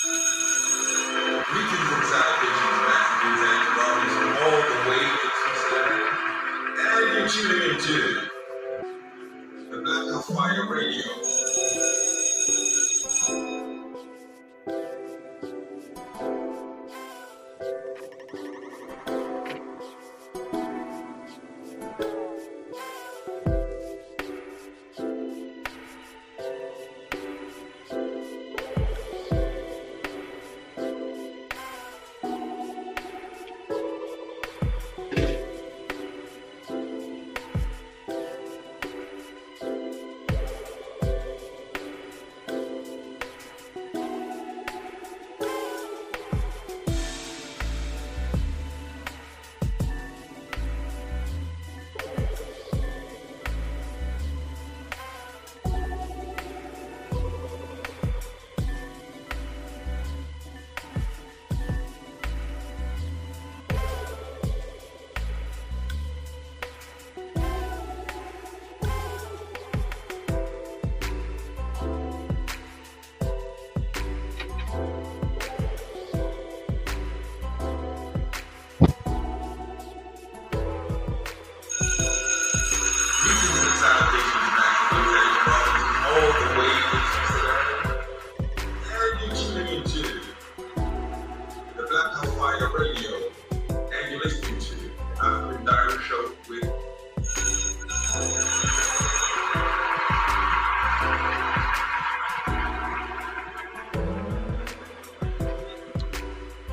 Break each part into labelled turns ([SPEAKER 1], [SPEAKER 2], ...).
[SPEAKER 1] Greetings and salutations, messages and brothers from all the way to Twitter. And you're tuning into the Black House Fire Radio.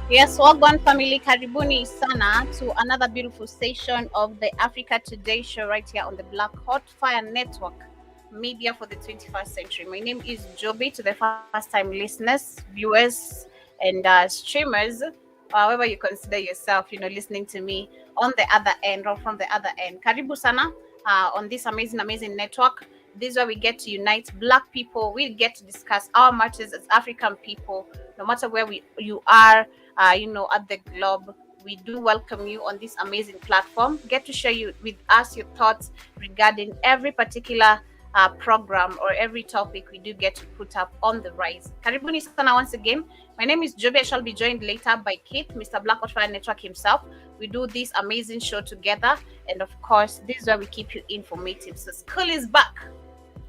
[SPEAKER 2] Yes, Wagwan family, karibuni sana to another beautiful session of the Africa Today show right here on the Black Hot Fire Network, media for the 21st century. My name is Joby. To the first-time listeners, viewers, and streamers, however you consider yourself, listening to me on the other end or from the other end. Karibu sana on this amazing network. This is where we get to unite Black people. We get to discuss our matters as African people, no matter where you are. At the globe, we do welcome you on this amazing platform. Get to share with us your thoughts regarding every particular program or every topic we do get to put up on the rise. Karibuni sana once again. My name is Joby. I shall be joined later by Kate, Mr. Black Hot Fire Network himself. We do this amazing show together, and of course, this is where we keep you informative. So school is back.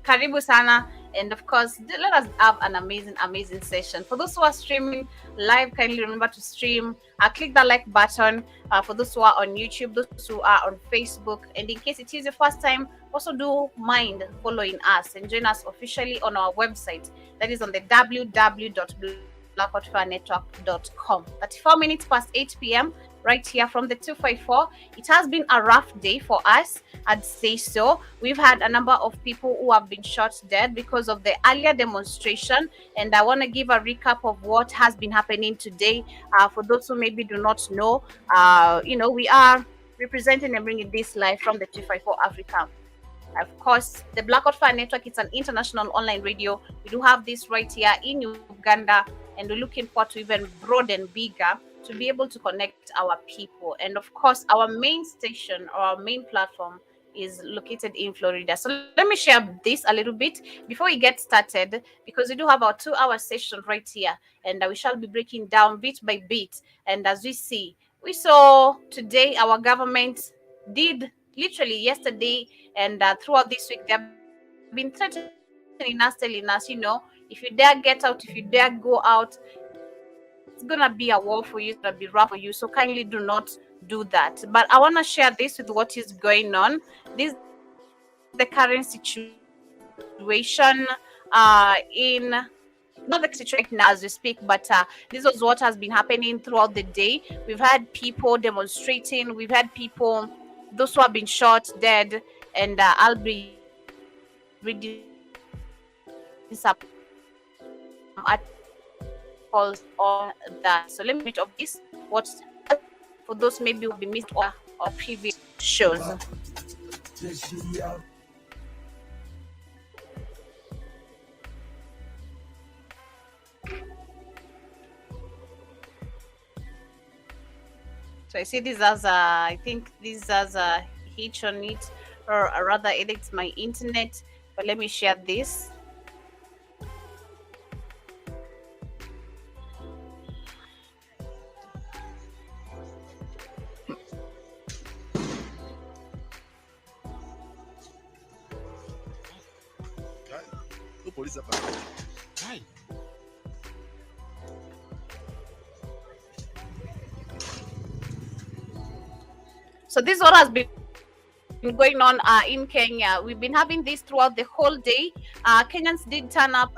[SPEAKER 2] Karibu sana, and of course, let us have an amazing session. For those who are streaming live, kindly remember to stream. Click the like button. For those who are on YouTube, those who are on Facebook, and in case it is your first time, also do mind following us and join us officially on our website. That is on the www.blackhotfirenetwork.com. 34 minutes past 8 p.m. right here from the 254. It has been a rough day for us, I'd say so. We've had a number of people who have been shot dead because of the earlier demonstration, and I want to give a recap of what has been happening today. For those who maybe do not know, we are representing and bringing this live from the 254 Africa. Of course, the Black Hot Fire Network, it's an international online radio. We do have this right here in Uganda, and we're looking forward to even broad and bigger to be able to connect our people. And of course, our main station or our main platform is located in Florida. So let me share this a little bit before we get started, because we do have our 2-hour session right here, and we shall be breaking down bit by bit. And as we saw today, our government did literally yesterday and throughout this week, they've been threatening us, telling us, if you dare get out, if you dare go out, it's gonna be a war for you, it's gonna be rough for you. So kindly do not do that. But I want to share this with what is going on. This is the current situation in not the situation right now as we speak, but this was what has been happening throughout the day. We've had people demonstrating, we've had people, those who have been shot dead, and I'll be reading some articles on that. So let me read of this, what for those maybe will be missed or previous shows. So I see this as I think this has a hitch on it, or rather it's my internet, but let me share this.
[SPEAKER 3] polisi hapa. Hai.
[SPEAKER 2] So this is what has been going on in Kenya. We've been having this throughout the whole day. Kenyans did turn up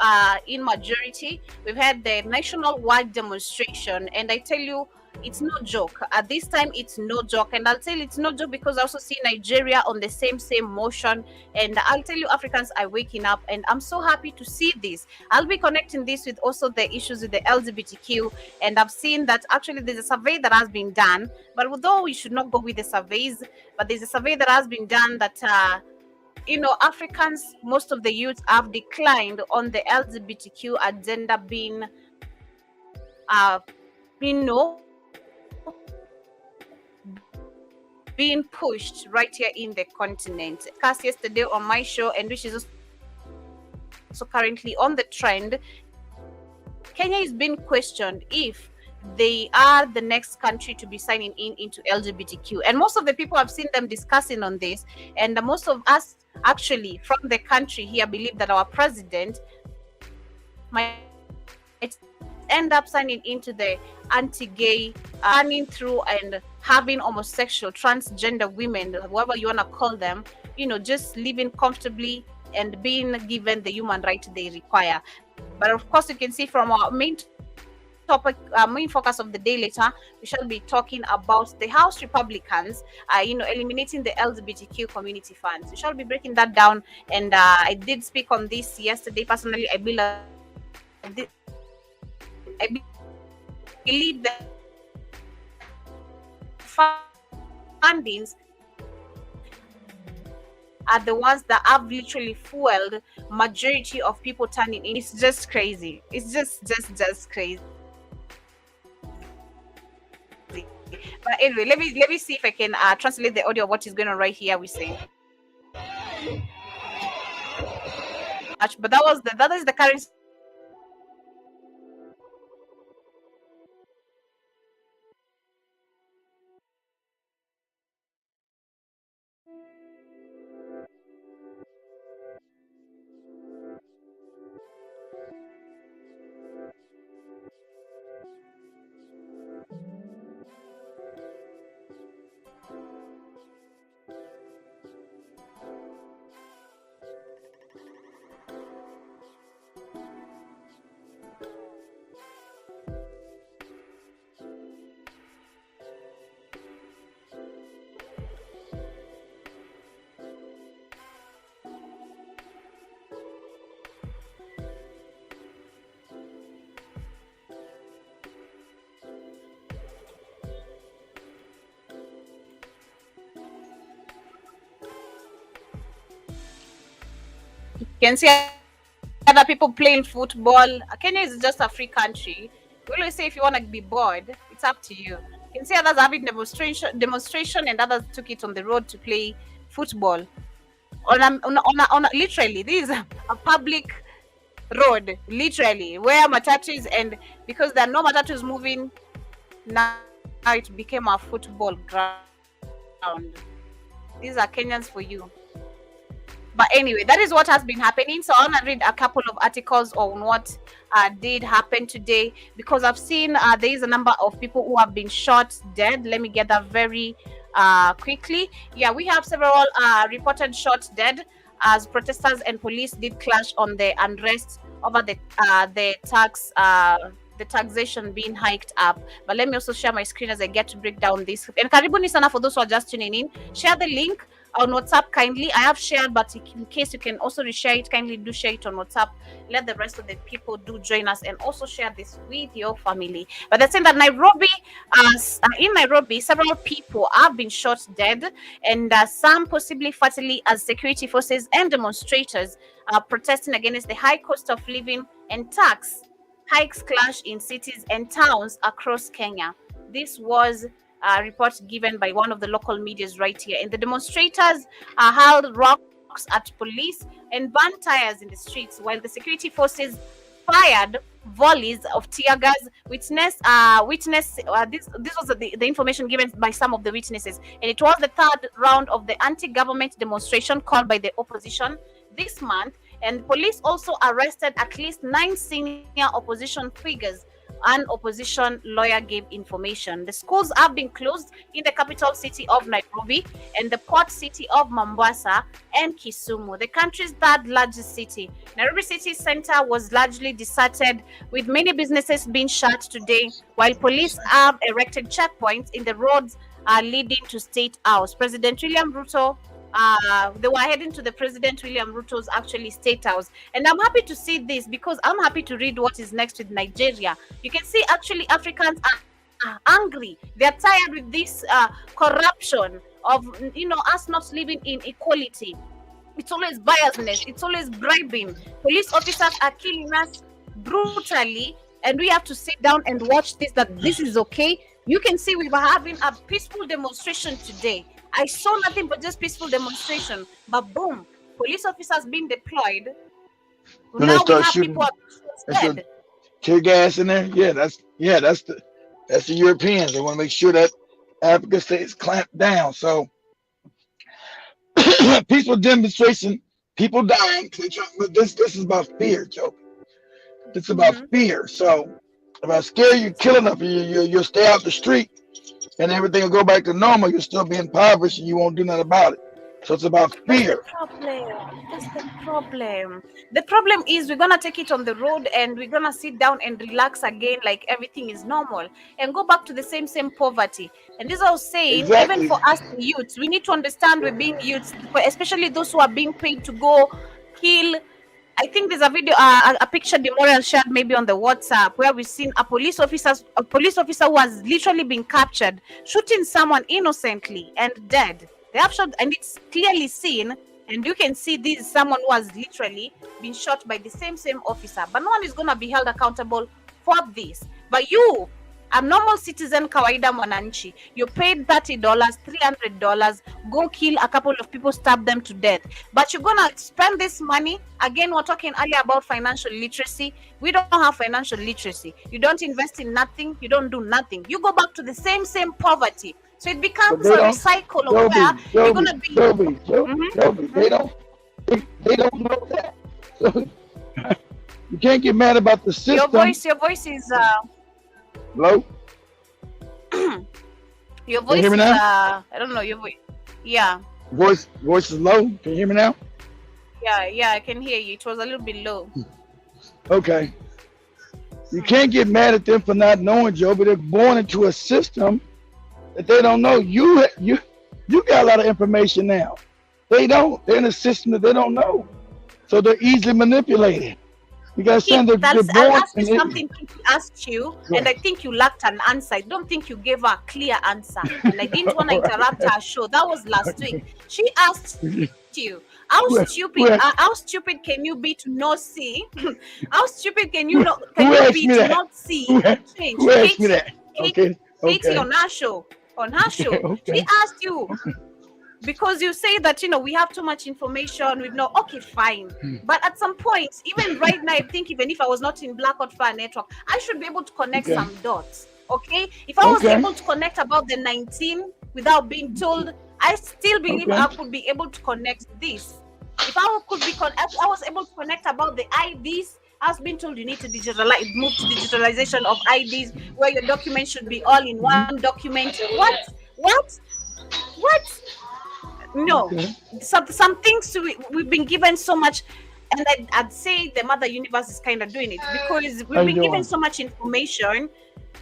[SPEAKER 2] in majority. We've had the national-wide demonstration, and I tell you, it's no joke. At this time, it's no joke, and I'll tell you it's no joke because I also see Nigeria on the same motion, and I'll tell you Africans are waking up, and I'm so happy to see this. I'll be connecting this with also the issues with the LGBTQ, and I've seen that actually there's a survey that has been done, but although we should not go with the surveys, but there's a survey that has been done that Africans, most of the youth have declined on the LGBTQ agenda being being pushed right here in the continent. Cast yesterday on my show, and which is also currently on the trend, Kenya is being questioned if they are the next country to be signing into LGBTQ. And most of the people I've seen them discussing on this, and most of us actually from the country here believe that our president might end up signing into the anti-gay, running through and having homosexual, transgender women, whatever you want to call them, just living comfortably and being given the human right they require. But of course, you can see from our main topic, main focus of the day later, we shall be talking about the House Republicans, eliminating the LGBTQ community funds. We shall be breaking that down, and I did speak on this yesterday. Personally, I believe that fundings are the ones that have literally fueled majority of people turning in. It's just crazy. It's just crazy. But anyway, let me see if I can translate the audio of what is going on right here. We say, but that is the current. You can see other people playing football. Kenya is just a free country. We always say if you want to be bored, it's up to you. You can see others having demonstration, and others took it on the road to play football. Literally, this is a public road, literally, where matatus, and because there are no matatus moving, now it became a football ground. These are Kenyans for you. But anyway, that is what has been happening. So I want to read a couple of articles on what did happen today, because I've seen there is a number of people who have been shot dead. Let me get that very quickly. Yeah, we have several reported shot dead as protesters and police did clash on the unrest over the taxation being hiked up. But let me also share my screen as I get to break down this. And karibuni sana for those who are just tuning in. Share the link on WhatsApp kindly. I have shared, but in case you can also reshare it, kindly do share it on WhatsApp. Let the rest of the people do join us and also share this with your family. But they're saying that in Nairobi, several people have been shot dead, and some possibly fatally, as security forces and demonstrators are protesting against the high cost of living and tax hikes clash in cities and towns across Kenya. This was a report given by one of the local medias right here. And the demonstrators hurled rocks at police and burned tires in the streets, while the security forces fired volleys of tear gas. This was the information given by some of the witnesses. And it was the third round of the anti-government demonstration called by the opposition this month, And police also arrested at least 9 senior opposition figures. An opposition lawyer gave information. The schools have been closed in the capital city of Nairobi and the port city of Mombasa and Kisumu, the country's third largest city. Nairobi city center was largely deserted, with many businesses being shut today, while police have erected checkpoints in the roads leading to State House. President William Ruto, they were heading to the President William Ruto's actually State House. And I'm happy to see this because I'm happy to read what is next with Nigeria. You can see actually Africans are angry. They're tired with this corruption of, us not living in equality. It's always biasness. It's always bribing. Police officers are killing us brutally, and we have to sit down and watch this, that this is okay. You can see we were having a peaceful demonstration today. I saw nothing but just peaceful demonstration. But boom, police officers being deployed.
[SPEAKER 3] When
[SPEAKER 2] Now
[SPEAKER 3] they
[SPEAKER 2] we
[SPEAKER 3] start
[SPEAKER 2] have
[SPEAKER 3] shooting,
[SPEAKER 2] people dead.
[SPEAKER 3] tear gas in there. Yeah, that's the Europeans. They want to make sure that Africa stays clamped down. So peaceful demonstration, people dying. But this is about fear, Joe. It's about fear. So if I scare you, kill enough, you'll stay out the street, and everything will go back to normal. You'll still be impoverished, and you won't do nothing about it. So it's about fear.
[SPEAKER 2] That's the problem. The problem is we're gonna take it on the road and we're gonna sit down and relax again like everything is normal and go back to the same poverty. And this I was saying,
[SPEAKER 3] Exactly.
[SPEAKER 2] even for us youths, we need to understand we're being youths, especially those who are being paid to go kill. I think there's a video, a picture Demorial shared maybe on the WhatsApp where we've seen a police officer who has literally been captured shooting someone innocently and dead. They have shot, and it's clearly seen, and you can see this is someone who has literally been shot by the same officer. But no one is gonna be held accountable for this. But you, a normal citizen, kawaida mwananchi, you paid $30, $300, go kill a couple of people, stab them to death. But you're gonna spend this money. Again, we're talking earlier about financial literacy. We don't have financial literacy. You don't invest in nothing. You don't do nothing. You go back to the same poverty. So it becomes a cycle of where you're gonna be.
[SPEAKER 3] Joby, they don't know that. So you can't get mad about the system.
[SPEAKER 2] Your voice is
[SPEAKER 3] low.
[SPEAKER 2] Your voice
[SPEAKER 3] hear me
[SPEAKER 2] is
[SPEAKER 3] now?
[SPEAKER 2] I don't know, your voice. Yeah.
[SPEAKER 3] Voice is low. Can you hear me now?
[SPEAKER 2] Yeah, I can hear you. It was a little bit low.
[SPEAKER 3] Okay. You can't get mad at them for not knowing, Joe, but they're born into a system that they don't know. You got a lot of information now. They don't. They're in a system that they don't know. So they're easily manipulated. You got to understand they're born.
[SPEAKER 2] I'll ask you something people asked you, and I think you lacked an answer. I don't think you gave her a clear answer. And I didn't want to interrupt her show. That was last week. She asked you, how stupid can you be to not see? How stupid can you be to not see change?
[SPEAKER 3] Who asked me that? Okay.
[SPEAKER 2] Katie on her show. She asked you because you say that we have too much information. We've no okay, fine. But at some point, even right now, I think even if I was not in Blackout Fire Network, I should be able to connect some dots. Okay, if I was able to connect about the 19 without being told, I still believe I could be able to connect this. If I was able to connect about the IDs. I was being told you need to move to digitalization of IDs, where your documents should be all in one document. What? No. Some things we've been given so much, and I'd say the Mother Universe is kind of doing it because we've been given so much information.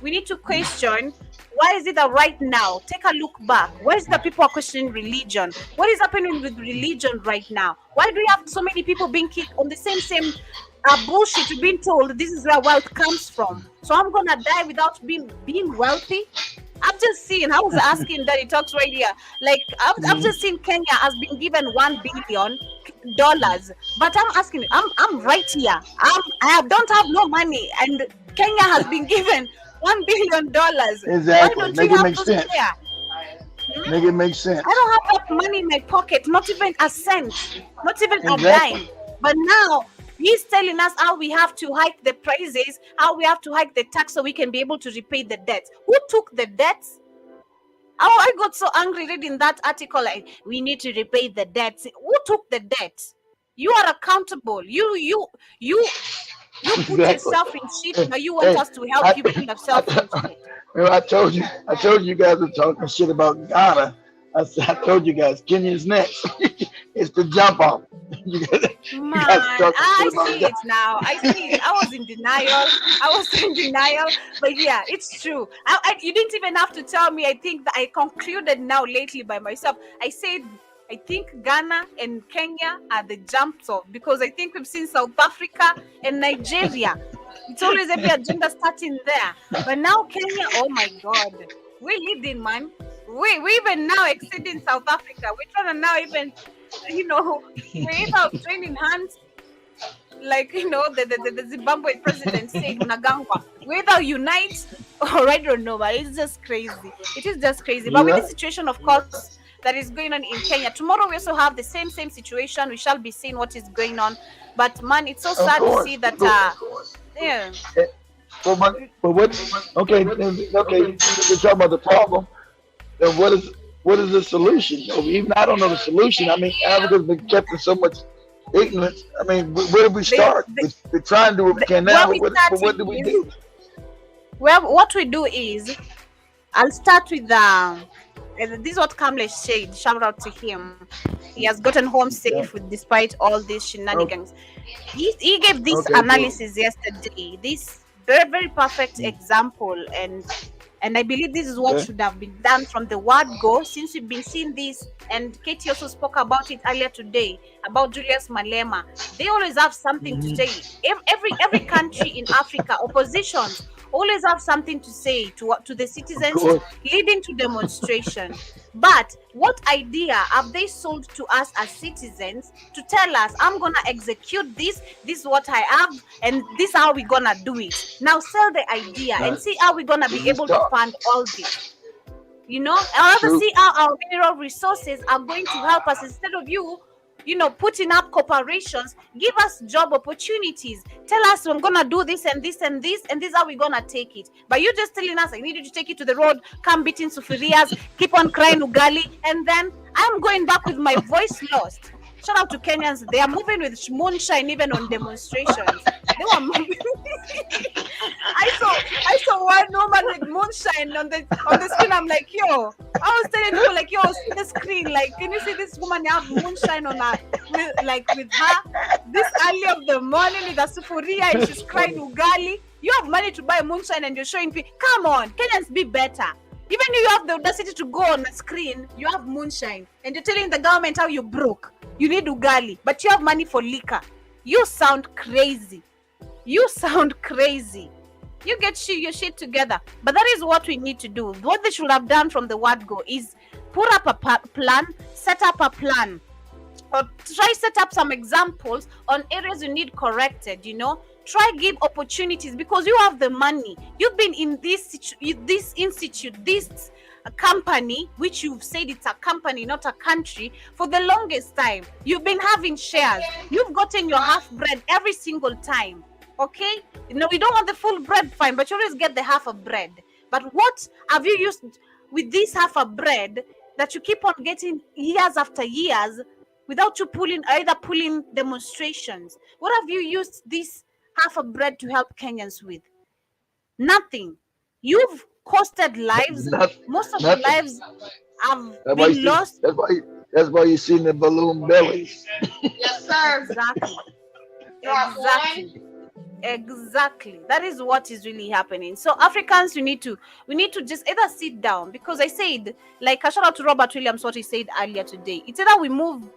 [SPEAKER 2] We need to question, why is it that right now, take a look back, where is the people are questioning religion? What is happening with religion right now? Why do we have so many people being kicked on the same bullshit? We've been told this is where wealth comes from. So I'm gonna die without being wealthy. I've just seen, I was asking that he talks right here. Like I've just seen Kenya has been given $1 billion, but I'm asking, I'm right here. I don't have no money, and Kenya has been given $1 billion.
[SPEAKER 3] Exactly. Make it make sense. Make it make sense.
[SPEAKER 2] I don't have that money in my pocket, not even a cent, not even a dime. But now he's telling us how we have to hike the prices, how we have to hike the tax so we can be able to repay the debts. Who took the debts? Oh, I got so angry reading that article. Like, we need to repay the debts. Who took the debt? You are accountable. You put
[SPEAKER 3] Exactly.
[SPEAKER 2] yourself in shit.
[SPEAKER 3] Hey,
[SPEAKER 2] Now you want
[SPEAKER 3] hey,
[SPEAKER 2] us to help
[SPEAKER 3] I,
[SPEAKER 2] you put yourself in shit.
[SPEAKER 3] remember I told you guys were talking shit about Ghana. I told you guys Kenya's next. It's the jump off. You
[SPEAKER 2] Man,
[SPEAKER 3] guys are talking shit
[SPEAKER 2] I
[SPEAKER 3] about
[SPEAKER 2] see it now. I see it. I was in denial. I was in denial. But yeah, it's true. You didn't even have to tell me. I think that I concluded now lately by myself. I said, I think Ghana and Kenya are the jumps off because I think we've seen South Africa and Nigeria. It's always every agenda starting there. But now Kenya, oh my God. We're leading, man. We even now exceeding South Africa. We're trying to now even, we even joining hands, like the Zimbabwe president said, Unagangwa. We either unite or I don't know, but it's just crazy. It is just crazy. But
[SPEAKER 3] You're
[SPEAKER 2] with the
[SPEAKER 3] right.
[SPEAKER 2] situation, of course, that is going on in Kenya, tomorrow we also have the same situation. We shall be seeing what is going on. But man, it's so
[SPEAKER 3] Of
[SPEAKER 2] sad to see
[SPEAKER 3] course.
[SPEAKER 2] that yeah.
[SPEAKER 3] Eh, but what? Okay, okay. You're talking about the problem. Then what is the solution? Even I don't know the solution. I mean, Africa's been kept in so much ignorance. I mean, where do we
[SPEAKER 2] They,
[SPEAKER 3] start? We're trying to do what we can
[SPEAKER 2] where
[SPEAKER 3] now,
[SPEAKER 2] we
[SPEAKER 3] but
[SPEAKER 2] starting
[SPEAKER 3] what do we
[SPEAKER 2] is
[SPEAKER 3] do?
[SPEAKER 2] what we do is I'll start with this is what Kamlesh said. Shout out to him. He has gotten home
[SPEAKER 3] Yeah.
[SPEAKER 2] safe despite all these
[SPEAKER 3] Oh,
[SPEAKER 2] shenanigans. He gave this
[SPEAKER 3] okay, cool.
[SPEAKER 2] analysis yesterday. This very, very perfect example, and I believe this is what
[SPEAKER 3] Okay.
[SPEAKER 2] should have been done from the word go, since we've been seeing this. And Katie also spoke about it earlier today about Julius Malema. They always have something to
[SPEAKER 3] Hmm.
[SPEAKER 2] say. Every country in Africa, oppositions always have something to say to the
[SPEAKER 3] Of
[SPEAKER 2] citizens,
[SPEAKER 3] course.
[SPEAKER 2] leading to demonstration. But what idea have they sold to us as citizens to tell us, I'm gonna execute this is what I have, and this is how we're gonna do it? Now sell the idea and
[SPEAKER 3] Right.
[SPEAKER 2] see how we're gonna
[SPEAKER 3] We
[SPEAKER 2] be
[SPEAKER 3] just
[SPEAKER 2] able to
[SPEAKER 3] talk.
[SPEAKER 2] fund all this. Or rather
[SPEAKER 3] True.
[SPEAKER 2] see how our mineral resources are going to help us instead of putting up corporations. Give us job opportunities. Tell us I'm gonna do this and this and this, and this is how we're gonna take it. But you just telling us I need you to take it to the road, come beating sufurias, keep on crying ugali, and then I'm going back with my voice lost. Shout out to Kenyans. They are moving with moonshine even on demonstrations. They were moving. I saw one woman with moonshine on the screen. I'm like, yo. I was telling people like, yo, see the screen. Like, can you see this woman have moonshine on her with her this early of the morning with a sufuria and she's crying ugali. You have money to buy moonshine and you're showing people. Come on, Kenyans, be better. Even if you have the audacity to go on a screen, you have moonshine and you're telling the government how you broke. You need ugali, but you have money for liquor. You sound crazy. You sound crazy. You get your shit together. But that is what we need to do. What they should have done from the word go is put up a plan, set up a plan, or try set up some examples on areas you need corrected. Try give opportunities because you have the money. You've been in this institute, this company, which you've said it's a company, not a country, for the longest time. You've been having shares. You've gotten your half bread every single time. Okay, we don't want the full bread, fine, but you always get the half of bread. But what have you used with this half of bread that you keep on getting years after years without you either pulling demonstrations? What have you used this half of bread to help Kenyans with? Nothing. You've costed lives.
[SPEAKER 3] Nothing.
[SPEAKER 2] Most of the
[SPEAKER 3] Nothing.
[SPEAKER 2] lives have
[SPEAKER 3] That's why you
[SPEAKER 2] been
[SPEAKER 3] see.
[SPEAKER 2] lost.
[SPEAKER 3] That's why you see the balloon bellies.
[SPEAKER 4] Yes, sir.
[SPEAKER 2] Exactly.
[SPEAKER 4] Exactly.
[SPEAKER 2] Exactly. That is what is really happening. So Africans, we need to just either sit down, because I said, like, a shout out to Robert Williams, what he said earlier today. It's either we move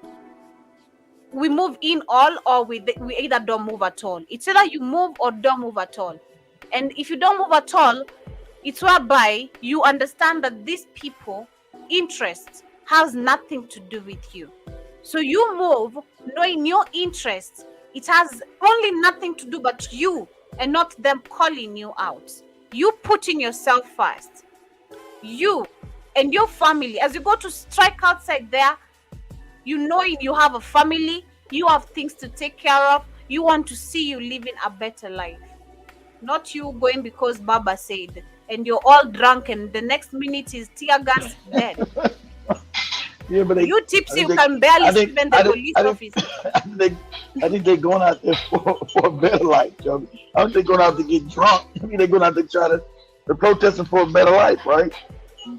[SPEAKER 2] in all, or we either don't move at all. It's either you move or don't move at all. And if you don't move at all, it's whereby you understand that these people interest has nothing to do with you. So you move knowing your interests. It has only nothing to do but you, and not them calling you out. You putting yourself first. You and your family. As you go to strike outside there, knowing you have a family, you have things to take care of. You want to see you living a better life. Not you going because Baba said, and you're all drunk, and the next minute is tear gas dead.
[SPEAKER 3] Yeah, but
[SPEAKER 2] You
[SPEAKER 3] I
[SPEAKER 2] tipsy,
[SPEAKER 3] think
[SPEAKER 2] you
[SPEAKER 3] they,
[SPEAKER 2] can barely
[SPEAKER 3] I think,
[SPEAKER 2] spend the
[SPEAKER 3] I think,
[SPEAKER 2] police
[SPEAKER 3] I think,
[SPEAKER 2] office.
[SPEAKER 3] I think they're going out there for a better life, Joey. I don't think they're going out to get drunk. I mean, they're going out to try to protesting for a better life, right?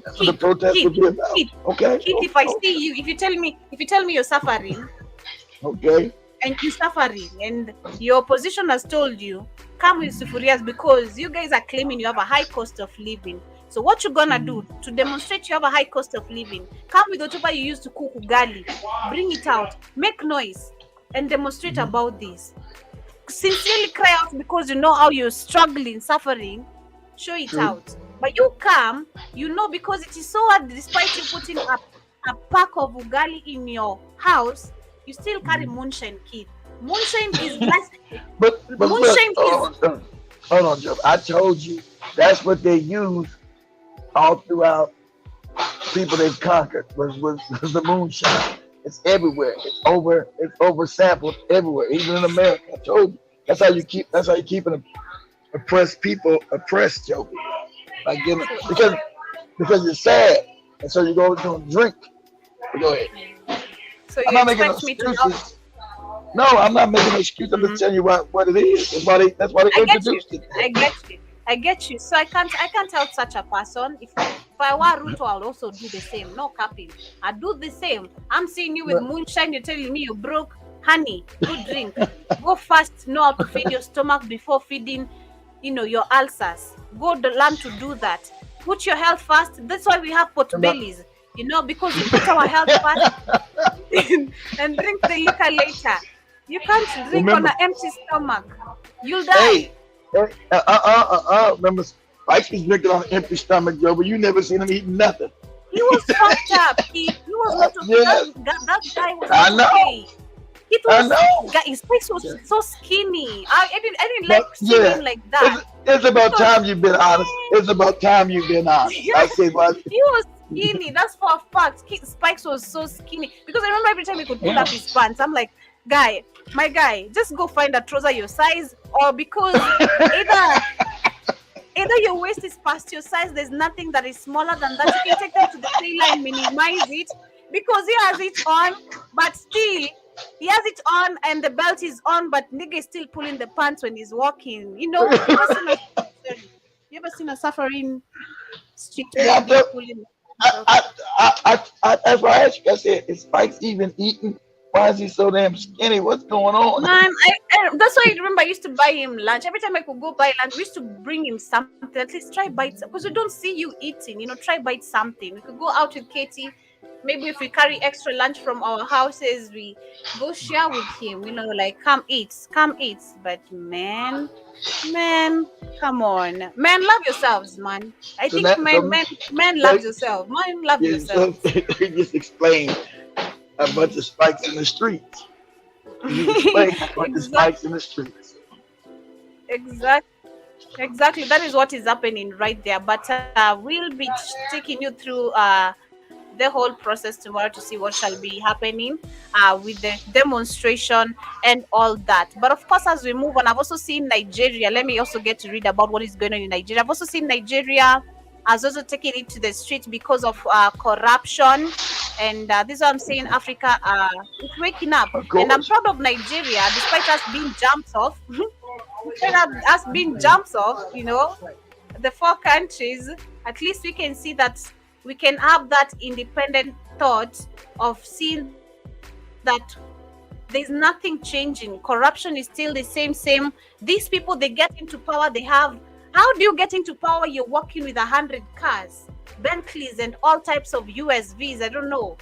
[SPEAKER 3] That's what the
[SPEAKER 2] Kid,
[SPEAKER 3] protest
[SPEAKER 2] kid,
[SPEAKER 3] would be about.
[SPEAKER 2] kid,
[SPEAKER 3] Okay,
[SPEAKER 2] kid. If I see you, if you tell me you're suffering,
[SPEAKER 3] okay.
[SPEAKER 2] and you're suffering, and your opposition has told you, come with sufurias because you guys are claiming you have a high cost of living. So what you're gonna do to demonstrate you have a high cost of living? Come with whatever you use to cook ugali, bring it out, make noise, and demonstrate about this. Sincerely cry out because you know how you're struggling, suffering. Show it
[SPEAKER 3] True.
[SPEAKER 2] out. But you come, because it is so hard, despite you putting a pack of ugali in your house, you still carry moonshine, kid. Moonshine is less.
[SPEAKER 3] But look,
[SPEAKER 2] Moonshine is.
[SPEAKER 3] hold on, Joe. I told you that's what they use all throughout people they've conquered was the moonshine. It's everywhere. It's oversampled everywhere, even in America. I told you. That's how you keep an oppressed people oppressed, Joe. By giving because you're sad. And so you go to and drink. Go ahead.
[SPEAKER 2] So
[SPEAKER 3] I'm
[SPEAKER 2] you
[SPEAKER 3] not making
[SPEAKER 2] expect me to help?
[SPEAKER 3] excuses. No, I'm not making an excuse. I'm just telling you what it is. That's why they
[SPEAKER 2] I get you.
[SPEAKER 3] introduced it.
[SPEAKER 2] I get you. So I can't help such a person. If I were Ruto, I'll also do the same. No capping. I do the same. I'm seeing you with moonshine. You're telling me you broke. Honey, go drink. Go fast. Know how to feed your stomach before feeding, your ulcers. Go learn to do that. Put your health first. That's why we have pot bellies. Because we put our health first and drink the liquor later. You can't drink on an empty stomach. You'll die.
[SPEAKER 3] Hey, remember, Spike was drinking on an empty stomach, Joe, but you never seen him eating nothing.
[SPEAKER 2] He was fucked up. He was not okay.
[SPEAKER 3] Yes.
[SPEAKER 2] That guy was
[SPEAKER 3] I
[SPEAKER 2] not
[SPEAKER 3] know.
[SPEAKER 2] okay. It
[SPEAKER 3] I
[SPEAKER 2] was,
[SPEAKER 3] know.
[SPEAKER 2] his face was so skinny. I didn't like seeing him like that.
[SPEAKER 3] It's about time you've been honest. It's about time you've been honest. I say, but
[SPEAKER 2] He was skinny. That's for a fact. Spikes was so skinny. Because I remember every time he could pull up his pants, I'm like, my guy, just go find a trouser your size, or because either your waist is past your size, there's nothing that is smaller than that. You can take them to the tree line, minimize it, because he has it on, but still he has it on and the belt is on, but nigga is still pulling the pants when he's walking. You ever seen a suffering street boy pulling?
[SPEAKER 3] That's why I asked you. I said, is Spike's even eating? Why is he so damn skinny? What's going on?
[SPEAKER 2] Man, that's why I remember I used to buy him lunch. Every time I could go buy lunch, we used to bring him something. At least try bite, because we don't see you eating. Try bite something. We could go out with Katie. Maybe if we carry extra lunch from our houses, we go share with him. Like come eat. But man, come on, man, love yourselves, man. I think man loves yourself. Man, love yourself.
[SPEAKER 3] He just explained a bunch of spikes in the streets. You explain a bunch of spikes in the streets.
[SPEAKER 2] Exactly. That is what is happening right there. But we'll be taking you through the whole process tomorrow to see what shall be happening with the demonstration and all that. But of course, as we move on, I've also seen Nigeria. Let me also get to read about what is going on in Nigeria. I've also seen Nigeria has also taken it to the streets because of corruption. And this is what I'm saying, Africa is waking up. And I'm proud of Nigeria, despite us being jumped off. The 4 countries, at least we can see that we can have that independent thought of seeing that there's nothing changing. Corruption is still the same. These people, they get into power, how do you get into power? You're working with 100 cars, Bentleys, and all types of USVs. I don't know.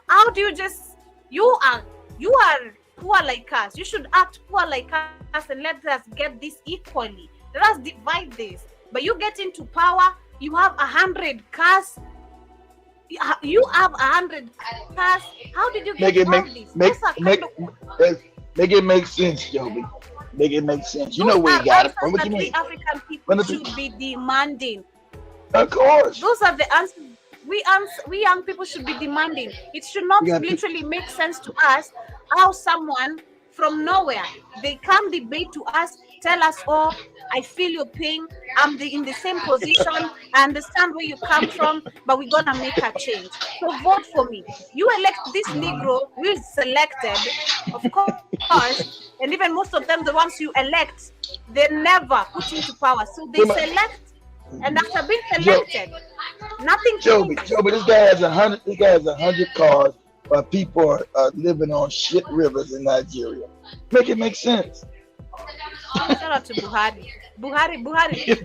[SPEAKER 2] How do you are poor like us. You should act poor like us and let us get this equally. Let us divide this. But you get into power, you have 100 cars. You have 100 cars. How did you get all this? Make
[SPEAKER 3] it make sense, Joby. Make it make sense. You know where you got it from. What you mean?
[SPEAKER 2] African people should be demanding.
[SPEAKER 3] Of course.
[SPEAKER 2] Those are the answers. We young people should be demanding. It should not literally make sense to us how someone from nowhere, they come debate to us, tell us, oh, I feel your pain. I'm in the same position. I understand where you come from, but we're gonna make a change. So vote for me. You elect this Negro who is selected, of course, and even most of them, the ones you elect, they never put into power. So they select, and after being selected, nothing changes.
[SPEAKER 3] Joby, this guy has 100. This guy has 100 cars, while people are living on shit rivers in Nigeria. Make it make sense.
[SPEAKER 2] Shout out to Buhari. Buhari,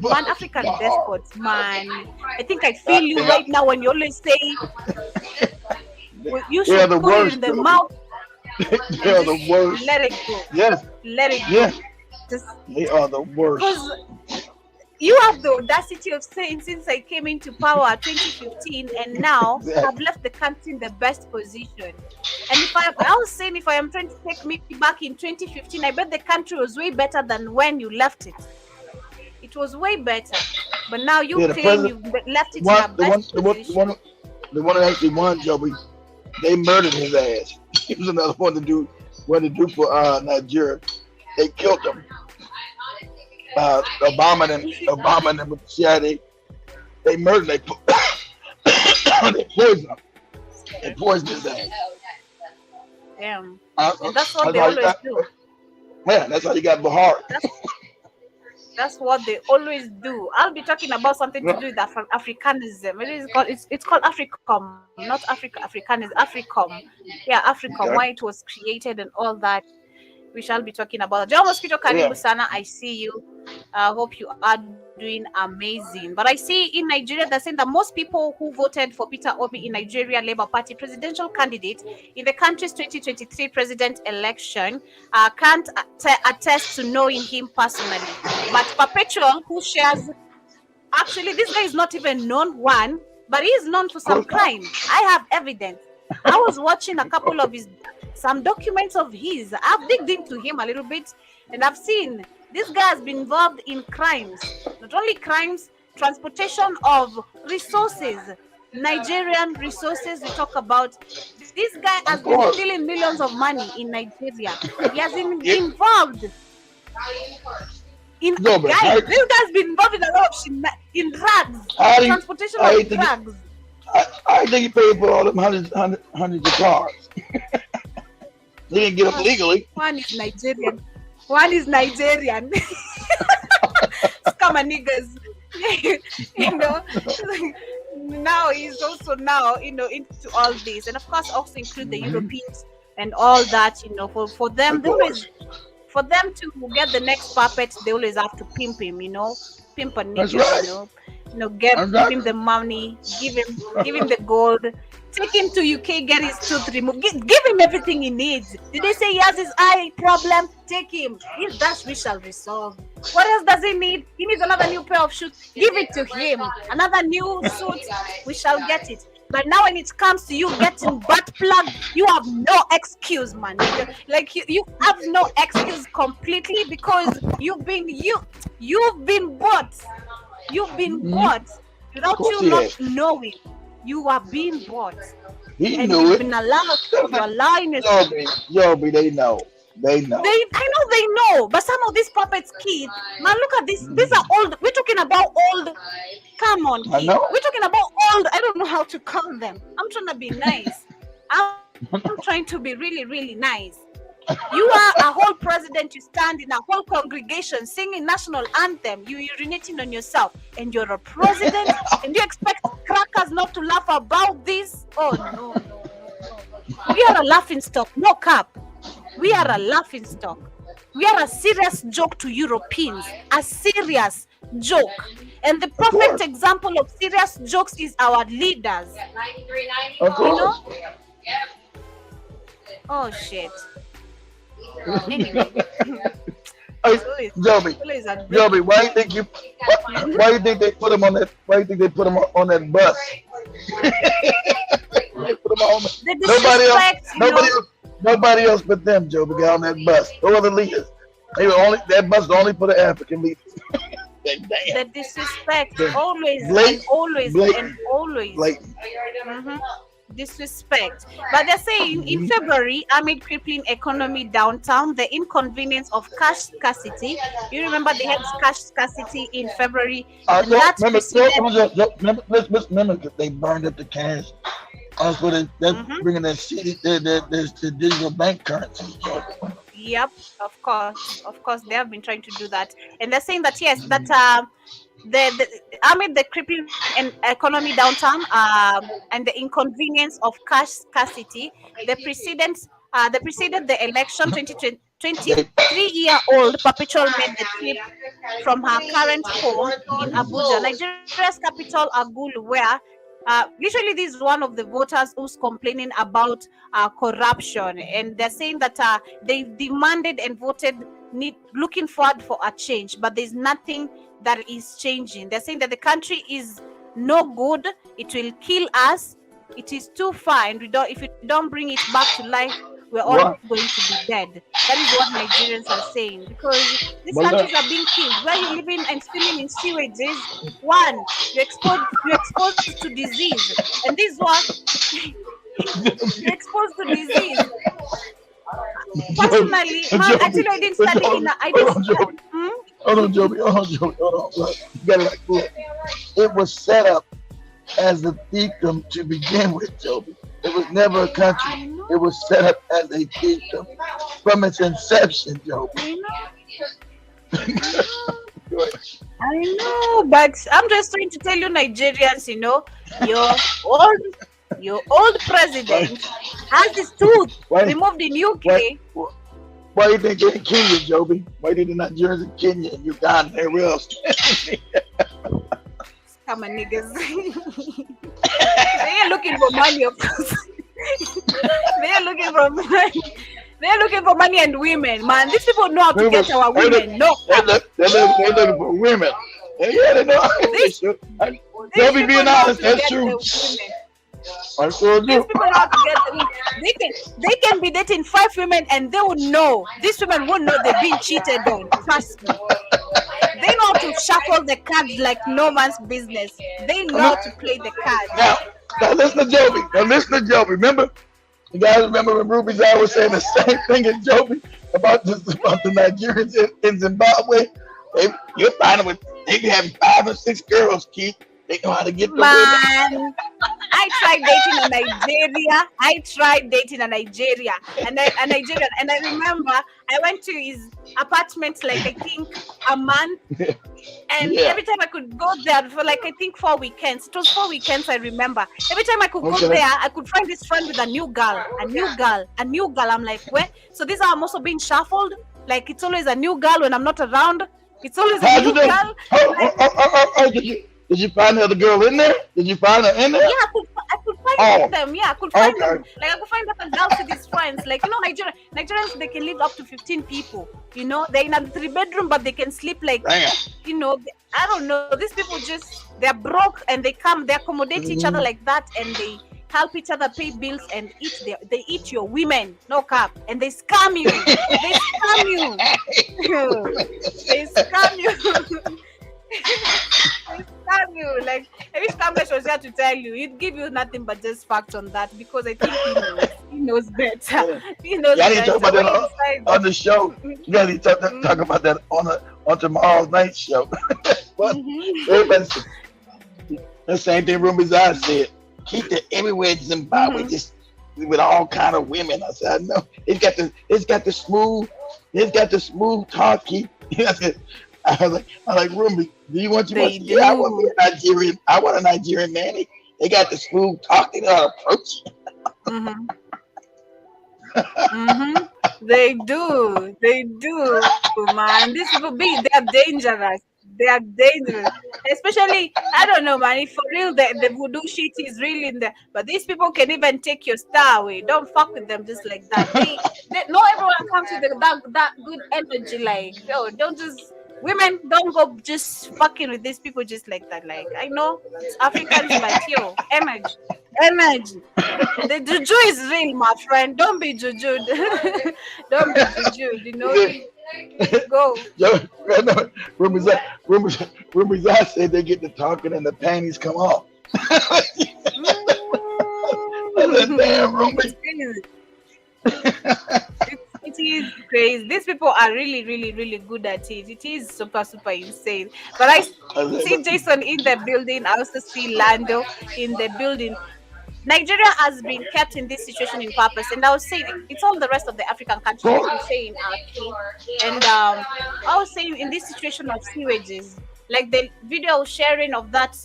[SPEAKER 2] one African despot, man. I think I feel you right now when you always say you should put it in the mouth.
[SPEAKER 3] They are the worst.
[SPEAKER 2] Let it go.
[SPEAKER 3] Yes.
[SPEAKER 2] Let it go.
[SPEAKER 3] Yes.
[SPEAKER 2] Just,
[SPEAKER 3] they are the worst.
[SPEAKER 2] Because you have the audacity of saying, since I came into power 2015 and now I've left the country in the best position. And I was saying, if I am trying to take me back in 2015, I bet the country was way better than when you left it. It was way better. But now you claim you left it in the best position.
[SPEAKER 3] The one that actually won, Joey, they murdered his ass. He was another one to do for Nigeria. They killed him. Obama and with the CIA, they murdered. They poisoned him. They poisoned his ass.
[SPEAKER 2] Damn. And that's what they always do.
[SPEAKER 3] Yeah, that's how you got Buhari.
[SPEAKER 2] That's what they always do. I'll be talking about something to do with Africanism. It's called Africom, not Africanism. Africom. Yeah, Africom. Okay. Why it was created and all that. We shall be talking about. Joe Mosquito Karibu Sana, I see you. I hope you are doing amazing. But I see in Nigeria, they're saying that most people who voted for Peter Obi in Nigeria Labour Party presidential candidate in the country's 2023 president election can't attest to knowing him personally. But Perpetual, who shares, actually, this guy is not even known one, but he is known for some crime. I have evidence. I was watching a couple of some documents of his. I've digged into him a little bit, and I've seen this guy has been involved in crimes. Not only crimes, transportation of resources, Nigerian resources. We talk about this guy has been stealing millions of money in Nigeria. He has been involved in this guy's been involved in a lot of in drugs, transportation of drugs.
[SPEAKER 3] I think he paid for all them hundreds of cars. He didn't get them legally.
[SPEAKER 2] One is Nigerian. Scammer niggas. Now he's also into all this, and of course also include the Europeans and all that. For them, for them to get the next puppet, they always have to pimp him. Pimp a nigga. Give him the money, give him the gold, take him to UK, get his tooth removed, give him everything he needs. Did they say he has his eye problem? Take him. If that we shall resolve. What else does he need? He needs another new pair of shoes. Give it to him. Another new suit. We shall get it. But now when it comes to you getting butt plugged, you have no excuse, man. Like you have no excuse completely, because you've been bought. You've been bought without you not knowing. You are being bought.
[SPEAKER 3] He knew it.
[SPEAKER 2] Been allowed. You're allowing it.
[SPEAKER 3] Yobi, they know. I
[SPEAKER 2] know they know. But some of these puppets, kids, man, look at this. These are old. We're talking about old. Come on, kids. We're talking about old. I don't know how to call them. I'm trying to be nice. I'm trying to be really, really nice. You are a whole president, you stand in a whole congregation singing national anthem, you urinating on yourself, and you're a president, and you expect crackers not to laugh about this? Oh, no. We are a laughing stock, no cap. We are a laughing stock. We are a serious joke to Europeans, a serious joke. And the perfect example of serious jokes is our leaders. Oh, shit. Anyway.
[SPEAKER 3] Joby, why do you think they put him on that? Why do you think they put him on that bus? They put him on nobody else but them, Joby, got on that bus. Those are the leaders. That bus was only for the African leaders.
[SPEAKER 2] The disrespect, always. disrespect. But they're saying in February, amid crippling economy downtown, the inconvenience of cash scarcity. You remember they had cash scarcity in February, and that's
[SPEAKER 3] remember
[SPEAKER 2] preceded.
[SPEAKER 3] they burned up the cash. Also, they're bringing that CD, the digital bank currency.
[SPEAKER 2] Yep, of course, they have been trying to do that, and they're saying that yes, that the amid the crippling economy downtown, and the inconvenience of cash scarcity, the preceded the election. 23-year-old Perpetual made the trip from her current home in Abuja, Nigeria's capital, Agulu, where literally this is one of the voters who's complaining about corruption, and they're saying that they demanded and voted looking forward for a change, but there's nothing that is changing. They're saying that the country is no good, it will kill us, it is too far, and if we don't bring it back to life, we're all going to be dead. That is what Nigerians are saying, because these countries are being killed. Where you living and swimming in sewages, one, you're exposed to disease, and this one, you're exposed to disease. Personally, man, actually, I didn't study in.
[SPEAKER 3] Hold on, Joby. You got it like that. It was set up as a fiefdom to begin with, Joby. It was never a country. It was set up as a fiefdom from its inception, Joby.
[SPEAKER 2] I know, but I'm just trying to tell you, Nigerians, your old president has his tooth removed in UK.
[SPEAKER 3] Why do you think they're in Kenya, Joby? Why do you think Nigerians in Kenya and Uganda and everywhere else?
[SPEAKER 2] Come on, niggas. They are looking for money, of course. They are looking for money. They're looking for money and women, man. These people know how to get our women.
[SPEAKER 3] They're looking for women. Yeah, they know. Joby, being honest, that's true.
[SPEAKER 2] These people know how to get the women. They can be dating 5 women and they will know. These women will know they've been cheated on. Trust me. They know how to shuffle the cards like no man's business. They know how to play the cards.
[SPEAKER 3] Now listen to Joby. Remember? You guys remember when Ruby's I was saying the same thing as Joby about the Nigerians in Zimbabwe? You're finding with they be having 5 or 6 girls, Keith. They know how to get the women.
[SPEAKER 2] I tried dating a Nigerian, and I remember I went to his apartment like I think a month, and every time I could go there for like I think 4 weekends. It was 4 weekends, I remember. Every time I could go there, I could find this friend with a new girl. I'm like, where? So these are also being shuffled. Like it's always a new girl when I'm not around. It's always a new girl.
[SPEAKER 3] Did you find the other girl in there? Did you find her in there?
[SPEAKER 2] Yeah, I could find them. Yeah, I could find them. Like I could find other girls with these friends. Like Nigerians, they can live up to 15 people. They're in a 3-bedroom, but they can sleep like, I don't know. These people they're broke and they accommodate each other like that, and they help each other pay bills and they eat your women, no cap, and they scam you. They scam you. Like I wish Kamlesh was here to tell you. He'd give you nothing but just facts on that, because I think he knows better. He knows better.
[SPEAKER 3] Talk about that on the show. You gotta talk about that on tomorrow's night show. But the same thing Ruby's I said. Keep it everywhere in Zimbabwe, just with all kind of women. I said, no, it's got the smooth talk. I was like, Ruby, do you want much? Yeah, I want a Nigerian. I want a Nigerian man. They got the smooth talk. They know how to approach.
[SPEAKER 2] They do, man. These people they're dangerous. Especially, I don't know, man. If for real the voodoo shit is really in there, but these people can even take your star away. Don't fuck with them just like that. Not everyone comes with that good energy. Like, don't just. Women don't go just fucking with these people just like that. Like, I know it's Africans, but energy. The juju is real, my friend. Don't be juju. Don't be juju. Go.
[SPEAKER 3] Rumors I said they get to talking and the panties come off. that damn room.
[SPEAKER 2] It's it is crazy. These people are really, really, really good at it. It is super, super insane. But I see Jason in the building. I also see Lando in the building. Nigeria has been kept in this situation in purpose, and I was saying it's all the rest of the African countries, like you say in Turkey. And I was saying in this situation of sewages, like the video I was sharing of that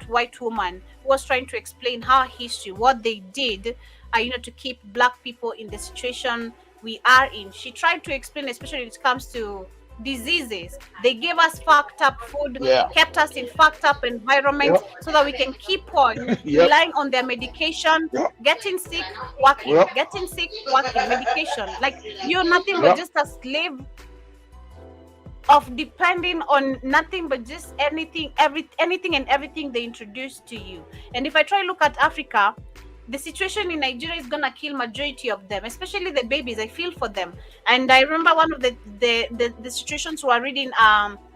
[SPEAKER 2] white woman who was trying to explain her history, what they did, to keep black people in the situation we are in. She tried to explain, especially when it comes to diseases. They gave us fucked up food, kept us in fucked up environment, so that we can keep on relying on their medication, getting sick, working, getting sick, working, medication. Like you're nothing but just a slave of depending on nothing but just anything and everything they introduce to you. And if I try to look at Africa, the situation in Nigeria is gonna kill majority of them, especially the babies. I feel for them. And I remember one of the situations we were reading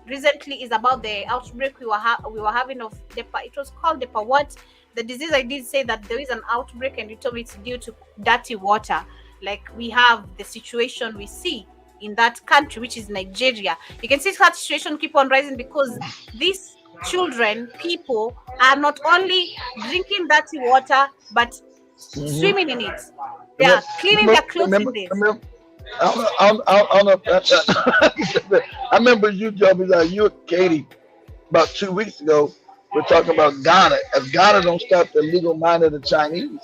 [SPEAKER 2] recently is about the outbreak we were having of it was called what? The disease. I did say that there is an outbreak, and you told me it's due to dirty water. Like we have the situation we see in that country, which is Nigeria. You can see that situation keep on rising because these people are not only drinking dirty water but swimming in it. They are cleaning their clothes in this.
[SPEAKER 3] I remember you, Joby, you and Katie, about 2 weeks ago, we're talking about Ghana. If Ghana don't stop the illegal mining of the Chinese,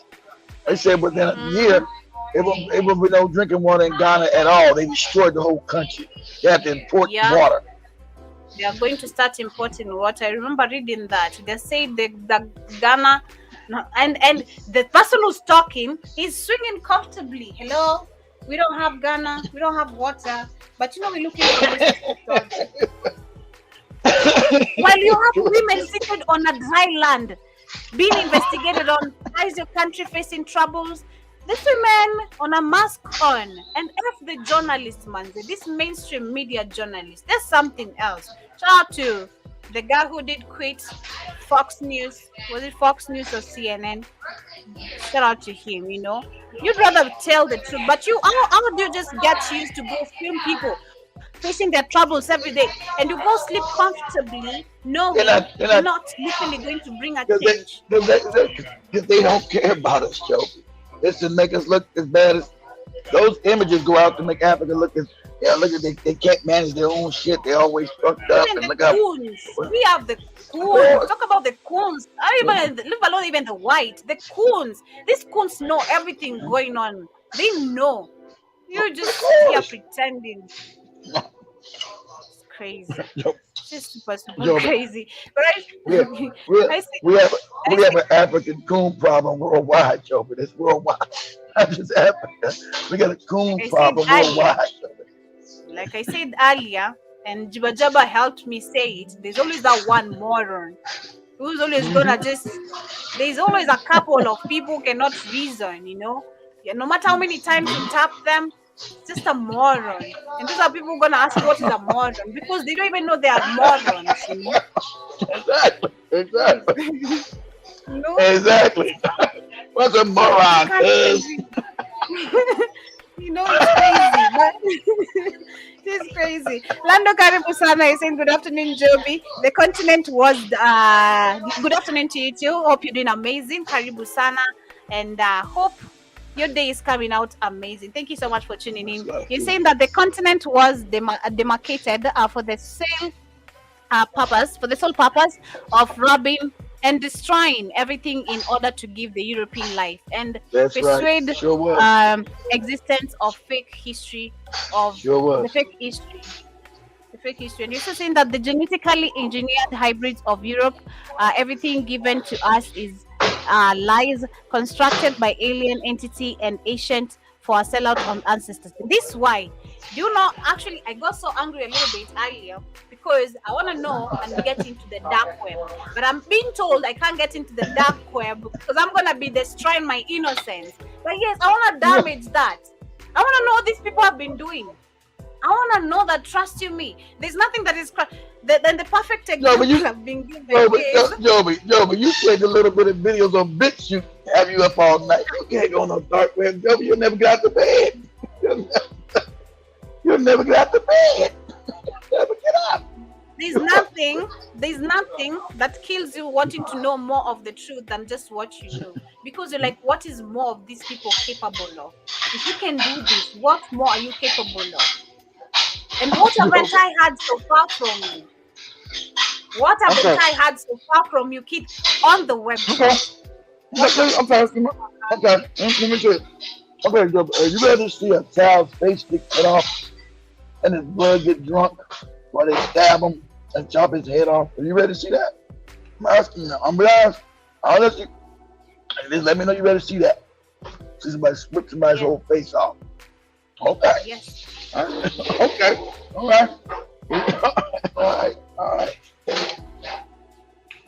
[SPEAKER 3] they said within a year, it will be no drinking water in Ghana at all. They destroyed the whole country. They have to import water.
[SPEAKER 2] They are going to start importing water. I remember reading that. They say the Ghana, and the person who's talking is swinging comfortably. Hello, we don't have Ghana, we don't have water, but we're looking for this. While you have women seated on a dry land, being investigated on, how is your country facing troubles? These women on a mask on, and if the journalists, man, this mainstream media journalist, there's something else. Shout out to the guy who did quit Fox News. Was it Fox News or CNN? Shout out to him. You'd rather tell the truth, but how do you just get used to go film people facing their troubles every day, and you go sleep comfortably, knowing you're not literally going to bring a change?
[SPEAKER 3] Because they don't care about us, Joe. It's to make us look as bad as those images go out to make Africa look as look at they can't manage their own shit. They always fucked up.
[SPEAKER 2] Even
[SPEAKER 3] and look
[SPEAKER 2] we have the coons. Talk about the coons. I even leave alone even the white. The coons. These coons know everything going on. They know. You're just here pretending. It's crazy. It's just super crazy. But
[SPEAKER 3] we have an African coon problem worldwide, Joe. But it's worldwide. Not just Africa. We got a coon problem worldwide.
[SPEAKER 2] Like I said earlier, and Jibba helped me say it, there's always that one moron who's always gonna there's always a couple of people who cannot reason, no matter how many times you tap them, it's just a moron. And those are people who are gonna ask what is a moron, because they don't even know they are morons,
[SPEAKER 3] Exactly. Exactly. What's a moron?
[SPEAKER 2] It's crazy, but it's crazy. Lando Karibu Sana is saying good afternoon, Joby. The continent was good afternoon to you too. Hope you're doing amazing. Karibu Sana, and hope your day is coming out amazing. Thank you so much for tuning in. You're saying that the continent was demarcated for the sole purpose of robbing and destroying everything in order to give the European life and persuade existence of fake history the fake history. And you're also saying that the genetically engineered hybrids of Europe, everything given to us is lies constructed by alien entity and ancient for a sellout on ancestors. This is why. Do you know, actually, I got so angry a little bit earlier because I want to know and get into the dark web. But I'm being told I can't get into the dark web because I'm going to be destroying my innocence. But yes, I want to damage that. I want to know what these people have been doing. I want to know that, trust you me, there's nothing that is then the perfect example have been given.
[SPEAKER 3] Joby, you played a little bit of videos on BitChute have you up all night. You can't go on no dark web, Joe. You'll never get out the bed. You'll never get out the bed. You'll never get up.
[SPEAKER 2] There's nothing that kills you wanting to know more of the truth than just what you know. Because you're like, what is more of these people capable of? If you can do this, what more are you capable of? And what haven't I had so far from you? What haven't I had so far from you, kid, on the web?
[SPEAKER 3] Okay. Let me show you. Okay, Joe, you rather see a child's face get cut off and his blood get drunk while they stab him and chop his head off? Are you ready to see that? I'm asking you now. I'm be honest. I'll let you. Just let me know you ready to see that. See somebody rip somebody's whole face off. Okay.
[SPEAKER 2] Yes.
[SPEAKER 3] All right. Okay. All right. All right.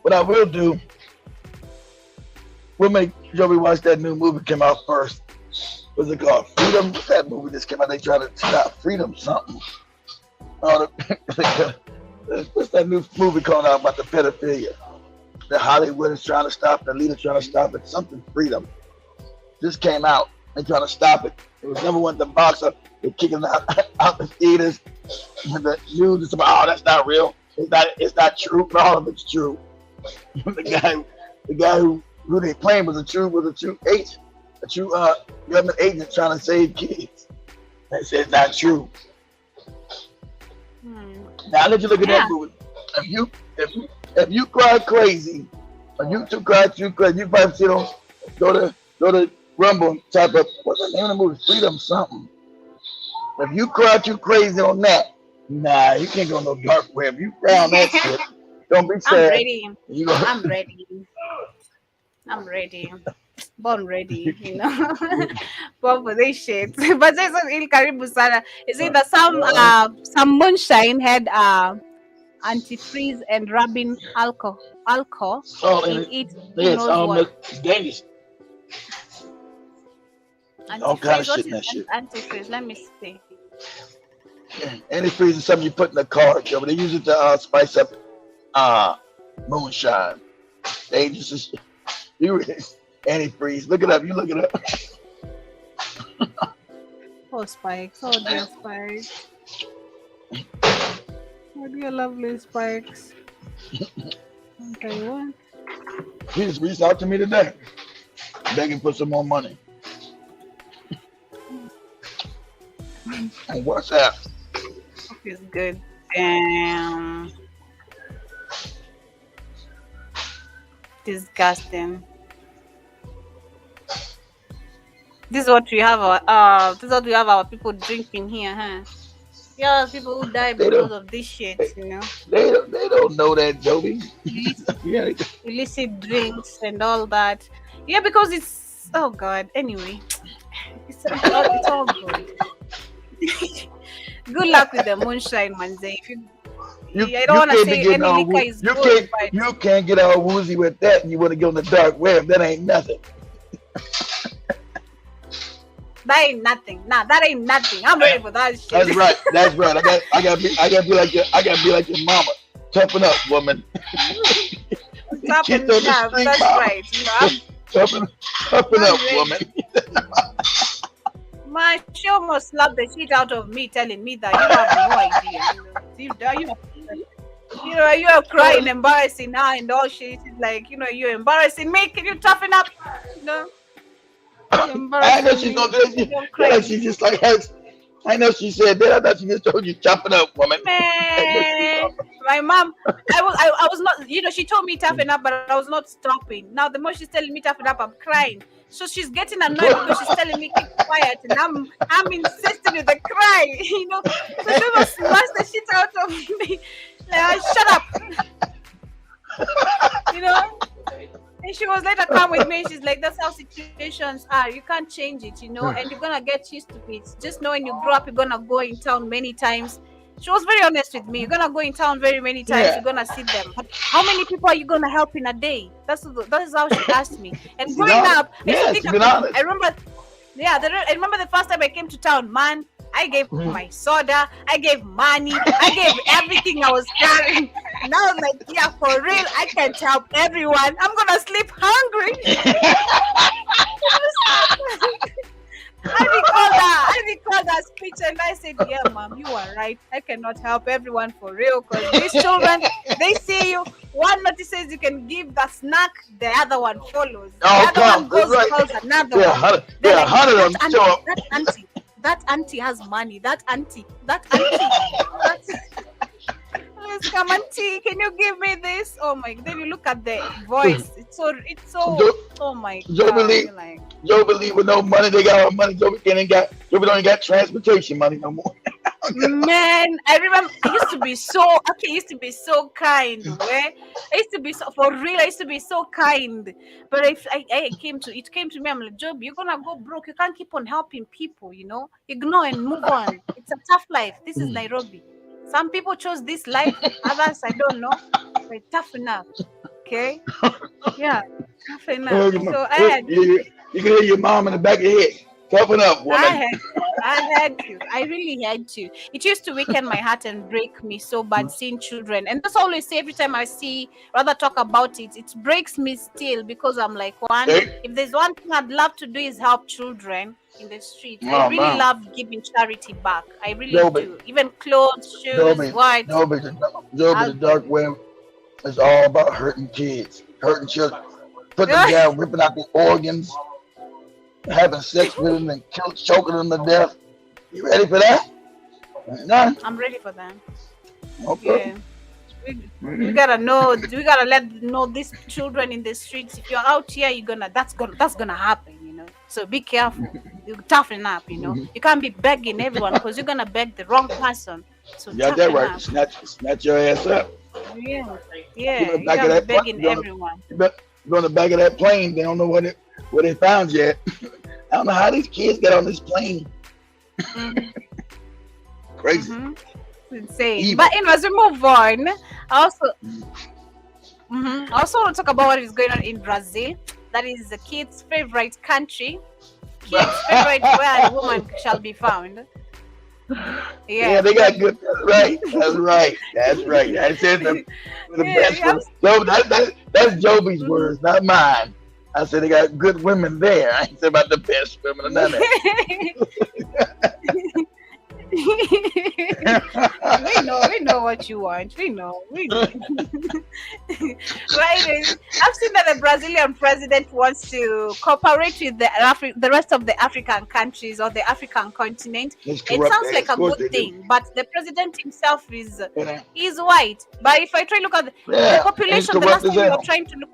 [SPEAKER 3] What I will do, we'll make Joey watch that new movie came out first. What's it called? Freedom. What's that movie just came out? They try to stop Freedom something. Oh, what's that new movie called out about the pedophilia? The Hollywood is trying to stop, the leader's trying to stop it. Something Freedom. Just came out. They trying to stop it. It was number one the boxer. They're kicking out the theaters. And the news is about, oh, that's not real. It's not true. But all of it's true. the guy who they claimed was a true agent, a true government agent trying to save kids. They said it's not true. Now I'll let you look at that movie. If you cry crazy, or you two cry too crazy, you probably see those go to Rumble and type up what's the name of the movie? Freedom something. If you cry too crazy on that, nah, you can't go no dark web. You cry on that shit. Don't be sad.
[SPEAKER 2] I'm ready. I'm ready. Born ready, you know. Born for this shit. But there's Il Karibu Sana. Is it that some moonshine had antifreeze and rubbing alcohol in it?
[SPEAKER 3] It's dangerous. All kind of shit in that shit.
[SPEAKER 2] Antifreeze, let me see.
[SPEAKER 3] Antifreeze is something you put in the car, Joe. They use it to spice up moonshine. Dangerous as shit. Antifreeze. Look it up. You look it up.
[SPEAKER 2] Oh, Spikes. Oh, dear Spikes. Oh, dear lovely Spikes. Okay, what?
[SPEAKER 3] He just reached out to me today, begging for some more money. On WhatsApp.
[SPEAKER 2] It's good. Damn. Disgusting. This is what we have our people drinking here, huh? Yeah, people who die because of this shit, you know.
[SPEAKER 3] They don't know that, Joey.
[SPEAKER 2] Illicit drinks and all that. Yeah, because it's God. Anyway, it's all good. Good luck with the moonshine, Manze. I don't want to say any liquor is good, but
[SPEAKER 3] you can't get all woozy with that, and you want to go on the dark web. That ain't nothing.
[SPEAKER 2] That ain't nothing. Nah, that ain't nothing. I'm ready for that shit.
[SPEAKER 3] That's right. I gotta be like your mama. Toughen up, woman.
[SPEAKER 2] Toughen up. That's right. You know,
[SPEAKER 3] toughen up, woman.
[SPEAKER 2] Man, she almost slapped the shit out of me, telling me that you have no idea. You are crying, embarrassing her and all shit. It's like, you're embarrassing me. Can you toughen up?
[SPEAKER 3] I know she's gonna do it. Yeah, she's just like us. I know she said that. I thought she just told you toughen up, woman.
[SPEAKER 2] Man, my mom, I was not, she told me toughen up, but I was not stopping. Now the more she's telling me toughen up, I'm crying. So she's getting annoyed because she's telling me keep quiet, and I'm insisting with the cry. So she must smash the shit out of me. Like, shut up. And she was later come with me. She's like, that's how situations are. You can't change it, and you're gonna get used to it. Just know when you grow up, you're gonna go in town many times. She was very honest with me. You're gonna go in town very many times. Yeah. You're gonna see them. But how many people are you gonna help in a day? That is how she asked me. And growing up, I remember. Yeah, I remember the first time I came to town, man. I gave my soda, I gave money, I gave everything I was carrying. And I was like, yeah, for real, I can't help everyone. I'm gonna sleep hungry. I recalled that speech and I said, yeah, mom, you are right. I cannot help everyone for real because these children, they see you. One notices you can give the snack, the other one follows. The other one goes calls another one. They're like, that auntie has money. That auntie. Please come, auntie. Can you give me this? Oh my! Then you look at the voice. It's so. Oh my God!
[SPEAKER 3] Joe believe with no money, they got all money. Joe don't even got transportation money no more.
[SPEAKER 2] Man, I remember I used to be so kind. Where I used to be so for real. I used to be so kind. But if it came to me, I'm like, Job, you're gonna go broke. You can't keep on helping people. Ignore and move on. It's a tough life. This is Nairobi. Some people chose this life. Others, I don't know. But tough enough. Okay. Yeah, tough enough. So I had.
[SPEAKER 3] You can hear your mom in the back of your head. Toughen up, woman.
[SPEAKER 2] I had to. I really had to. It used to weaken my heart and break me so bad seeing children. And that's always say every time I talk about it, it breaks me still because I'm like, if there's one thing I'd love to do is help children in the street. I really love giving charity back. I really do. Even clothes, shoes, what.
[SPEAKER 3] The dark web is all about hurting kids, hurting children, putting them down, ripping out the organs, having sex with them and choking them to death. You ready for that? No.
[SPEAKER 2] I'm ready for that.
[SPEAKER 3] Okay.
[SPEAKER 2] Yeah. We gotta know. We gotta let know these children in the streets. If you're out here, that's gonna happen. So be careful. You toughen up. You can't be begging everyone because you're gonna beg the wrong person. So
[SPEAKER 3] you got that right. Snatch your ass up.
[SPEAKER 2] Yeah. You gotta be begging everyone.
[SPEAKER 3] You're on the back of that plane. They don't know where they found you at. I don't know how these kids get on this plane. Crazy.
[SPEAKER 2] It's insane. Evil. But as we move on, I also want to talk about what is going on in Brazil. That is the kids' favorite country. Kids' favorite where a woman shall be found.
[SPEAKER 3] Yeah, they got good. That's right. I said the best one. That's Joby's words, not mine. I said they got good women there. I ain't said about the best women or none of that.
[SPEAKER 2] we know what you want. We know. Right? I've seen that the Brazilian president wants to cooperate with the rest of the African countries or the African continent. It sounds like a good thing, but the president himself is white. But if I try to look at the population, the last time we were trying to look.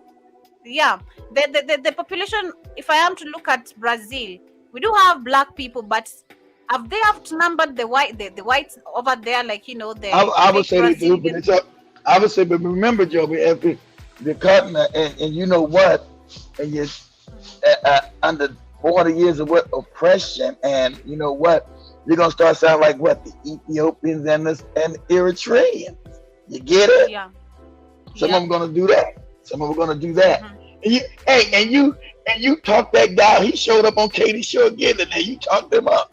[SPEAKER 2] Yeah, the population. If I am to look at Brazil, we do have black people, but have they outnumbered the whites over there? Like
[SPEAKER 3] I would say they do, but I would say, but remember, Joby, after the continent, and you know what, and you're under 40 years of oppression, and you know what, you're gonna start sounding like what the Ethiopians and the Eritreans. You get it?
[SPEAKER 2] Yeah.
[SPEAKER 3] Some of them gonna do that. Some of them are gonna do that. And you talk that guy. He showed up on Katie's show again today. You talked him up.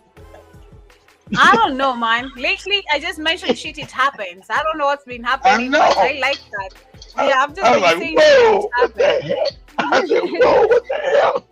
[SPEAKER 2] I don't know, man. Lately, I just mentioned shit. It happens. I don't know what's been happening. But I like that. Yeah, I'm just saying.
[SPEAKER 3] Whoa, what the heck? I said, whoa, what the hell?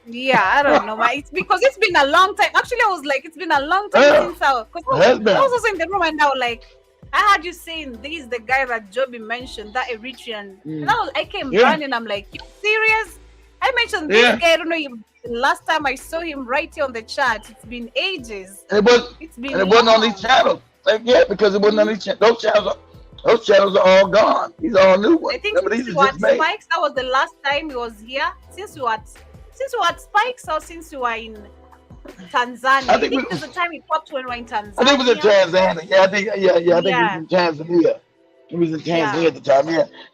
[SPEAKER 2] Yeah, I don't know. It's because it's been a long time. Actually, I was like, it's been a long time since I was also in the room and I was like, I heard you saying this is the guy that Joby mentioned, that Eritrean. And I came running. I'm like, you serious? I mentioned this guy. I don't know. Last time I saw him right here on the chat, it's been ages.
[SPEAKER 3] It wasn't on these channels. Because it wasn't on these channels. Those channels are all gone. These are all new ones.
[SPEAKER 2] I think since you were at Spikes, that was the last time he was here. Since you were at Spikes or since you were in Tanzania. I think it was the time he popped when we were in Tanzania.
[SPEAKER 3] I think it was in Tanzania. Yeah, I think it was in Tanzania. It was in Tanzania at the time.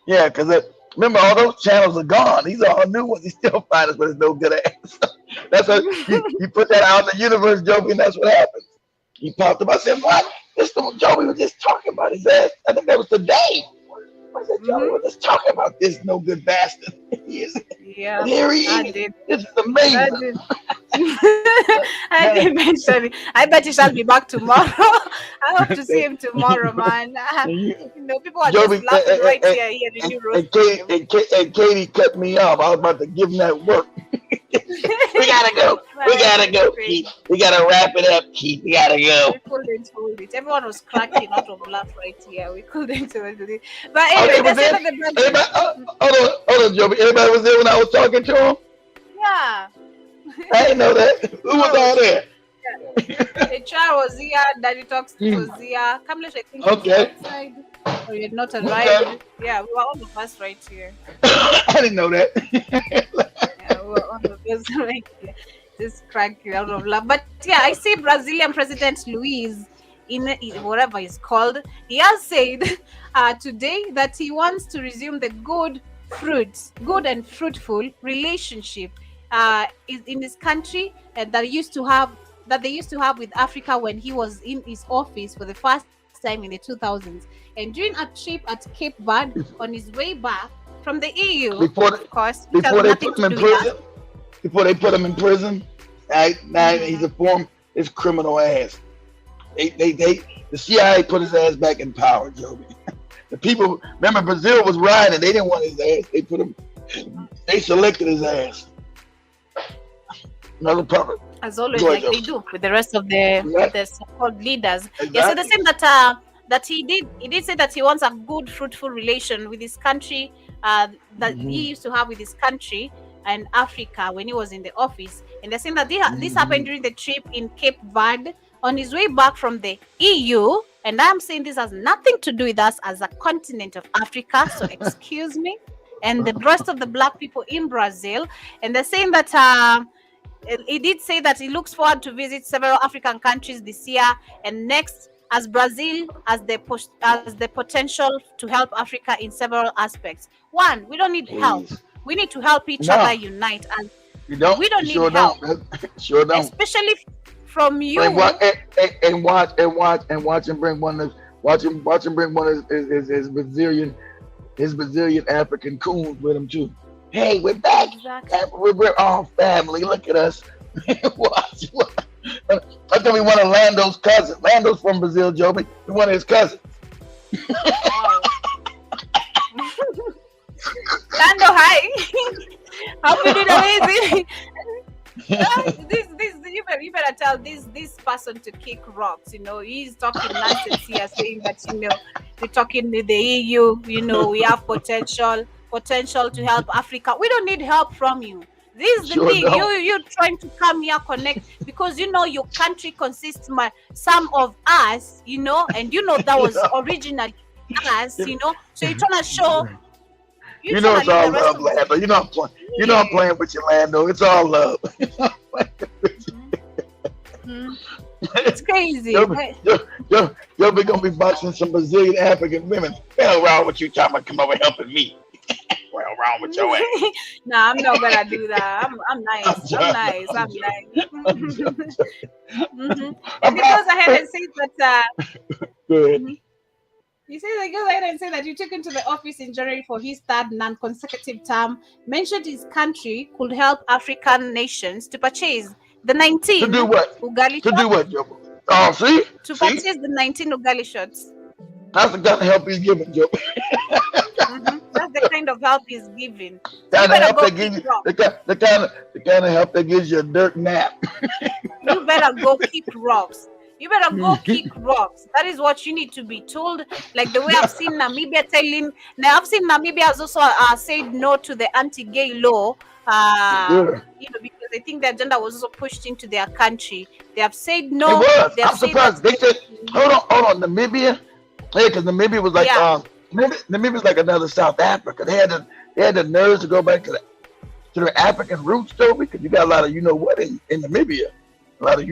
[SPEAKER 3] Yeah, because remember, all those channels are gone. These are all new ones. You still find us, but it's no good ass. That's what you put that out in the universe, Joby, and that's what happens. He popped up. I said, "What? This Joby was just talking about his ass." I think that was today. I said, "Joby was just talking about this no good bastard."
[SPEAKER 2] Yeah,
[SPEAKER 3] and here he is. This is amazing.
[SPEAKER 2] I didn't mention it. I bet he shall be back tomorrow. I hope to see him tomorrow, man. People are
[SPEAKER 3] Joby,
[SPEAKER 2] just laughing right here in the new roast.
[SPEAKER 3] and Katie cut me off. I was about to give him that work. We gotta go. We gotta go, Keith. We gotta wrap it up, Keith. We gotta go.
[SPEAKER 2] We couldn't hold it. Everyone was cracking out of laugh right here. We couldn't hold it. But anyway,
[SPEAKER 3] hold on, Joby. Everybody was there when I was talking to him?
[SPEAKER 2] Yeah.
[SPEAKER 3] I didn't know that. Who was all there?
[SPEAKER 2] HR was here. Daddy Talks was here. Kamlesh, I think,
[SPEAKER 3] okay.
[SPEAKER 2] Outside. Or you had not arrived. Okay. Yeah, we were all of us right here.
[SPEAKER 3] I didn't know that.
[SPEAKER 2] Yeah, we were all of us right here. Just cracking out of laugh. But yeah, I see Brazilian President Luiz, in whatever he's called, he has said today that he wants to resume the good and fruitful relationship in this country that they used to have with Africa when he was in his office for the first time in the 2000s. And during a trip at Cape Verde on his way back from the EU, of course,
[SPEAKER 3] before they put him in prison, now he's informed his criminal ass. The CIA put his ass back in power, Joby. The people, remember Brazil was rioting, they didn't want his ass. They selected his ass. Another puppet.
[SPEAKER 2] As always, like they do with the rest of the so-called leaders.
[SPEAKER 3] Exactly.
[SPEAKER 2] Yeah, so the same that he did say that he wants a good, fruitful relation with his country that he used to have with his country and Africa when he was in the office. And they're saying that this happened during the trip in Cape Verde on his way back from the EU. And I'm saying this has nothing to do with us as a continent of Africa. So excuse me. And the rest of the black people in Brazil. And they're saying that he did say that he looks forward to visit several African countries this year and next, as Brazil has the potential to help Africa in several aspects. One, we don't need help. We need to help each other unite. And we don't need help.
[SPEAKER 3] Sure don't.
[SPEAKER 2] Especially from you.
[SPEAKER 3] And watch him bring one of his Brazilian African coons with him too. Hey, we're back.
[SPEAKER 2] Exactly.
[SPEAKER 3] We're all family. Look at us. Watch. I thought we one of Lando's cousins. Lando's from Brazil, Joby. We're one of his cousins.
[SPEAKER 2] Wow. Lando, hi. How you doing? Amazing. You better tell this person to kick rocks. He's talking nonsense here, saying that we're talking with the EU. We have potential to help Africa. We don't need help from you. This is the thing. You're trying to come here, connect, because your country consists some of us, and that was originally us, so you're trying to show.
[SPEAKER 3] It's all love, Lando. I'm playing with you, Lando. It's all love.
[SPEAKER 2] It's crazy.
[SPEAKER 3] You're gonna be boxing some Brazilian African women. Hell wrong with you talking about come over helping me. Well, wrong with your ass.
[SPEAKER 2] Nah, I'm not gonna do that. I'm nice. I'm nice. And he goes ahead and says that.
[SPEAKER 3] Go ahead.
[SPEAKER 2] He says he goes ahead and says that you took him to the office in January for his third non-consecutive term. Mentioned his country could help African nations to purchase the 19
[SPEAKER 3] to do what?
[SPEAKER 2] Ugali
[SPEAKER 3] to
[SPEAKER 2] shots.
[SPEAKER 3] do what, Joe? Oh, see?
[SPEAKER 2] To purchase the 19 Ugali shots.
[SPEAKER 3] That's the kind of help he's giving, Joe.
[SPEAKER 2] That's the kind of help he's giving.
[SPEAKER 3] The kind of help that gives you a dirt nap.
[SPEAKER 2] You better go kick rocks. You better go kick rocks. That is what you need to be told. Like the way I've seen Namibia telling. Now I've seen Namibia has also said no to the anti-gay law. Because I think the agenda was also pushed into their country. They have said no.
[SPEAKER 3] It was. I'm surprised. They said, hold on, Namibia. Yeah, because Namibia was like Namibia was like another South Africa. They had the nerves to go back to the African roots though, because you got a lot of what in Namibia. A lot of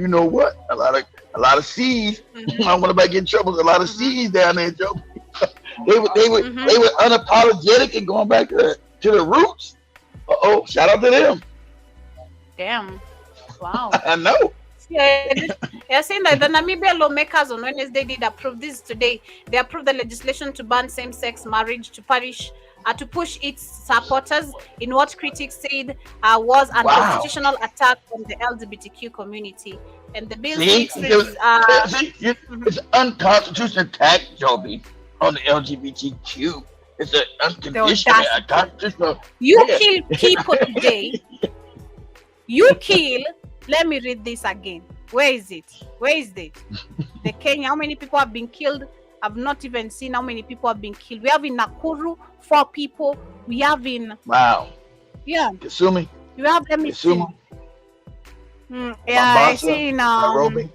[SPEAKER 3] a lot of C's. I don't want to get in trouble. A lot of C's down there, Joe. they were unapologetic and going back to the roots. Shout out to them.
[SPEAKER 2] Damn. Wow.
[SPEAKER 3] I know.
[SPEAKER 2] Yeah, saying that the Namibia lawmakers on Wednesday did approve this today. They approved the legislation to ban same-sex marriage to punish to push its supporters in what critics said was
[SPEAKER 3] Wow.
[SPEAKER 2] unconstitutional attack on the LGBTQ community. And the bill
[SPEAKER 3] See,
[SPEAKER 2] seeks mhm.
[SPEAKER 3] it's an unconstitutional attack, Joby, on the LGBTQ. It's an
[SPEAKER 2] The
[SPEAKER 3] unconditional,
[SPEAKER 2] audacity.
[SPEAKER 3] unconstitutional.
[SPEAKER 2] You
[SPEAKER 3] Yeah.
[SPEAKER 2] kill people today. You kill. Let me read this again. Where is it? Where is it? The Kenya. How many people have been killed? I've not even seen how many people have been killed. We have in Nakuru 4 people. We have in
[SPEAKER 3] Wow.
[SPEAKER 2] yeah.
[SPEAKER 3] Kasumi,
[SPEAKER 2] You have them in
[SPEAKER 3] Kisumu,
[SPEAKER 2] yeah. I
[SPEAKER 3] Mombasa,
[SPEAKER 2] see in
[SPEAKER 3] Nairobi.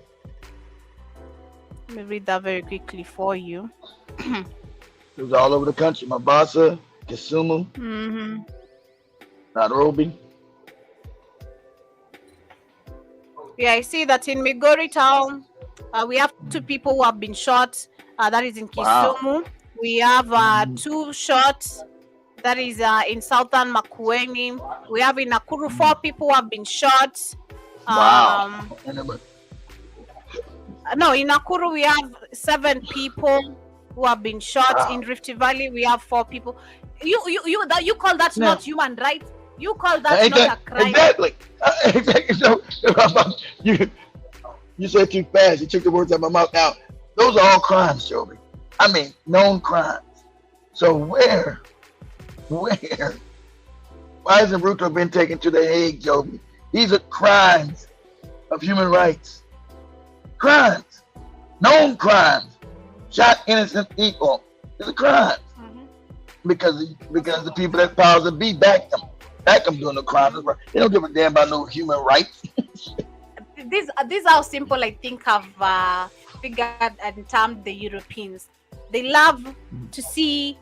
[SPEAKER 2] Let me read that very quickly for you.
[SPEAKER 3] It was all over the country. Mombasa, Kisumu,
[SPEAKER 2] hmm
[SPEAKER 3] Nairobi.
[SPEAKER 2] Yeah, I see that in Migori town, we have 2 people who have been shot. That is in
[SPEAKER 3] Wow.
[SPEAKER 2] Kisumu. We have 2 shots. That is in southern Makueni. We have in Nakuru 4 people who have been shot.
[SPEAKER 3] Wow.
[SPEAKER 2] Um,
[SPEAKER 3] And it was-
[SPEAKER 2] no, in Nakuru we have 7 people who have been shot.
[SPEAKER 3] Wow.
[SPEAKER 2] In Rift Valley we have 4 people. You call that
[SPEAKER 3] No.
[SPEAKER 2] not human rights? You call that
[SPEAKER 3] Ain't
[SPEAKER 2] not a
[SPEAKER 3] that
[SPEAKER 2] crime?
[SPEAKER 3] exactly? Exactly. So, you said too fast. You took the words out of my mouth. Now, those are all crimes, Joby. I mean, known crimes. So where? Why hasn't Ruto been taken to the Hague, Joby? These are crimes of human rights. Crimes. Known crimes. Shot innocent people. It's a crime.
[SPEAKER 2] Mhm.
[SPEAKER 3] Because the people that powers that be back them doing the crimes. They don't give a damn about no human rights.
[SPEAKER 2] This how simple I think have figured and termed the Europeans. They love to see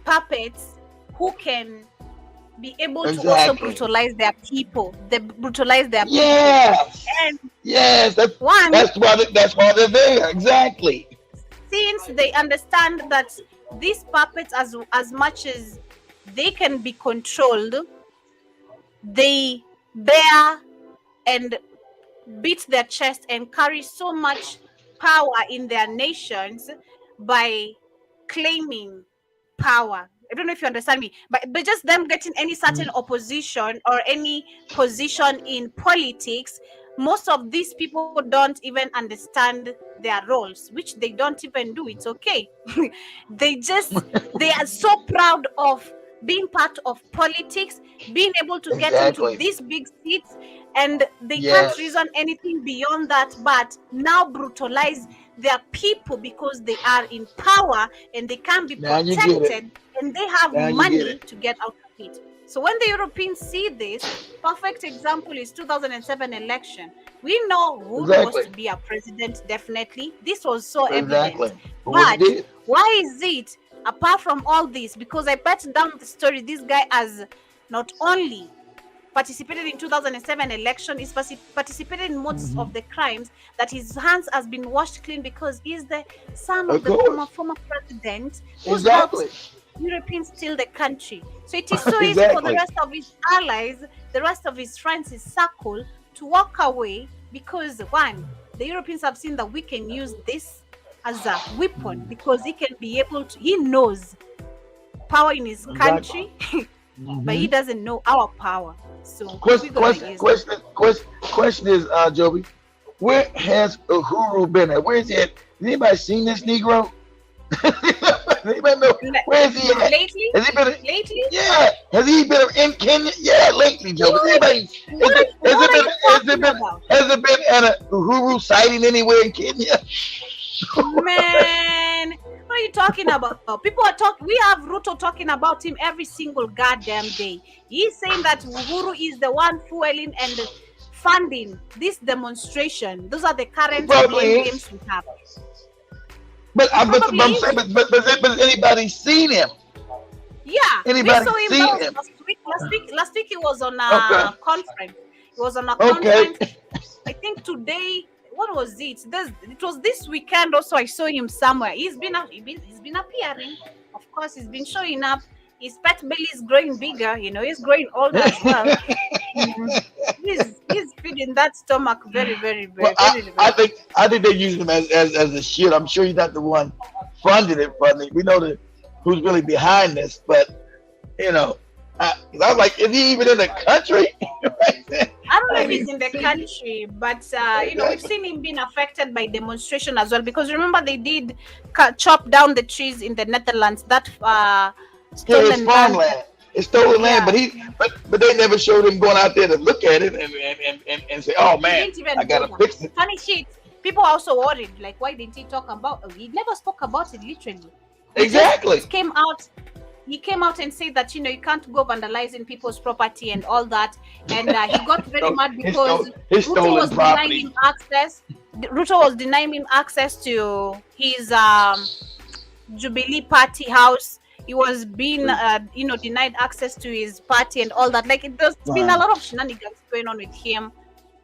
[SPEAKER 2] puppets who can be able to also
[SPEAKER 3] Exactly.
[SPEAKER 2] brutalize their people. They brutalize their people.
[SPEAKER 3] Yes.
[SPEAKER 2] And
[SPEAKER 3] Yes. That's
[SPEAKER 2] one,
[SPEAKER 3] that's why they're there. Exactly.
[SPEAKER 2] since they understand that these puppets, as much as they can be controlled, they bear and beat their chest and carry so much power in their nations by claiming power. I don't know if you understand me, but just them getting any certain opposition or any position in politics, most of these people don't even understand their roles, which they don't even do. It's okay. They are so proud of being part of politics, being able to get
[SPEAKER 3] Exactly.
[SPEAKER 2] into these big seats, and they
[SPEAKER 3] Yes.
[SPEAKER 2] can't reason anything beyond that, but now brutalize their people because they are in power and they can be
[SPEAKER 3] Now you get it.
[SPEAKER 2] protected and they have
[SPEAKER 3] Now you get
[SPEAKER 2] money
[SPEAKER 3] it.
[SPEAKER 2] to get out of it. So when the Europeans see this, perfect example is 2007 election. We know who was
[SPEAKER 3] Exactly.
[SPEAKER 2] to be a president, definitely. This was so
[SPEAKER 3] Exactly.
[SPEAKER 2] evident.
[SPEAKER 3] But what
[SPEAKER 2] But
[SPEAKER 3] he did?
[SPEAKER 2] why is it, apart from all this, because I bet down the story, this guy has not only participated in 2007 election, he's participated in most of the crimes, that his hands has been washed clean because he's the son of
[SPEAKER 3] Of
[SPEAKER 2] the
[SPEAKER 3] course.
[SPEAKER 2] former president who's
[SPEAKER 3] Exactly.
[SPEAKER 2] helped Europeans steal the country. So it is so easy for the
[SPEAKER 3] Exactly.
[SPEAKER 2] rest of his allies, the rest of his friends, his circle, to walk away because one, the Europeans have seen that we can use this as a weapon because he can be able to, he knows power in his country, but he doesn't know our power. So we're gonna use it.
[SPEAKER 3] Question is, Joby, where has Uhuru been at? Where is he at? Has anybody seen this Negro? Anybody know where is he at?
[SPEAKER 2] Lately,
[SPEAKER 3] Has he been?
[SPEAKER 2] lately,
[SPEAKER 3] Yeah. Has he been in Kenya? Yeah, lately, Joby. Anybody?
[SPEAKER 2] what are you talking about?
[SPEAKER 3] Has it been at a Uhuru sighting anywhere in Kenya?
[SPEAKER 2] Man, what are you talking about? People are talking. We have Ruto talking about him every single goddamn day. He's saying that Uhuru is the one fueling and funding this demonstration. Those are the current
[SPEAKER 3] Probably is.
[SPEAKER 2] games we have.
[SPEAKER 3] But I'm
[SPEAKER 2] Probably
[SPEAKER 3] saying,
[SPEAKER 2] is.
[SPEAKER 3] but has anybody seen him?
[SPEAKER 2] Yeah,
[SPEAKER 3] Anybody
[SPEAKER 2] we saw him,
[SPEAKER 3] seen
[SPEAKER 2] that was
[SPEAKER 3] him?
[SPEAKER 2] last week he was on a
[SPEAKER 3] Okay.
[SPEAKER 2] conference. He was on a
[SPEAKER 3] Okay.
[SPEAKER 2] conference. I think today. What was it? It was this weekend also. I saw him somewhere. He's been appearing. Of course, he's been showing up. His pet belly is growing bigger. You know, he's growing older as well. He's feeding that stomach very, very, very,
[SPEAKER 3] Well,
[SPEAKER 2] very, very.
[SPEAKER 3] I think they use him as a shit. I'm sure he's not the one funded it. We know that who's really behind this. But you know, I was like, is he even in the country?
[SPEAKER 2] I don't know if he's in the country, but you know, we've seen him being affected by demonstration as well. Because remember, they did chop down the trees in the Netherlands. That stolen land.
[SPEAKER 3] Farmland. It's stolen land,
[SPEAKER 2] Yeah.
[SPEAKER 3] but they never showed him going out there to look at it and say, oh
[SPEAKER 2] He
[SPEAKER 3] man,
[SPEAKER 2] didn't even
[SPEAKER 3] I gotta
[SPEAKER 2] bother.
[SPEAKER 3] fix it.
[SPEAKER 2] Funny shit. People are also worried. Like, why didn't he talk about? He never spoke about it. Literally, He just
[SPEAKER 3] Exactly.
[SPEAKER 2] came out. He came out and said that, you know, you can't go vandalizing people's property and all that. And he got very mad because
[SPEAKER 3] His
[SPEAKER 2] Ruto
[SPEAKER 3] stolen
[SPEAKER 2] was denying
[SPEAKER 3] property.
[SPEAKER 2] him access. Ruto was denying him access to his Jubilee Party house. He was being, you know, denied access to his party and all that. Like, there's been a
[SPEAKER 3] Right.
[SPEAKER 2] lot of shenanigans going on with him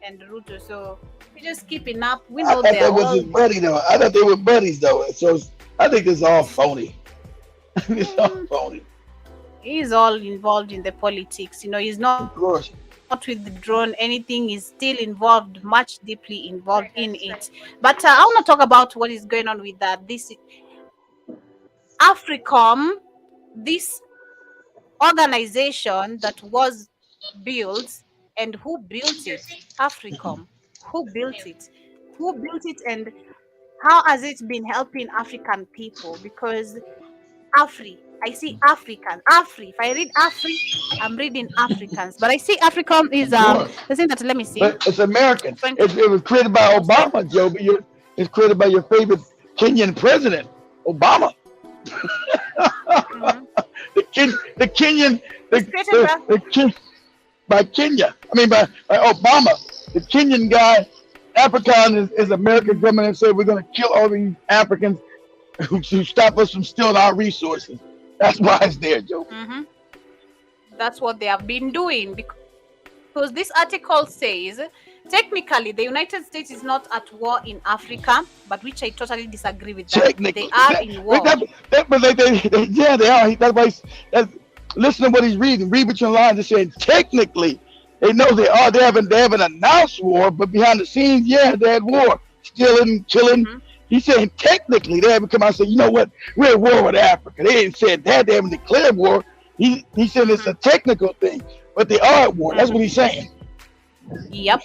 [SPEAKER 2] and Ruto. So we're just keeping up. We
[SPEAKER 3] I
[SPEAKER 2] know
[SPEAKER 3] thought
[SPEAKER 2] they're
[SPEAKER 3] that was
[SPEAKER 2] all
[SPEAKER 3] his buddy though. I thought they were buddies though. So I think it's all phony. It's all phony.
[SPEAKER 2] he's all involved in the politics. You know, he's
[SPEAKER 3] Of
[SPEAKER 2] not
[SPEAKER 3] course.
[SPEAKER 2] withdrawn anything. He's still involved, much deeply involved in it. But I want to talk about what is going on with this AFRICOM, this organization that was built, and who built it? AFRICOM. Who built it? Who built it, and how has it been helping African people? Because I see African. If I read I'm reading Africans. But I see AFRICOM is listen that let me see.
[SPEAKER 3] But it's American.
[SPEAKER 2] Thank
[SPEAKER 3] It was created by Obama, Joe. But it's created by your favorite Kenyan president, Obama.
[SPEAKER 2] Mhm.
[SPEAKER 3] The Kenyan,
[SPEAKER 2] It's created
[SPEAKER 3] by Kenya. I mean by Obama. The Kenyan guy, African is American government and said we're going to kill all these Africans to stop us from stealing our resources. That's why it's there, Joe.
[SPEAKER 2] Mhm. That's what they have been doing, because this article says technically the United States is not at war in Africa, but which I totally disagree with that.
[SPEAKER 3] Technically,
[SPEAKER 2] They are in war.
[SPEAKER 3] yeah, they are. That's why. Listen to what he's reading. Read between the lines. They're saying technically, they know they are. They haven't announced war, but behind the scenes, yeah, they had war, stealing, killing.
[SPEAKER 2] Mhm.
[SPEAKER 3] He's saying technically they haven't come out and said, you know what, we're at war with Africa. They ain't said that. They haven't declared war. He said it's a technical thing, but they are at war. That's what he's saying.
[SPEAKER 2] Yep.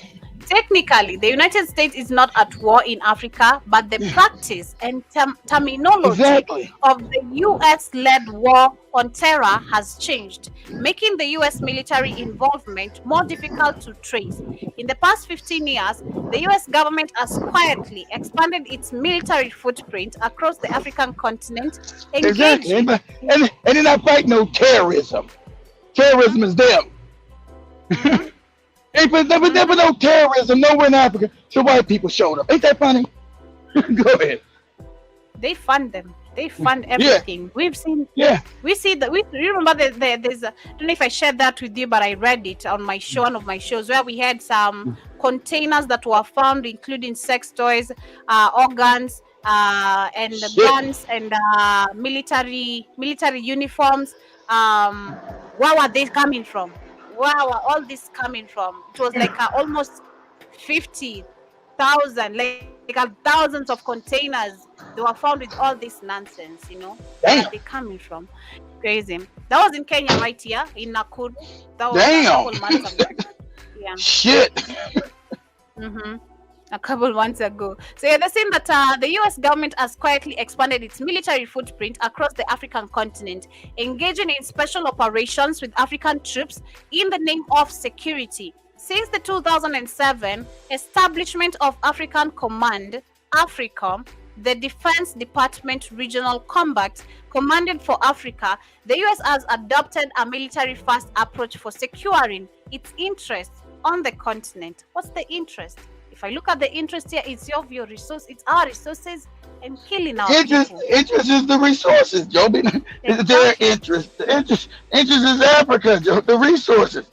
[SPEAKER 2] Technically, the United States is not at war in Africa, but the practice and terminology
[SPEAKER 3] Exactly.
[SPEAKER 2] of the US-led war on terror has changed, making the US military involvement more difficult to trace. In the past 15 years, the US government has quietly expanded its military footprint across the African continent,
[SPEAKER 3] Exactly.
[SPEAKER 2] engaging
[SPEAKER 3] And they're not fighting no terrorism. Terrorism is them. Ain't but never no terrorism nowhere in Africa. So white people showed up. Ain't that funny? Go ahead.
[SPEAKER 2] they fund them. They fund everything. We've seen.
[SPEAKER 3] Yeah.
[SPEAKER 2] We see that. You remember there's. I don't know if I shared that with you, but I read it on my show, one of my shows, where we had some containers that were found, including sex toys, organs, and guns, and military uniforms. Where were they coming from? Where were all this coming from? It was like almost 50,000, like thousands of containers. They were found with all this nonsense, you know. Where
[SPEAKER 3] Damn.
[SPEAKER 2] are they coming from? Crazy. That was in Kenya, right here in Nakuru. That was
[SPEAKER 3] Damn.
[SPEAKER 2] a couple months ago. Yeah.
[SPEAKER 3] Shit.
[SPEAKER 2] Mm-hmm. A couple months ago. So yeah, they're saying that the US government has quietly expanded its military footprint across the African continent, engaging in special operations with African troops in the name of security. Since the 2007 establishment of African Command, AFRICOM, the Defense Department Regional Combat Commanded for Africa, the US has adopted a military-first approach for securing its interests on the continent. What's the interest? If I look at the interest here, it's your resource, it's our resources, and killing our
[SPEAKER 3] Interest is the resources, Joe. It's their interest. The interest is Africa, Joe. The resources.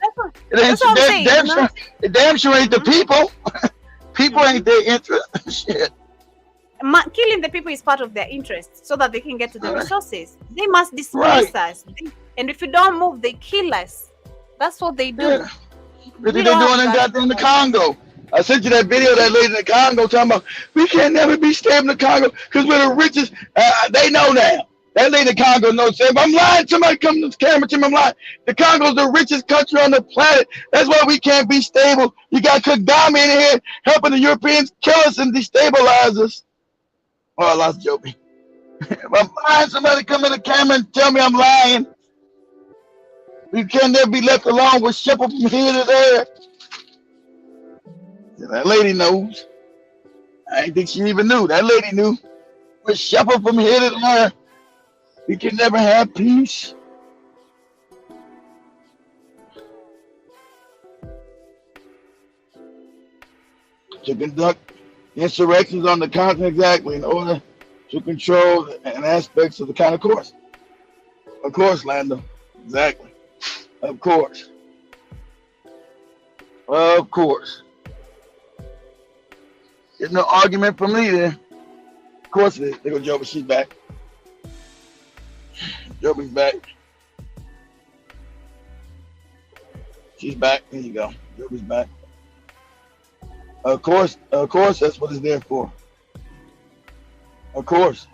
[SPEAKER 2] That's what I'm saying,
[SPEAKER 3] It damn sure ain't the people. People ain't their interest. Shit.
[SPEAKER 2] Killing the people is part of their interest, so that they can get to the resources. They must displace us, and if you don't move, they kill us. That's what they do.
[SPEAKER 3] Yeah. What they're doing in the Congo. I sent you that video of that lady in the Congo talking about we can't never be stable in the Congo because we're the richest. They know now. That lady Congo knows. Say, if I'm lying, somebody come to the camera, tell me I'm lying. The Congo's the richest country on the planet. That's why we can't be stable. You got Kagame in here helping the Europeans kill us and destabilize us. Oh, I lost Joby. If I'm lying, somebody come in the camera and tell me I'm lying. We can never be left alone with Shepherd from here to there. That lady knows. I didn't think she even knew. That lady knew. With Shepherd from here to there. We can never have peace. To conduct insurrections on the continent exactly in order to control and aspects of the kind of course. Of course, Lando. Exactly. Of course. Of course. There's no argument from me there. Of course it is. There goes Joby. She's back. Joby's back. She's back. There you go. Joby's back. Of course, that's what it's there for. Of course.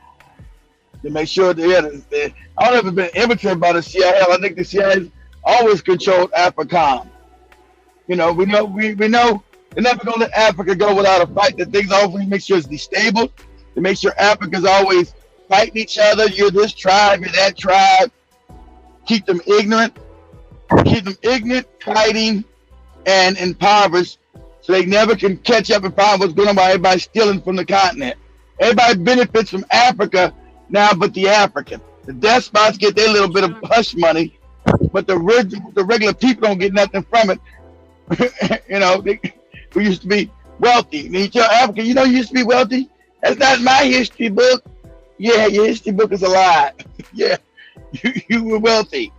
[SPEAKER 3] To make sure that, yeah, I don't ever been infiltrated by the CIA. I think the CIA always controlled AFRICOM. You know, we know they're never gonna let Africa go without a fight. The things always make sure it's stable. To make sure Africa's always fighting each other. You're this tribe, you're that tribe. Keep them ignorant, fighting, and impoverished, so they never can catch up and find what's going on while everybody's stealing from the continent. Everybody benefits from Africa now, but the African. The despots get their little bit of hush money, but the regular people don't get nothing from it. You know, we used to be wealthy. And you tell Africa, you know, you used to be wealthy. That's not my history book. Yeah, your history book is a lie. Yeah, you were wealthy.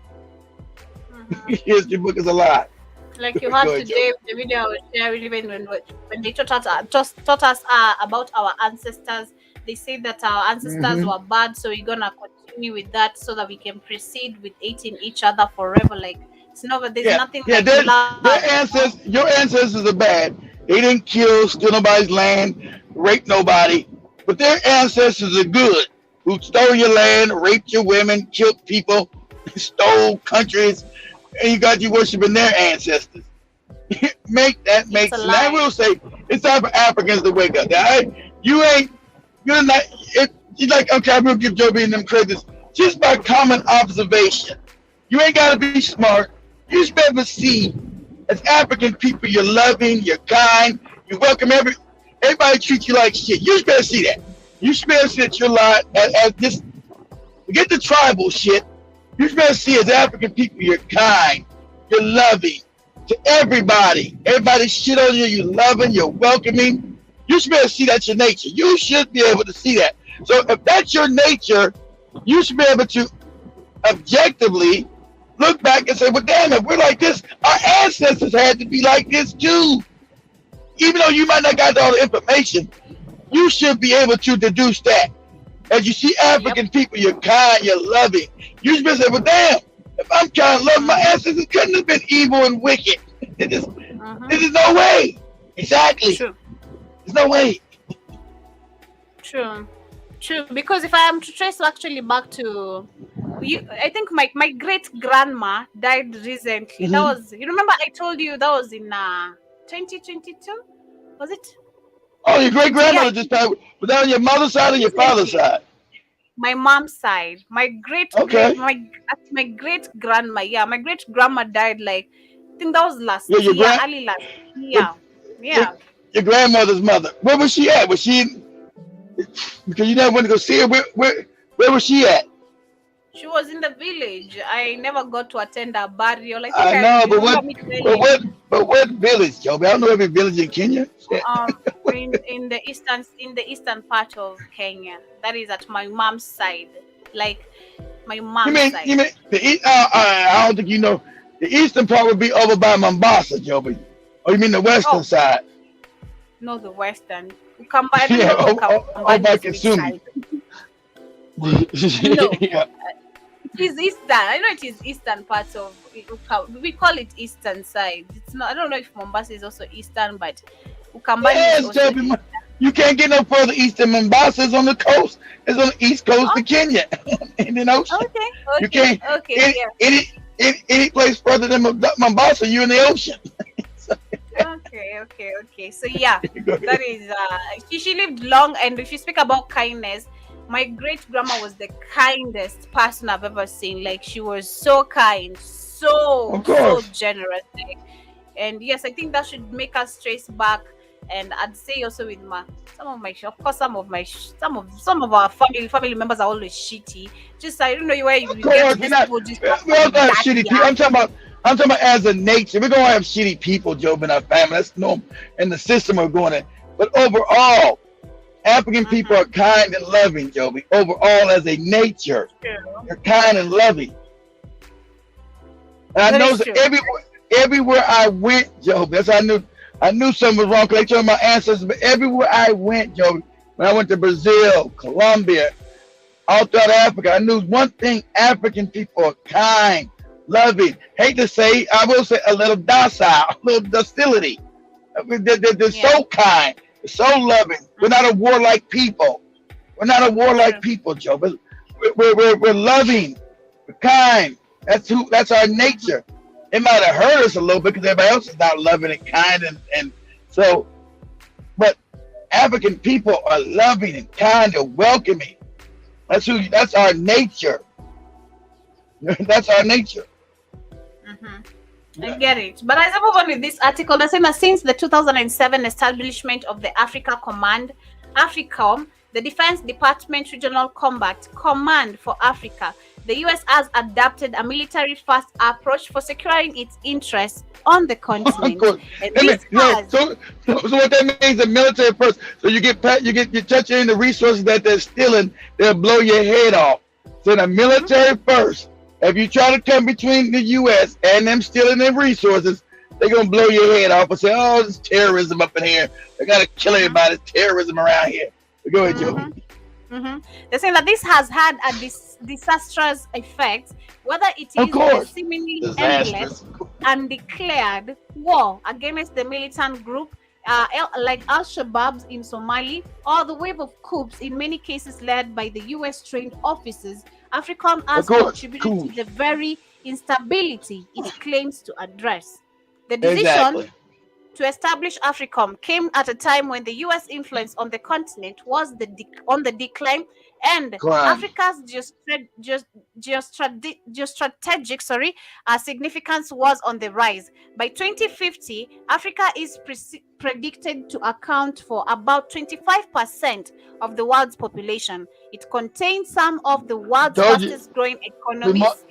[SPEAKER 3] Your history book is a lie.
[SPEAKER 2] Like you had today, the video I was sharing when they taught us about our ancestors. They say that our ancestors were bad, so we're gonna continue with that so that we can proceed with eating each other forever. Like it's never, there's nothing.
[SPEAKER 3] Yeah, like your ancestors are bad. They didn't kill, steal nobody's land, rape nobody, but their ancestors are good. Who stole your land, raped your women, killed people, stole countries, and you got you worshiping their ancestors. Make sense. I will say it's time for Africans to wake up. You're not. You're like, okay, I'm gonna give Joby and them credits just by common observation. You ain't gotta be smart. You just better see, as African people, you're loving, you're kind, you welcome everybody treats you like shit. You just better see that. You just better see that you're alive as this. Forget the tribal shit. You just better see, as African people, you're kind, you're loving to everybody. Everybody shit on you, you're loving, you're welcoming. You should be able to see that's your nature. You should be able to see that. So if that's your nature, you should be able to objectively look back and say, well, damn, if we're like this, our ancestors had to be like this too. Even though you might not got all the information, you should be able to deduce that. As you see African people, you're kind, you're loving. You should be able to say, well, damn, if I'm kind and loving, my ancestors couldn't have been evil and wicked. There's no way. Exactly.
[SPEAKER 2] True.
[SPEAKER 3] There's no way.
[SPEAKER 2] True. Because if I am to trace actually back to you, I think my great grandma died recently. That was, you remember I told you that was in 2022? Was it?
[SPEAKER 3] Oh, your great grandmother just passed. Was that on your mother's side or your father's side?
[SPEAKER 2] My mom's side. My great grandma. Yeah, my great grandma died like, I think that was last year, early last year. Yeah.
[SPEAKER 3] Your grandmother's mother. Where was she at? Was she? Because you never went to go see her. Where was she at?
[SPEAKER 2] She was in the village. I never got to attend her burial.
[SPEAKER 3] I know, but what village, Joby? I don't know every village in Kenya.
[SPEAKER 2] in the eastern part of Kenya. That is at my mom's side. Like my mom's side.
[SPEAKER 3] You mean I don't think you know. The eastern part would be over by Mombasa, Joby. Or you mean the western side?
[SPEAKER 2] No, the western. Ukambani,
[SPEAKER 3] by Kisumu.
[SPEAKER 2] No. Yeah. It is eastern. I know it is eastern parts of. We call it eastern side. It's not. I don't know if Mombasa is also eastern, but Ukambani is also
[SPEAKER 3] You can't get no further east than Mombasa. It's on the coast. It's on the east coast
[SPEAKER 2] Oh,
[SPEAKER 3] of Kenya, Indian Ocean.
[SPEAKER 2] okay,
[SPEAKER 3] You
[SPEAKER 2] okay,
[SPEAKER 3] can't
[SPEAKER 2] okay, yeah.
[SPEAKER 3] any place further than Mombasa. You're in the ocean.
[SPEAKER 2] Okay. So yeah, that is she lived long, and if you speak about kindness, my great grandma was the kindest person I've ever seen. Like she was so kind,
[SPEAKER 3] Of
[SPEAKER 2] so
[SPEAKER 3] course.
[SPEAKER 2] generous. Like, and yes, I think that should make us trace back. And I'd say also with my of course, some of our family members are always shitty. Just I don't know where
[SPEAKER 3] Of
[SPEAKER 2] you get
[SPEAKER 3] course.
[SPEAKER 2] these people just
[SPEAKER 3] We
[SPEAKER 2] have
[SPEAKER 3] all gonna have
[SPEAKER 2] that
[SPEAKER 3] shitty people. I'm talking about as a nature. We're gonna have shitty people, Job, in our family. That's normal. And the system are going to. But overall, African people are kind and loving, Joby. Overall, as a nature, they're kind and loving. And I
[SPEAKER 2] That
[SPEAKER 3] know
[SPEAKER 2] is true.
[SPEAKER 3] everywhere I went, Joby, that's how I knew something was wrong because they told my ancestors, but everywhere I went, Joby, when I went to Brazil, Colombia, all throughout Africa, I knew one thing: African people are kind, loving. Hate to say, I will say a little docile, a little docility. They're so kind, they're so loving. We're not a warlike people. We're not a warlike people, Joe. But we're loving, we're kind. That's our nature. It might have hurt us a little bit because everybody else is not loving and kind and so. But African people are loving and kind and welcoming. That's our nature. That's our nature.
[SPEAKER 2] I get it. But as I move on with this article, they're saying that since the 2007 establishment of the Africa Command, AFRICOM, the Defense Department Regional Combat Command for Africa, the U.S. has adopted a military-first approach for securing its interests on the continent.
[SPEAKER 3] So what that means, the military first. So you touch in the resources that they're stealing, they'll blow your head off. So the military first. If you try to come between the U.S. and them stealing their resources, they're gonna blow your head off and say, "Oh, there's terrorism up in here. They gotta kill everybody. There's terrorism around here." But go ahead, Joe.
[SPEAKER 2] They're saying that this has had a disastrous effect, whether it is a seemingly endless and declared war against the militant group like Al-Shabaab in Somalia, or the wave of coups, in many cases led by the US-trained officers. AFRICOM has contributed to the very instability it claims to address. The decision to establish AFRICOM came at a time when the US influence on the continent was on the decline, and Africa's geostrategic significance was on the rise. By 2050, Africa is predicted to account for about 25% of the world's population. It contains some of the world's fastest growing economies.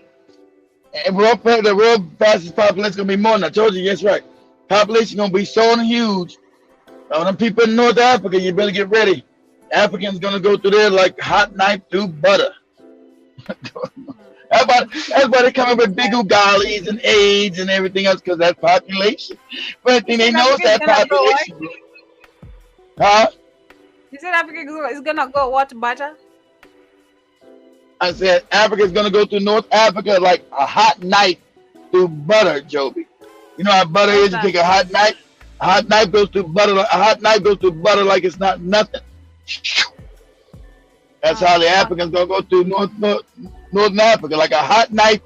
[SPEAKER 3] And the world fastest population is going to be more than I told you. Yes, right. Population going to be so huge. All them people in North Africa, you better get ready. Africans going to go through there like hot knife through butter. That's why they come up with big ugalis and AIDS and everything else, because that population. But I think they know that population. Huh?
[SPEAKER 2] You said Africa is going to go what, butter?
[SPEAKER 3] I said Africa's going to go through North Africa like a hot knife through butter, Joby. You know how butter is? You take a hot knife goes through butter. A hot knife goes through butter like it's not nothing. That's how the Africans gonna go through Northern Africa, like a hot knife.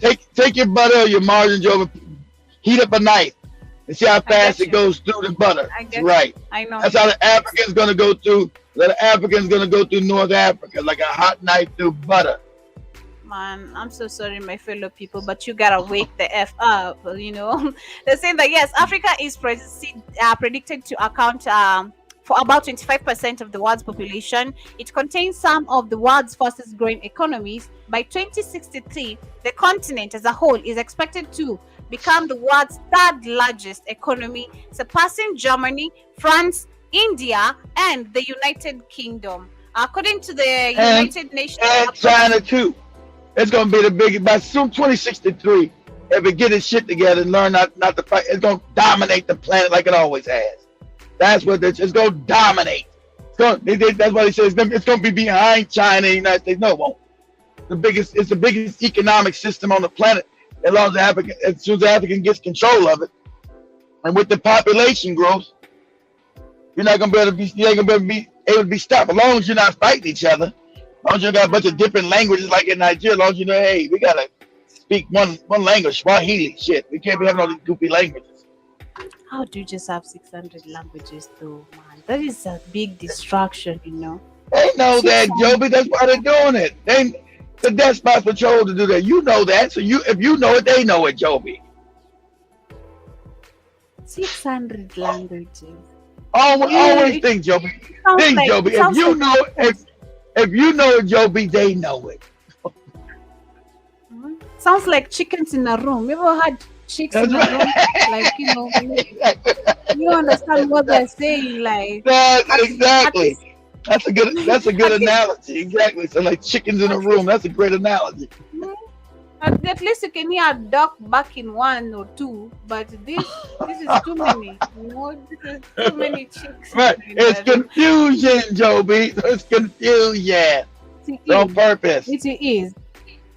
[SPEAKER 3] Take your butter or your margarine, Joby, heat up a knife and see how fast it goes through the butter. Right.
[SPEAKER 2] I know.
[SPEAKER 3] That's how the Africans gonna go through. The Africans gonna go through North Africa like a hot knife through butter.
[SPEAKER 2] Man, I'm so sorry, my fellow people, but you gotta wake the F up, you know. They're saying that yes, Africa is predicted to account for about 25% of the world's population. It contains some of the world's fastest growing economies. By 2063, the continent as a whole is expected to become the world's third largest economy, surpassing Germany, France, India, and the United Kingdom. According to the United Nations,
[SPEAKER 3] and China too. It's gonna be the biggest by soon 2063. If it get its shit together and learn not to fight, it's gonna dominate the planet like it always has. That's what it's gonna dominate. That's why they say it's gonna be behind China and the United States. No, it won't. It's the biggest economic system on the planet. As soon as Africa gets control of it, and with the population growth, you're not gonna be able to be, you ain't gonna be able to be stopped. As long as you're not fighting each other, as long as you got a bunch of different languages like in Nigeria, as long as you know, hey, we gotta speak one language, Swahili shit. We can't be having all these goofy languages.
[SPEAKER 2] How do you just have 600 languages though, man? That is a big distraction, you know.
[SPEAKER 3] They know that,
[SPEAKER 2] 600.
[SPEAKER 3] Joby. That's why they're doing it. The despots patrol to do that. You know that. So if you know it, they know it, Joby.
[SPEAKER 2] 600 languages.
[SPEAKER 3] Always think, Joby. Think,
[SPEAKER 2] Like,
[SPEAKER 3] Joby. If you know it, Joby, they know it.
[SPEAKER 2] Sounds like chickens in a room. You ever had chicks in a room? Like, you know, you understand what they're saying. Like,
[SPEAKER 3] Exactly. That's a good analogy. Exactly. So like chickens in a room. That's a great analogy.
[SPEAKER 2] At least you can hear a duck barking one or two, but this is too many. You know, this is too many chicks.
[SPEAKER 3] Right. It's confusion, Joby. It's confusion. On purpose.
[SPEAKER 2] It is.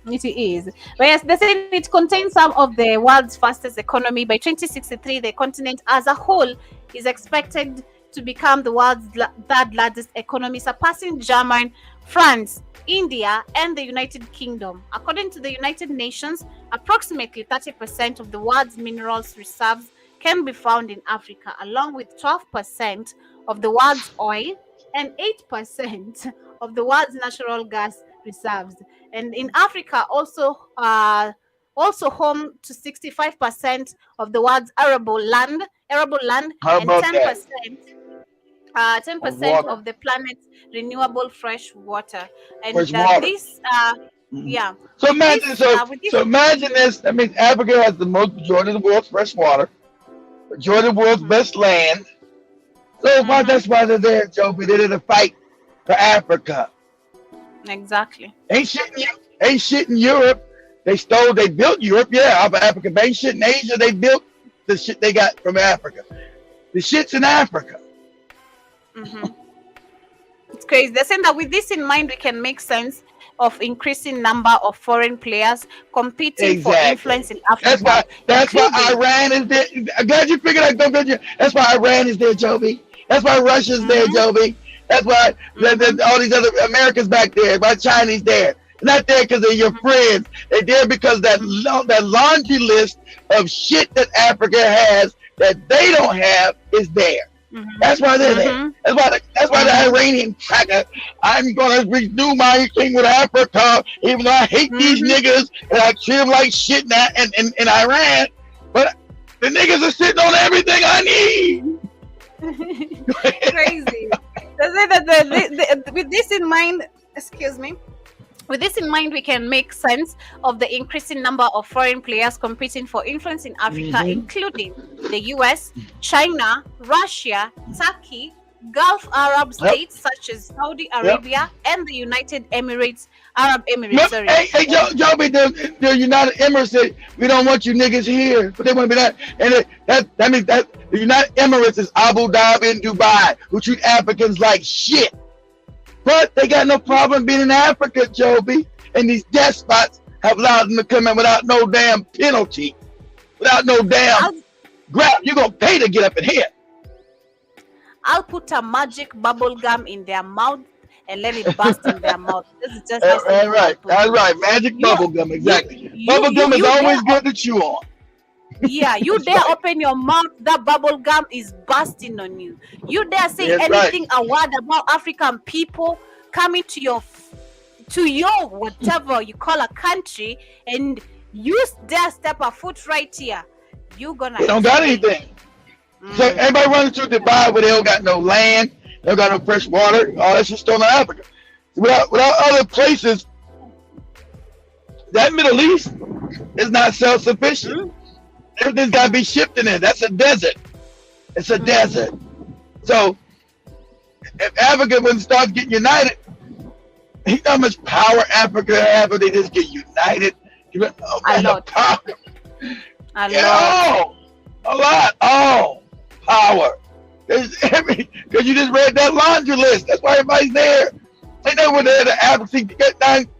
[SPEAKER 2] But yes, they say it contains some of the world's fastest economy. By 2063, the continent as a whole is expected to become the world's third largest economy, surpassing Germany, France, India, and the United Kingdom. According to the United Nations, approximately 30% of the world's minerals reserves can be found in Africa, along with 12% of the world's oil and 8% of the world's natural gas reserves. And in Africa, also home to 65% of the world's arable land,
[SPEAKER 3] How
[SPEAKER 2] and
[SPEAKER 3] about
[SPEAKER 2] 10%. 10%
[SPEAKER 3] water.
[SPEAKER 2] of the planet's renewable fresh water, and
[SPEAKER 3] Fresh water.
[SPEAKER 2] this, yeah.
[SPEAKER 3] So imagine, imagine this. That means Africa has the majority of the world's fresh water, majority of the world's best land. So that's why they're there, Joby. They're there to fight for Africa.
[SPEAKER 2] Exactly.
[SPEAKER 3] Ain't shit in Europe. They built Europe, off of Africa. But ain't shit in Asia. They built the shit they got from Africa. The shit's in Africa.
[SPEAKER 2] It's crazy. They're saying that with this in mind, we can make sense of increasing number of foreign players competing for influence in Africa.
[SPEAKER 3] That's why Iran is there. I'm glad you figured out. That's why Iran is there, Joby. That's why Russia's there, Joby. That's why all these other Americans back there. Why Chinese there? Not there because they're your friends. They're there because that laundry list of shit that Africa has that they don't have is there. That's why they're there. That's why the Iranian cracker, I'm gonna redo my thing with Africa, even though I hate these niggas and I treat them like shit in Iran. But the niggas are sitting on everything I need.
[SPEAKER 2] Crazy. They say that with this in mind, with this in mind, we can make sense of the increasing number of foreign players competing for influence in Africa, including the US, China, Russia, Turkey, Gulf Arab states such as Saudi Arabia, and the United Arab Emirates.
[SPEAKER 3] Hey, Joby, the United Emirates said, we don't want you niggas here, but they want to be that. And that means that the United Emirates is Abu Dhabi and Dubai, who treat Africans like shit. But they got no problem being in Africa, Joby. And these despots have allowed them to come in without no damn penalty, without no damn grab. You're going to pay to get up in here.
[SPEAKER 2] I'll put a magic bubble gum in their mouth and let it burst in their mouth. This is just
[SPEAKER 3] That's right. Magic bubble gum, exactly. Bubble gum is always good to chew on.
[SPEAKER 2] Yeah, you dare open your mouth, that bubble gum is bursting on you. You dare say anything, a word about African people coming to your whatever you call a country, and you dare step a foot right here, you gonna.
[SPEAKER 3] They don't got anything. So everybody running through Dubai where they don't got no land, they don't got no fresh water, all that shit still in Africa. Without other places, that Middle East is not self-sufficient. Everything's got to be shipped in there. That's a desert. It's a desert. So if Africa wouldn't start getting united, you know how much power Africa have if they just get united?
[SPEAKER 2] A lot.
[SPEAKER 3] Power.
[SPEAKER 2] A
[SPEAKER 3] lot. Oh, power. Because you just read that laundry list. That's why everybody's there. They never there to advocate.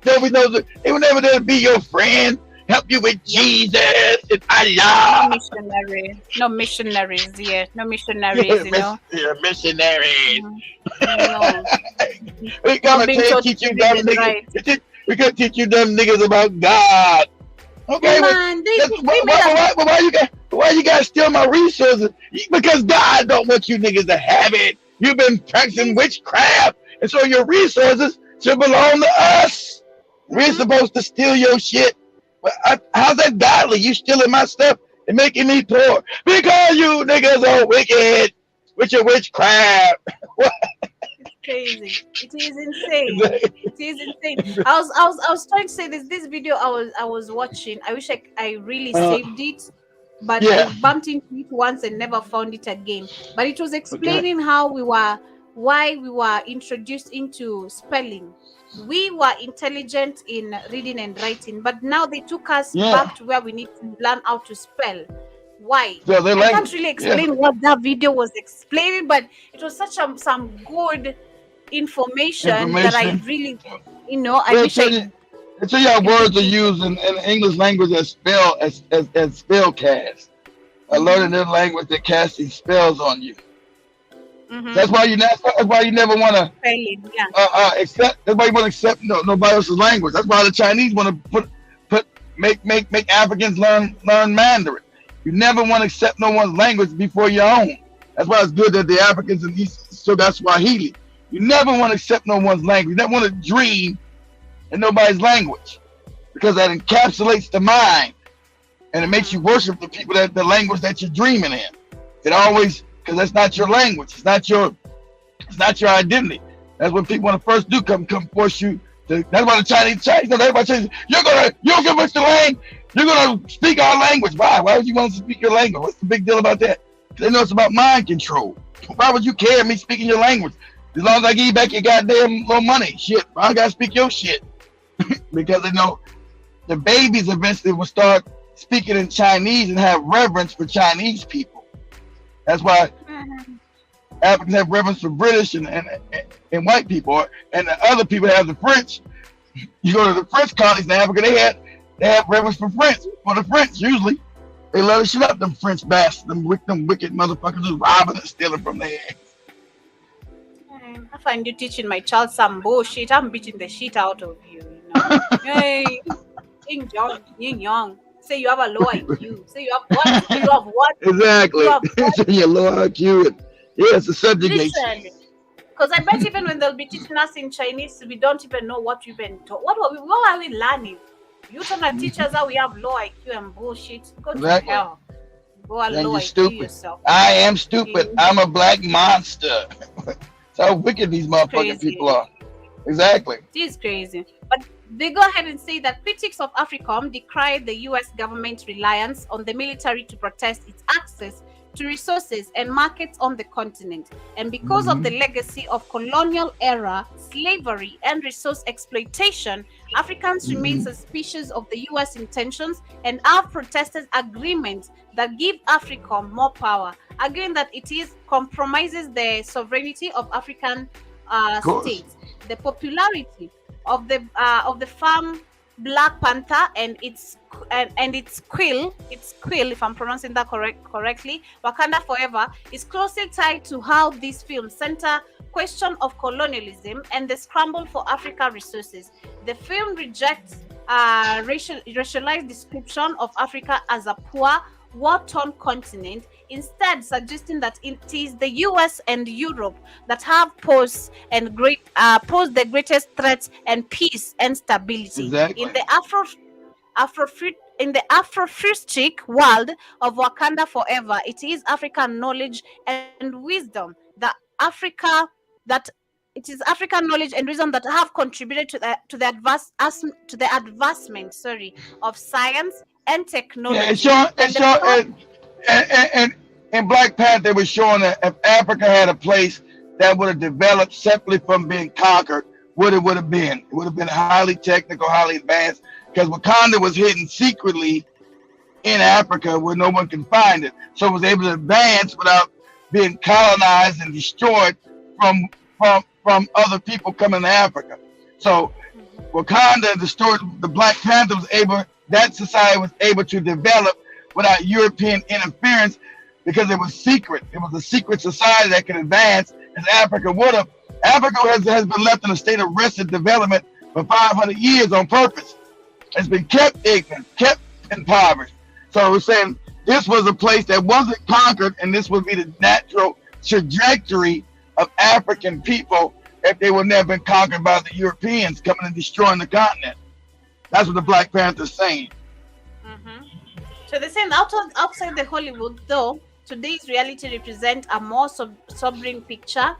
[SPEAKER 3] Nobody knows it. They were never there to be your friend. help you with
[SPEAKER 2] Yep.
[SPEAKER 3] Jesus and
[SPEAKER 2] No
[SPEAKER 3] Allah.
[SPEAKER 2] missionary. No missionaries. Yeah. No missionaries.
[SPEAKER 3] Yeah,
[SPEAKER 2] You know.
[SPEAKER 3] missionaries.
[SPEAKER 2] Mhm. No.
[SPEAKER 3] We
[SPEAKER 2] Not
[SPEAKER 3] gotta
[SPEAKER 2] being taught
[SPEAKER 3] teach
[SPEAKER 2] to
[SPEAKER 3] you
[SPEAKER 2] read
[SPEAKER 3] dumb
[SPEAKER 2] and
[SPEAKER 3] niggas.
[SPEAKER 2] write.
[SPEAKER 3] We gotta teach you dumb niggas about God. Okay, but
[SPEAKER 2] Man, they
[SPEAKER 3] that's,
[SPEAKER 2] they made us.
[SPEAKER 3] why you guys steal my resources? Because God don't want you niggas to have it. You've been practicing
[SPEAKER 2] They,
[SPEAKER 3] witchcraft, and so your resources should belong to us. We're
[SPEAKER 2] mhm.
[SPEAKER 3] supposed to steal your shit. How's that godly? You stealing my stuff and making me poor because you niggas are wicked with your witchcraft.
[SPEAKER 2] It's crazy. It is insane. It is insane. I was trying to say this video I was watching. I wish I really
[SPEAKER 3] uh,
[SPEAKER 2] saved it, but I
[SPEAKER 3] yeah.
[SPEAKER 2] bumped into it once and never found it again. But it was
[SPEAKER 3] Okay.
[SPEAKER 2] explaining why we were introduced into spelling. We were intelligent in reading and writing, but now they took us
[SPEAKER 3] Yeah.
[SPEAKER 2] back to where we need to learn how to spell. Why?
[SPEAKER 3] So their
[SPEAKER 2] I can't
[SPEAKER 3] language.
[SPEAKER 2] really
[SPEAKER 3] Yeah.
[SPEAKER 2] explain what that video was explaining, but it was such some good information that I
[SPEAKER 3] Information.
[SPEAKER 2] really, I
[SPEAKER 3] Well,
[SPEAKER 2] wish I
[SPEAKER 3] tell you how words are
[SPEAKER 2] implemented.
[SPEAKER 3] used in the English language as spell cast.
[SPEAKER 2] Mm-hmm.
[SPEAKER 3] Learning their language, they're casting spells on you.
[SPEAKER 2] Mm-hmm.
[SPEAKER 3] That's why you never want to
[SPEAKER 2] Spelling, yeah.
[SPEAKER 3] accept. That's why you want to accept nobody else's language. That's why the Chinese want to make Africans learn Mandarin. You never want to accept no one's language before your own. That's why it's good that the Africans and East still got Swahili. You never want to accept no one's language. You never want to dream in nobody's language because that encapsulates the mind and it makes you worship the people the language that you're dreaming in. It always because that's not your language. It's not your identity. That's what people when they first do come force you to. That's why the Chinese. No, everybody says you don't give us the language. You're gonna speak our language. Why? Why would you want to speak your language? What's the big deal about that? They know it's about mind control. Why would you care me speaking your language? As long as I give you back your goddamn little money, shit. I gotta speak your shit because they know the babies eventually will start speaking in Chinese and have reverence for Chinese people. That's why
[SPEAKER 2] Mhm.
[SPEAKER 3] Africans have reverence for British and white people, and the other people have the French. You go to the French colonies in Africa, they have reverence for the French. Usually, they love to shut up them French bastards, them wicked motherfuckers who's robbing and stealing from their hands.
[SPEAKER 2] I find you teaching my child some bullshit. I'm beating the shit out of you. Hey, Ying Yong, Ying Yong. Say you have a low IQ. Say you have what? You have what?
[SPEAKER 3] Exactly.
[SPEAKER 2] You have what?
[SPEAKER 3] So your low IQ. Yeah, it's a subjugation.
[SPEAKER 2] Listen. Because I bet even when they'll be teaching us in Chinese, we don't even know what we've been taught. What are we learning? You trying to teach us how we have low IQ and bullshit? Go to
[SPEAKER 3] Exactly.
[SPEAKER 2] hell. Go a
[SPEAKER 3] And
[SPEAKER 2] low
[SPEAKER 3] you're
[SPEAKER 2] IQ
[SPEAKER 3] stupid.
[SPEAKER 2] yourself.
[SPEAKER 3] I am stupid. I'm a black monster. That's how wicked these motherfucking
[SPEAKER 2] Crazy.
[SPEAKER 3] people are. Exactly.
[SPEAKER 2] It is crazy. But they go ahead and say that critics of AFRICOM decried the US government's reliance on the military to protest its access to resources and markets on the continent. And because of the legacy of colonial era slavery and resource exploitation, Africans remain suspicious of the US intentions and have protested agreements that give AFRICOM more power, arguing that it compromises the sovereignty of African states. The popularity of the farm Black Panther and its quill, if I'm pronouncing that correctly, Wakanda Forever, is closely tied to how these films center question of colonialism and the scramble for Africa resources. The film rejects racialized description of Africa as a poor, war-torn continent, instead suggesting that it is the US and Europe that have posed the greatest threats and peace and stability.
[SPEAKER 3] Exactly.
[SPEAKER 2] In the Afrofuturistic world of Wakanda Forever, it is African knowledge and wisdom that African knowledge and wisdom that have contributed to the advancement of science and technology.
[SPEAKER 3] And in Black Panther, they were showing that if Africa had a place that would have developed simply from being conquered, what it would have been. It would have been highly technical, highly advanced, because Wakanda was hidden secretly in Africa where no one can find it. So it was able to advance without being colonized and destroyed from other people coming to Africa. So Wakanda, the Black Panther was able that society was able to develop without European interference because it was secret. It was a secret society that could advance as Africa would have. Africa has been left in a state of arrested development for 500 years on purpose. It's been kept ignorant, kept impoverished. So we're saying this was a place that wasn't conquered, and this would be the natural trajectory of African people if they would never been conquered by the Europeans coming and destroying the continent. That's what the Black Panther's saying.
[SPEAKER 2] So they're saying outside the Hollywood, though, today's reality represents a more sobering picture,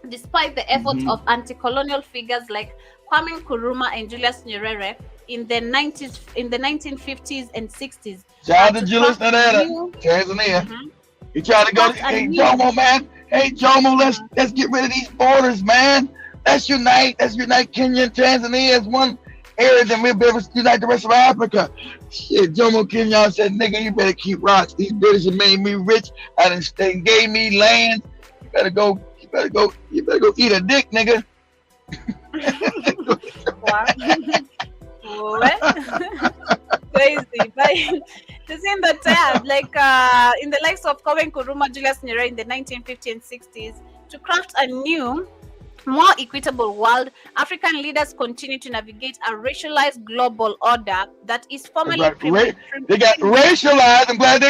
[SPEAKER 2] despite the efforts of anti-colonial figures like Kwame Nkrumah and Julius Nyerere in the 1950s and 60s.
[SPEAKER 3] Shout out to Julius Nyerere, Tanzania. He tried to go. Hey Jomo, man. Hey Jomo, let's get rid of these borders, man. Let's unite. Kenya and Tanzania as one area, then we'll be able to unite the rest of Africa. Shit, Jomo Kenyatta said, nigga, you better keep rocks. These British have made me rich. They gave me land. You better go eat a dick, nigga.
[SPEAKER 2] Crazy. But the same that in the likes of Kwame Nkrumah, Julius Nyerere in the 1950s and 60s, to craft a new, more equitable world, African leaders continue to navigate a racialized global order that is formally
[SPEAKER 3] they got racialized. I'm glad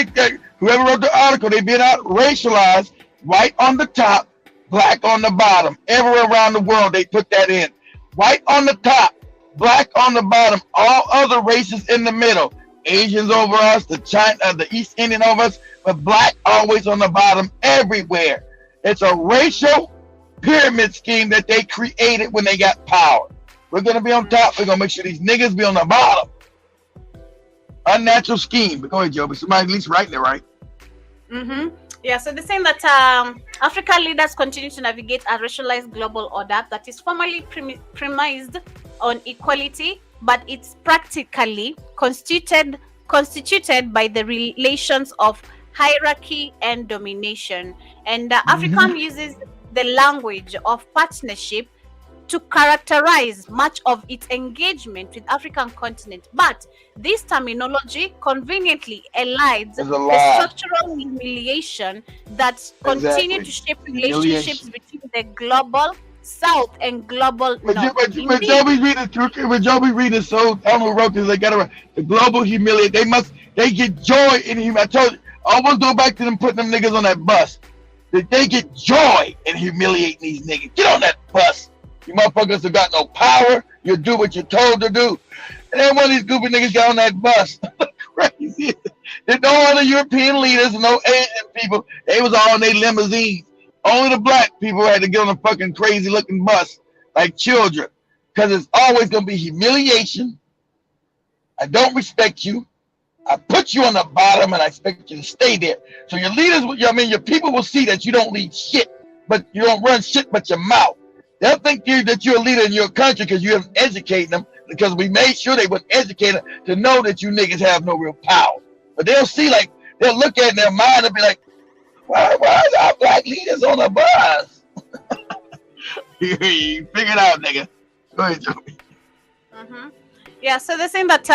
[SPEAKER 3] whoever wrote the article, they been out racialized, white on the top, black on the bottom. Everywhere around the world they put that in. White on the top, black on the bottom, all other races in the middle. Asians over us, the East Indian over us, but black always on the bottom everywhere. It's a racial pyramid scheme that they created when they got power. We're gonna be on top. We're gonna make sure these niggas be on the bottom. Unnatural scheme. But go ahead, Joe. But somebody at least writing it right.
[SPEAKER 2] Yeah, so they're saying that African leaders continue to navigate a racialized global order that is formally premised on equality, but it's practically constituted by the relations of hierarchy and domination. And African uses the language of partnership to characterize much of its engagement with African continent, but this terminology conveniently elides the structural humiliation that continue to shape relationships between the global South and global North.
[SPEAKER 3] But Joe be reading so I don't know who wrote this. They got it right. The global humiliation. They get joy in him. I told you. I almost go back to them putting them niggas on that bus. They get joy in humiliating these niggas. Get on that bus. You motherfuckers have got no power. You do what you're told to do. And then one of these goofy niggas got on that bus. Crazy. There's no other European leaders, no Asian people. They was all in their limousines. Only the black people had to get on a fucking crazy looking bus like children. Because it's always going to be humiliation. I don't respect you. I put you on the bottom and I expect you to stay there. So your leaders, your people will see that you don't lead shit, but you don't run shit but your mouth. They'll think that you're a leader in your country because you haven't educated them, because we made sure they would educate them to know that you niggas have no real power. But they'll see, like, they'll look at it in their mind and be like, why is our black leaders on the bus? You figure it out, nigga. Go ahead, Joey.
[SPEAKER 2] Yeah, so they're saying that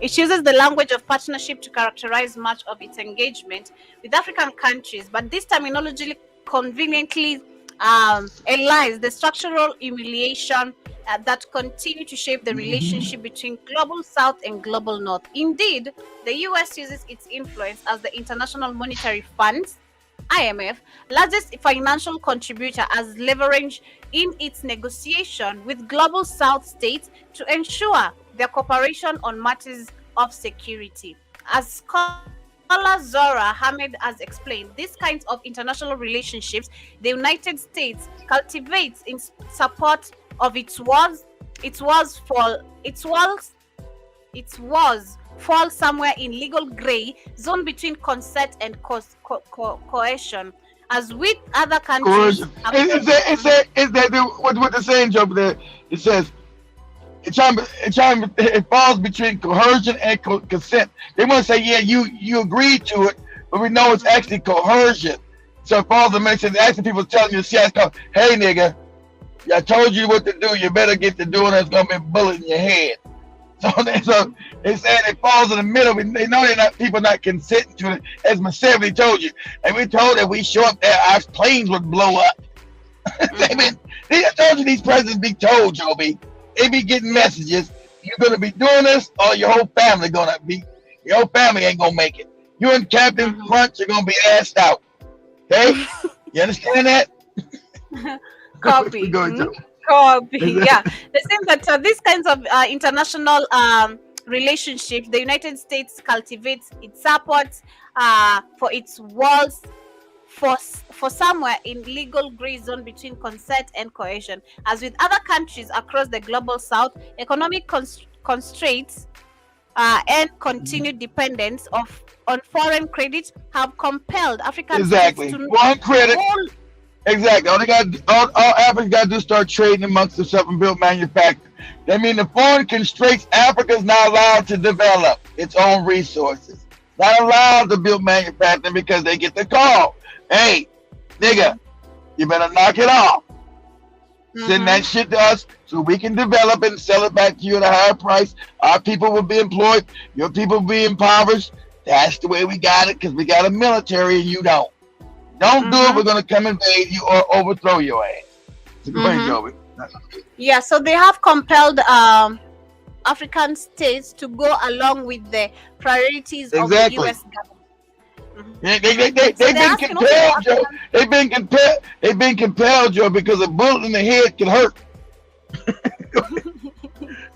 [SPEAKER 2] it uses the language of partnership to characterize much of its engagement with African countries, but this terminology conveniently elides the structural humiliation that continue to shape the relationship between global South and global North. Indeed, the US uses its influence as the International Monetary Fund's IMF largest financial contributor as leverage in its negotiation with global South states to ensure their cooperation on matters of security. As scholar Zora Ahmed has explained, these kinds of international relationships the United States cultivates in support of its wars fall somewhere in legal gray zone between consent and coercion. As with other countries,
[SPEAKER 3] what they're saying, Joe? There it says it falls between coercion and consent. They want to say, yeah, you agreed to it, but we know it's actually coercion. So it falls. Actually, people telling you, see, hey nigga, I told you what to do. You better get to doing it. It's gonna be a bullet in your head. So they saying it falls in the middle. They know they're not people not consenting to it, as Museveni told you. And we told that we show up there, our planes would blow up. They told you these presidents be told, Joby. They be getting messages. You're gonna be doing this, or your whole family ain't gonna make it. You and Captain Crunch are gonna be assed out. Okay? You understand that?
[SPEAKER 2] Copy. Copy. Yeah. The same that these kinds of international relationships, the United States cultivates its support for its walls for somewhere in legal gray zone between consent and coercion. As with other countries across the global south, economic constraints and continued dependence on foreign credit have compelled African states to
[SPEAKER 3] one credit. Exactly. All Africans got to do is start trading amongst themselves and build manufacturing. That means the foreign constraints, Africa is not allowed to develop its own resources. Not allowed to build manufacturing because they get the call. Hey, nigga, you better knock it off. Send that shit to us so we can develop it and sell it back to you at a higher price. Our people will be employed. Your people will be impoverished. That's the way we got it because we got a military and you don't. Don't do it. We're going to come invade you or overthrow your ass. So go ahead, Joey.
[SPEAKER 2] Yeah, so they have compelled African states to go along with the priorities of the U.S. government.
[SPEAKER 3] They've been compelled, Joe. They've been compelled, Joe, because a bullet in the head can hurt.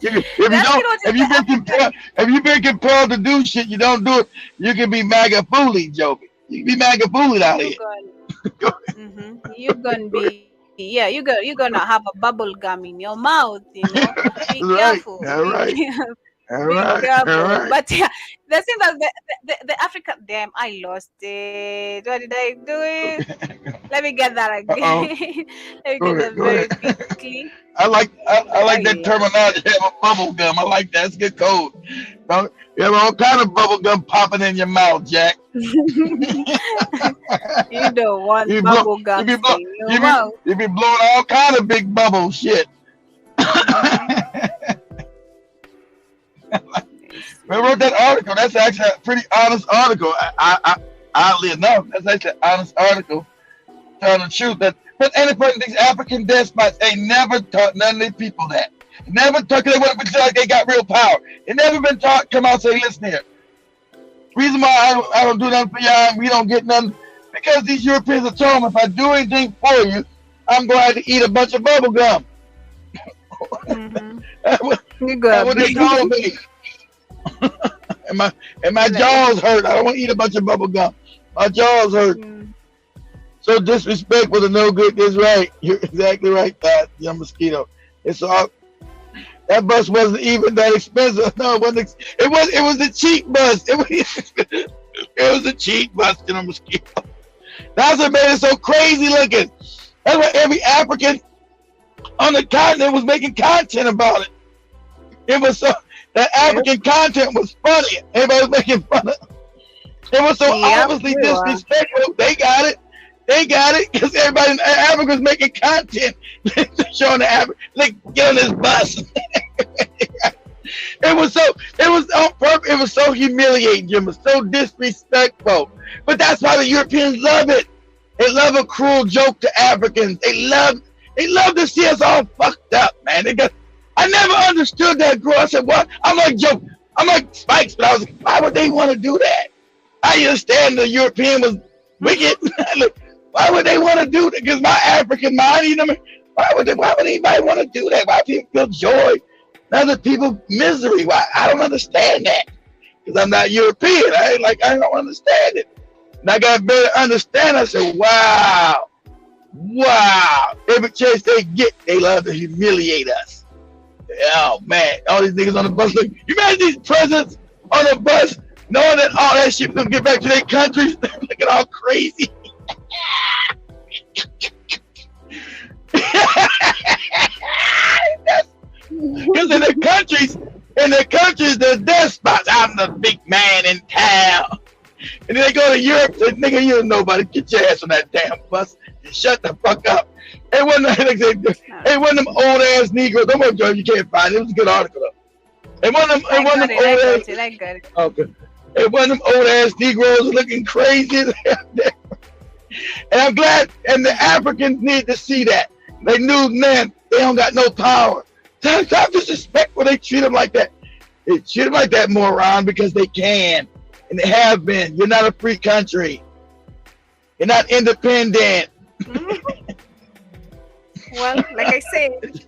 [SPEAKER 3] If you've been compelled to do shit, you don't do it. You can be MAGA fooly, Joe. You can be MAGA fooly out here.
[SPEAKER 2] You're gonna be. Yeah, you're gonna have a bubble gum in your mouth, you know. Be careful.
[SPEAKER 3] All right.
[SPEAKER 2] But yeah, the thing that the African I lost it. What did I do? Let me get that again. Let me get that very quickly.
[SPEAKER 3] I like that terminology. Have a bubble gum. I like that. It's good code. You have all kind of bubble gum popping in your mouth, Jack.
[SPEAKER 2] You don't want bubble gum in your mouth.
[SPEAKER 3] You be blowing all kind of big bubble shit. I wrote that article. That's actually a pretty honest article. Oddly enough, that's actually an honest article telling the truth. But these African despots, they never taught none of these people that. Never taught, because they want to feel like they got real power. They never been taught, come out and say, listen here. Reason why I don't do nothing for y'all and we don't get nothing, because these Europeans are told them if I do anything for you, I'm going to have to eat a bunch of bubble gum. That's what they told me. and my jaws hurt. I don't want to eat a bunch of bubble gum. My jaws hurt. So disrespectful to no good is right. You're exactly right, young mosquito. It's all. That bus wasn't even that expensive. No, it wasn't. It was the cheap bus. It was a cheap bus, you know, mosquito. That's what made it so crazy looking. That's why every African on the continent was making content about it. It was so that African content was funny. Everybody was making fun of it. It was so obviously disrespectful. They got it. They got it because everybody in Africa was making content showing the Africa. Like, get on this bus. It was on purpose. It was so humiliating, Jim. It was so disrespectful. But that's why the Europeans love it. They love a cruel joke to Africans. They love to see us all fucked up, man. I never understood that growth. I said, what? I'm like Spikes, but I was like, why would they want to do that? I understand the European was wicked. Why would they want to do that? Because my African mind, you know, why would anybody want to do that? Why people feel joy? Other people misery. Why? I don't understand that. Because I'm not European. I don't understand it. And I got better understand. I said, wow. Every chance they get, they love to humiliate us. Oh man, all these niggas on the bus. Look, you imagine these presidents on the bus knowing that all that shit will get back to their countries, looking all crazy. Because in the countries, they're despots. I'm the big man in town. And then they go to Europe, say, nigga, you don't know about it. Get your ass on that damn bus and shut the fuck up. It wasn't them old ass Negroes. Don't worry, Joe, you can't find it. It was a good article though. And one of them, and
[SPEAKER 2] I
[SPEAKER 3] one of
[SPEAKER 2] got
[SPEAKER 3] them
[SPEAKER 2] it. I
[SPEAKER 3] old
[SPEAKER 2] got
[SPEAKER 3] ass,
[SPEAKER 2] it. I got it.
[SPEAKER 3] okay. And one of them old ass Negroes looking crazy as hell there. And I'm glad, and the Africans need to see that. They knew, man, they don't got no power. Stop disrespectful. They treat them like that. They treat them like that, moron, because they can. And they have been. You're not a free country. You're not independent.
[SPEAKER 2] Well, like I said,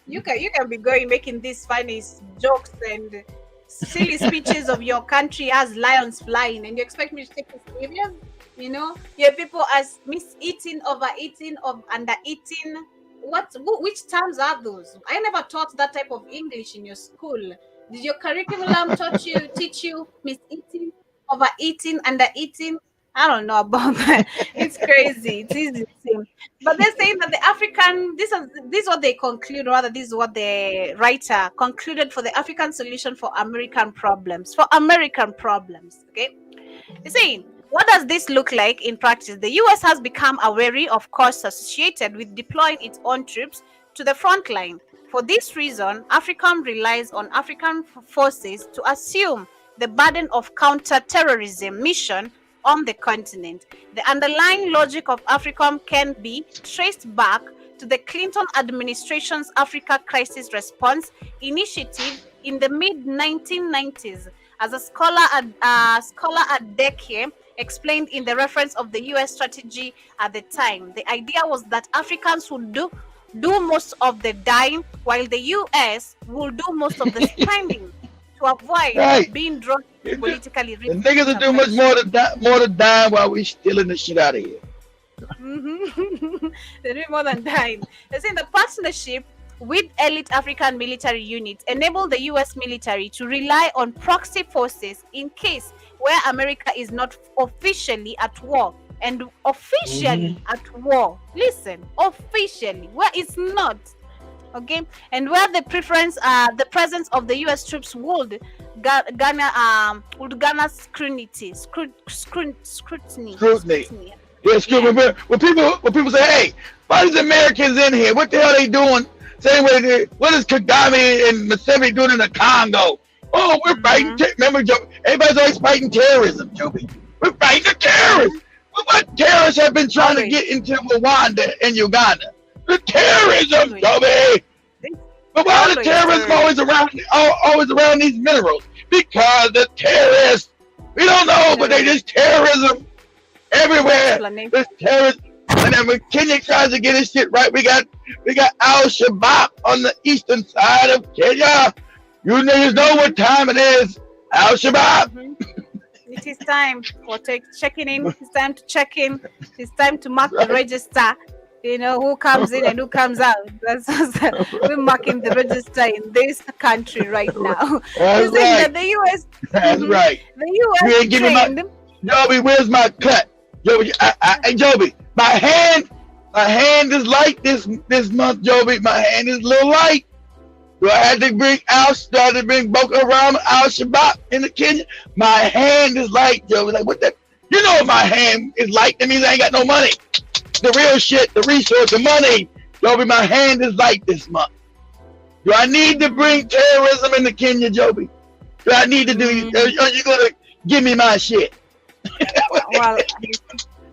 [SPEAKER 2] you can be going making these funny jokes and silly speeches of your country as lions flying, and you expect me to take it serious? You know, your people as miseating, overeating, of undereating. Which terms are those? I never taught that type of English in your school. Did your curriculum teach you miseating, overeating, undereating? I don't know about that. It's crazy. It is insane. But they're saying that the African, this is what they conclude, rather, this is what the writer concluded for the African solution for American problems. For American problems, okay? They're saying, what does this look like in practice? The US has become wary of costs associated with deploying its own troops to the front line. For this reason, Africa relies on African forces to assume the burden of counter-terrorism mission on the continent. The underlying logic of AFRICOM can be traced back to the Clinton administration's Africa Crisis Response Initiative in the mid-1990s. As a scholar at Deke explained in the reference of the US strategy at the time, the idea was that Africans would do most of the dying while the US will do most of the spending to avoid being drawn politically.
[SPEAKER 3] The niggas will do much more to die while we stealing the shit out of here.
[SPEAKER 2] They do more than dying. They say the partnership with elite African military units enable the US military to rely on proxy forces in case where America is not officially at war. And officially at war. Listen, officially, where it's not. Okay, and where the presence of the U.S. troops would garner scrutiny.
[SPEAKER 3] Yeah, scrutiny.
[SPEAKER 2] Yeah.
[SPEAKER 3] When people say, "Hey, why is Americans in here? What the hell are they doing?" Same way, what is Kagame and Museveni doing in the Congo? Oh, we're fighting. Remember, Joe? Everybody's always fighting terrorism, Joby. We're fighting the terrorists. What terrorists have been trying to get into Rwanda and Uganda? The terrorism, Joby. But why are the terrorists always around these minerals? Because the terrorists, we don't know, but they just terrorism everywhere. There's terrorism. And then when Kenya tries to get his shit right, we got Al Shabaab on the eastern side of Kenya. You niggas know what time it is. Al Shabaab.
[SPEAKER 2] It is time for checking in. It's time to check in. It's time to mark the register. You know who comes in and who comes out. We're marking the register in this country right now.
[SPEAKER 3] That's right.
[SPEAKER 2] That the US.
[SPEAKER 3] That's right.
[SPEAKER 2] The US
[SPEAKER 3] you ain't giving my Joby. Where's my cut, Joby? Joby, my hand is light this month, Joby. My hand is a little light. Do I have to bring Boko Haram, Al Shabaab into Kenya? My hand is light, Joby. Like, what the? You know, if my hand is light, that means I ain't got no money. The real shit, the resource, the money. Joby, my hand is light this month. Do I need to bring terrorism into Kenya, Joby? Do I need to do? Are you gonna give me my shit?
[SPEAKER 2] Well,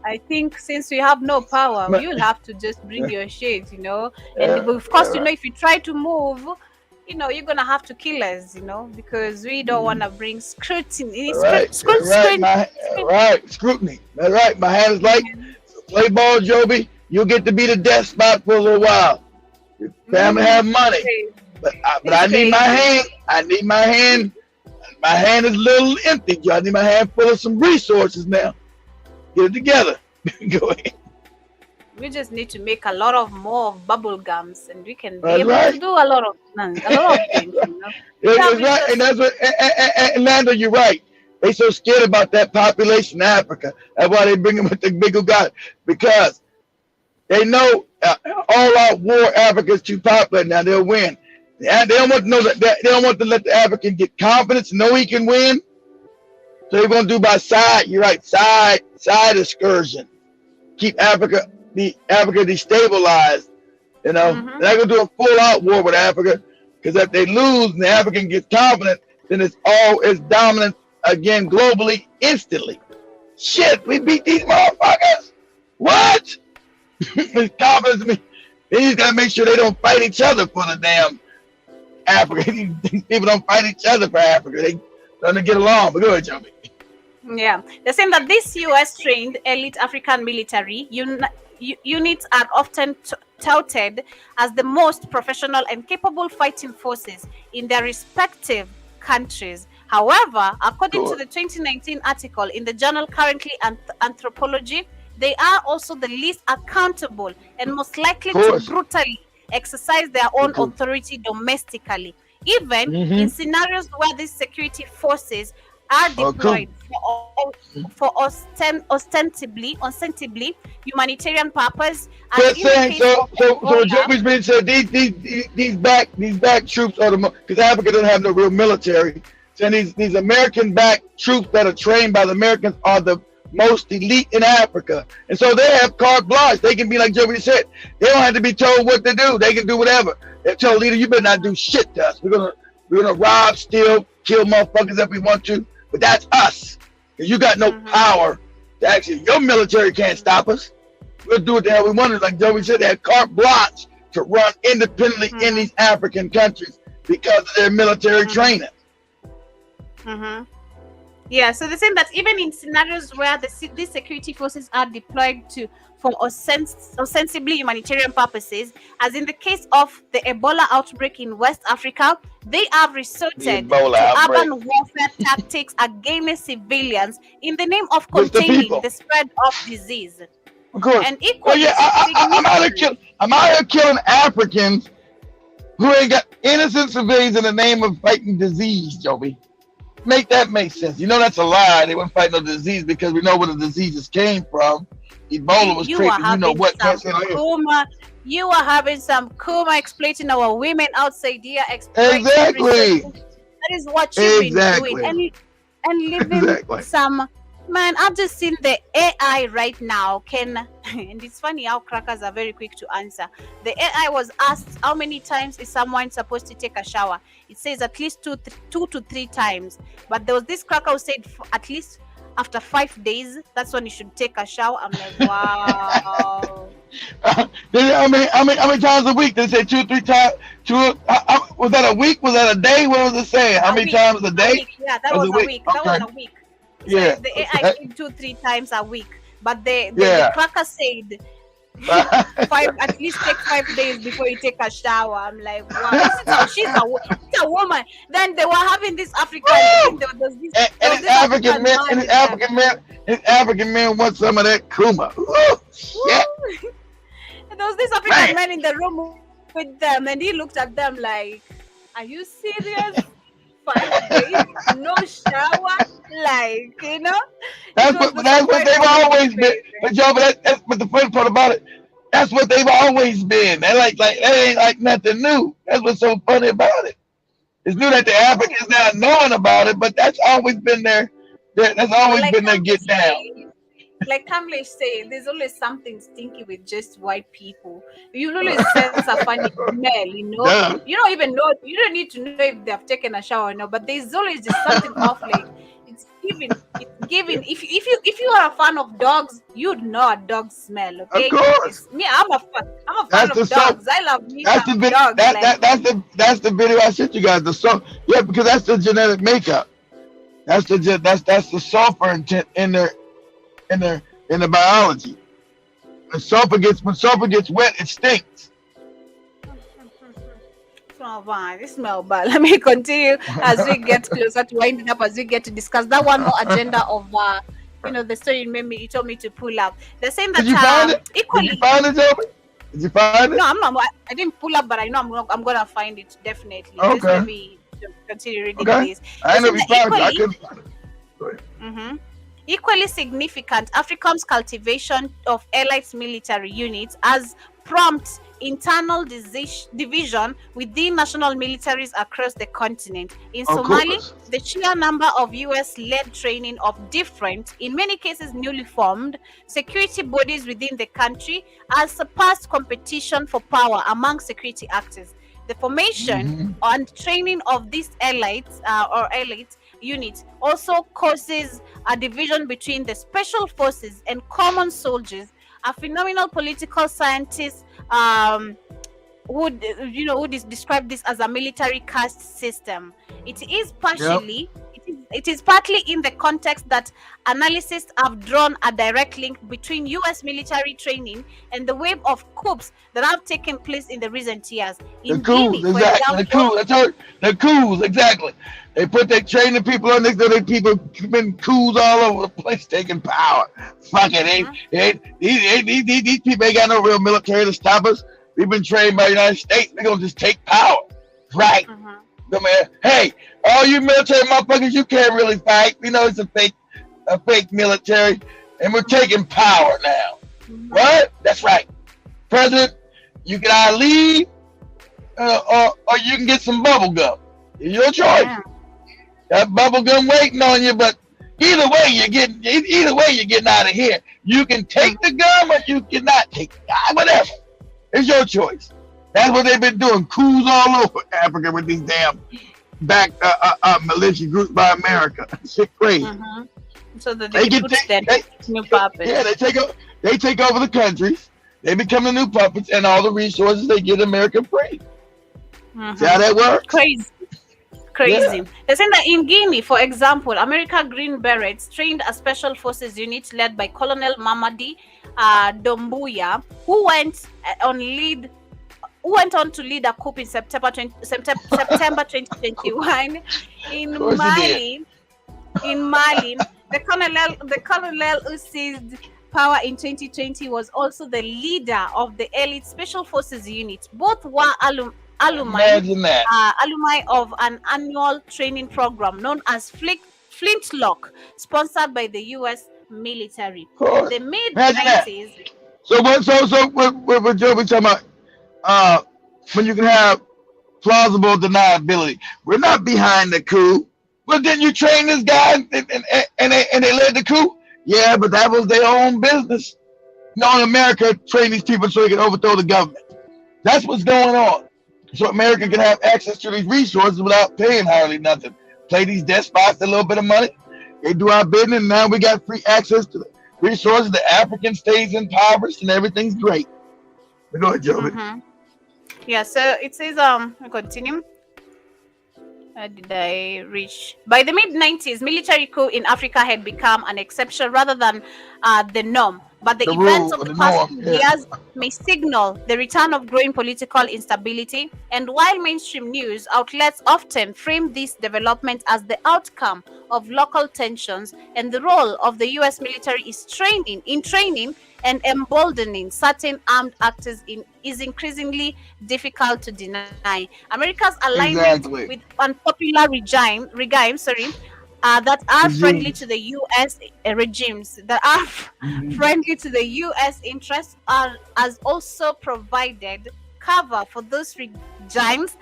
[SPEAKER 2] I think since we have no power, you'll have to just bring your shit, you know. And of course, you know, if you try to move, you know, you're gonna have to kill us, you know, because we don't want to bring scrutiny. Scrutiny. That's
[SPEAKER 3] right. My hand is light. Play ball, Joby. You'll get to be the death spot for a little while. Your family have money, but I need my hand. I need my hand. My hand is a little empty, Joe. I need my hand full of some resources now. Get it together. Go ahead.
[SPEAKER 2] We just need to make a lot of more bubble gums, and we can be able to do a lot of things. You know?
[SPEAKER 3] That's right, and that's what. And Lando, you're right. They so scared about that population in Africa. That's why they bring them with the big God, because they know all-out war Africa is too popular. Now they'll win. And they don't want to know that they don't want to let the African get confidence, know he can win. So they're going to do by side. You're right, side excursion. Keep Africa destabilized. You know, they're not going to do a full-out war with Africa. Because if they lose and the African gets confident, then it's dominant again globally instantly. Shit, we beat these motherfuckers. What? It's confidence me. They just gotta make sure they don't fight each other for the damn Africa. These people don't fight each other for Africa. They don't get along. But go ahead, Joby.
[SPEAKER 2] Yeah, they're saying that this US-trained elite African military units are often touted as the most professional and capable fighting forces in their respective countries. However, according to the 2019 article in the journal Currently Anthropology, they are also the least accountable and most likely to brutally exercise their own authority domestically, even in scenarios where these security forces are deployed for ostensibly humanitarian purpose.
[SPEAKER 3] So Joby's been said these back troops are the most, because Africa doesn't have no real military. So these American backed troops that are trained by the Americans are the most elite in Africa, and so they have carte blanche. They can be like Joby said. They don't have to be told what to do. They can do whatever. They tell leader, you better not do shit to us. We're gonna rob, steal, kill motherfuckers if we want to, but that's us. Because you got no power to actually. Your military can't stop us. We'll do what the hell we want. Like Joby said, they have carte blanche to run independently in these African countries because of their military training.
[SPEAKER 2] Yeah, so they're saying that even in scenarios where these security forces are deployed for ostensibly humanitarian purposes, as in the case of the Ebola outbreak in West Africa, they have resorted to urban warfare tactics against civilians in the name of containing the spread of disease.
[SPEAKER 3] Of course.
[SPEAKER 2] And equally,
[SPEAKER 3] I'm out here killing Africans who ain't got innocent civilians in the name of fighting disease, Joby. Make that make sense. You know that's a lie. They weren't fighting no disease because we know where the diseases came from. Ebola was created. You know what?
[SPEAKER 2] You are having some kuma exploiting our women outside here.
[SPEAKER 3] Exactly.
[SPEAKER 2] That is what you've been doing. And living some. Man, I've just seen the AI right now and it's funny how crackers are very quick to answer. The AI was asked how many times is someone supposed to take a shower. It says at least two to three times. But there was this cracker who said at least after 5 days, that's when you should take a shower. I'm like, wow.
[SPEAKER 3] How many times a week? They say 2 or 3 times. Was that a week? Was that a day? What was it saying? How many times a day?
[SPEAKER 2] Yeah, that was a week.
[SPEAKER 3] Okay.
[SPEAKER 2] That was a week.
[SPEAKER 3] Yeah,
[SPEAKER 2] the AI said 2-3 times a week, but the cracker said at least take 5 days before you take a shower. I'm like, wow, she's a woman. Then they were having this African
[SPEAKER 3] African men want some of that kuma. Yeah.
[SPEAKER 2] There was this African man in the room with them, and he looked at them like, "Are you serious? 5 days, no shower, like, you know."
[SPEAKER 3] That's what they've always been. But Joe, that's but the funny part about it. That's what they've always been. They like that ain't like nothing new. That's what's so funny about it. It's new that the Africans now knowing about it, but that's always been there. That's always been their get down.
[SPEAKER 2] Like Kamlesh said, there's always something stinky with just white people. You always sense a funny smell, you know. Yeah. You don't even know. You don't need to know if they have taken a shower or no. But there's always just something off. Like it's giving. If you are a fan of dogs, you'd know a dog smell. Okay.
[SPEAKER 3] Of course.
[SPEAKER 2] Me, I'm a fan of dogs. I love me dogs.
[SPEAKER 3] That's the video I sent you guys. Yeah, because that's the genetic makeup. That's the sulfur intent in the biology. When sulfur gets wet, it stinks.
[SPEAKER 2] Smell bad. It smell bad. Let me continue as we get closer to winding up, as we get to discuss that one more agenda of the story you told me to pull up. They're saying that
[SPEAKER 3] Did you find it?
[SPEAKER 2] Equally.
[SPEAKER 3] Did you find it, Joby? Did you find it?
[SPEAKER 2] No, I didn't pull up, but I know I'm gonna find it definitely.
[SPEAKER 3] Okay.
[SPEAKER 2] Just let me continue reading this.
[SPEAKER 3] I know you found it. I couldn't find it. Go ahead.
[SPEAKER 2] Equally significant, Africa's cultivation of elite military units has prompted internal division within national militaries across the continent. In Somalia, the sheer number of US-led training of different, in many cases newly formed, security bodies within the country has surpassed competition for power among security actors. The formation and training of these elites or elite units also causes a division between the special forces and common soldiers. A phenomenal political scientist would describe this as a military caste system. It is partially it is partly in the context that analysts have drawn a direct link between US military training and the wave of coups that have taken place in the recent years.
[SPEAKER 3] The coups, exactly. The coups, exactly. They training people on this, they people been coups all over the place taking power. Fuck it, these people ain't got no real military to stop us. We've been trained by the United States. We're gonna just take power, right? Come here. Hey, all you military motherfuckers, you can't really fight. We know it's a fake military, and we're taking power now. What? That's right. President, you can either leave, or you can get some bubble gum. It's your choice. That bubble gum waiting on you, but either way you're getting out of here. You can take the gum, or you cannot take it. Whatever. It's your choice. That's what they've been doing. Coups all over Africa with these damn back militia groups by America. Shit crazy.
[SPEAKER 2] So that they put that new puppets.
[SPEAKER 3] Yeah, they take over the countries. They become the new puppets, and all the resources they get America free. See how that works?
[SPEAKER 2] Crazy. Yeah. They say that in Guinea, for example, America Green Berets trained a special forces unit led by Colonel Mamadi Doumbouya, who went on to lead a coup in September 2021 in Mali. The colonel who seized power in 2020 was also the leader of the elite special forces unit. Both were alumni of an annual training program known as Flintlock, sponsored by the U.S. military. The mid-90s.
[SPEAKER 3] So what Joe be talking about? When you can have plausible deniability. We're not behind the coup. Well, didn't you train this guy and they led the coup? Yeah, but that was their own business. No, America trained these people so they can overthrow the government. That's what's going on. So America can have access to these resources without paying hardly nothing. Play these despots a little bit of money. They do our business, and now we got free access to the resources. The African stays impoverished, and everything's great. But go ahead, Joey.
[SPEAKER 2] Yeah, so it says, continue. Where did I reach? By the mid-90s, military coup in Africa had become an exception rather than the norm. But the events of the past few years may signal the return of growing political instability. And while mainstream news outlets often frame this development as the outcome of local tensions, and the role of the U.S. military is training and emboldening certain armed actors is increasingly difficult to deny. America's alignment with unpopular regimes that are friendly to the U.S. regimes that are friendly to the U.S. interests has also provided cover for those regimes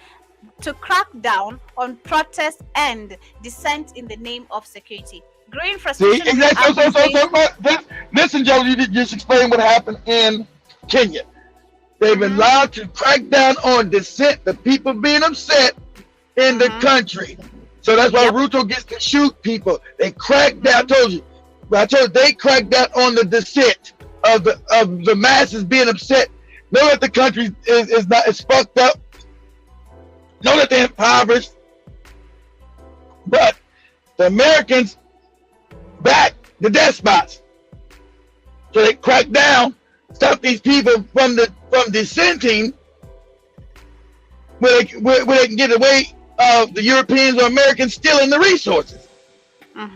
[SPEAKER 2] to crack down on protest and dissent in the name of security. Growing frustration.
[SPEAKER 3] Listen, Joe, you just explain what happened in Kenya. They've been allowed to crack down on dissent, the people being upset in the country. So that's why Ruto gets to shoot people. They cracked down. I told you they cracked down on the dissent of the masses being upset. Know that the country is fucked up. Know that they're impoverished. But the Americans back the despots. So they crack down, stop these people from dissenting, where they can get away of the Europeans or Americans stealing the resources.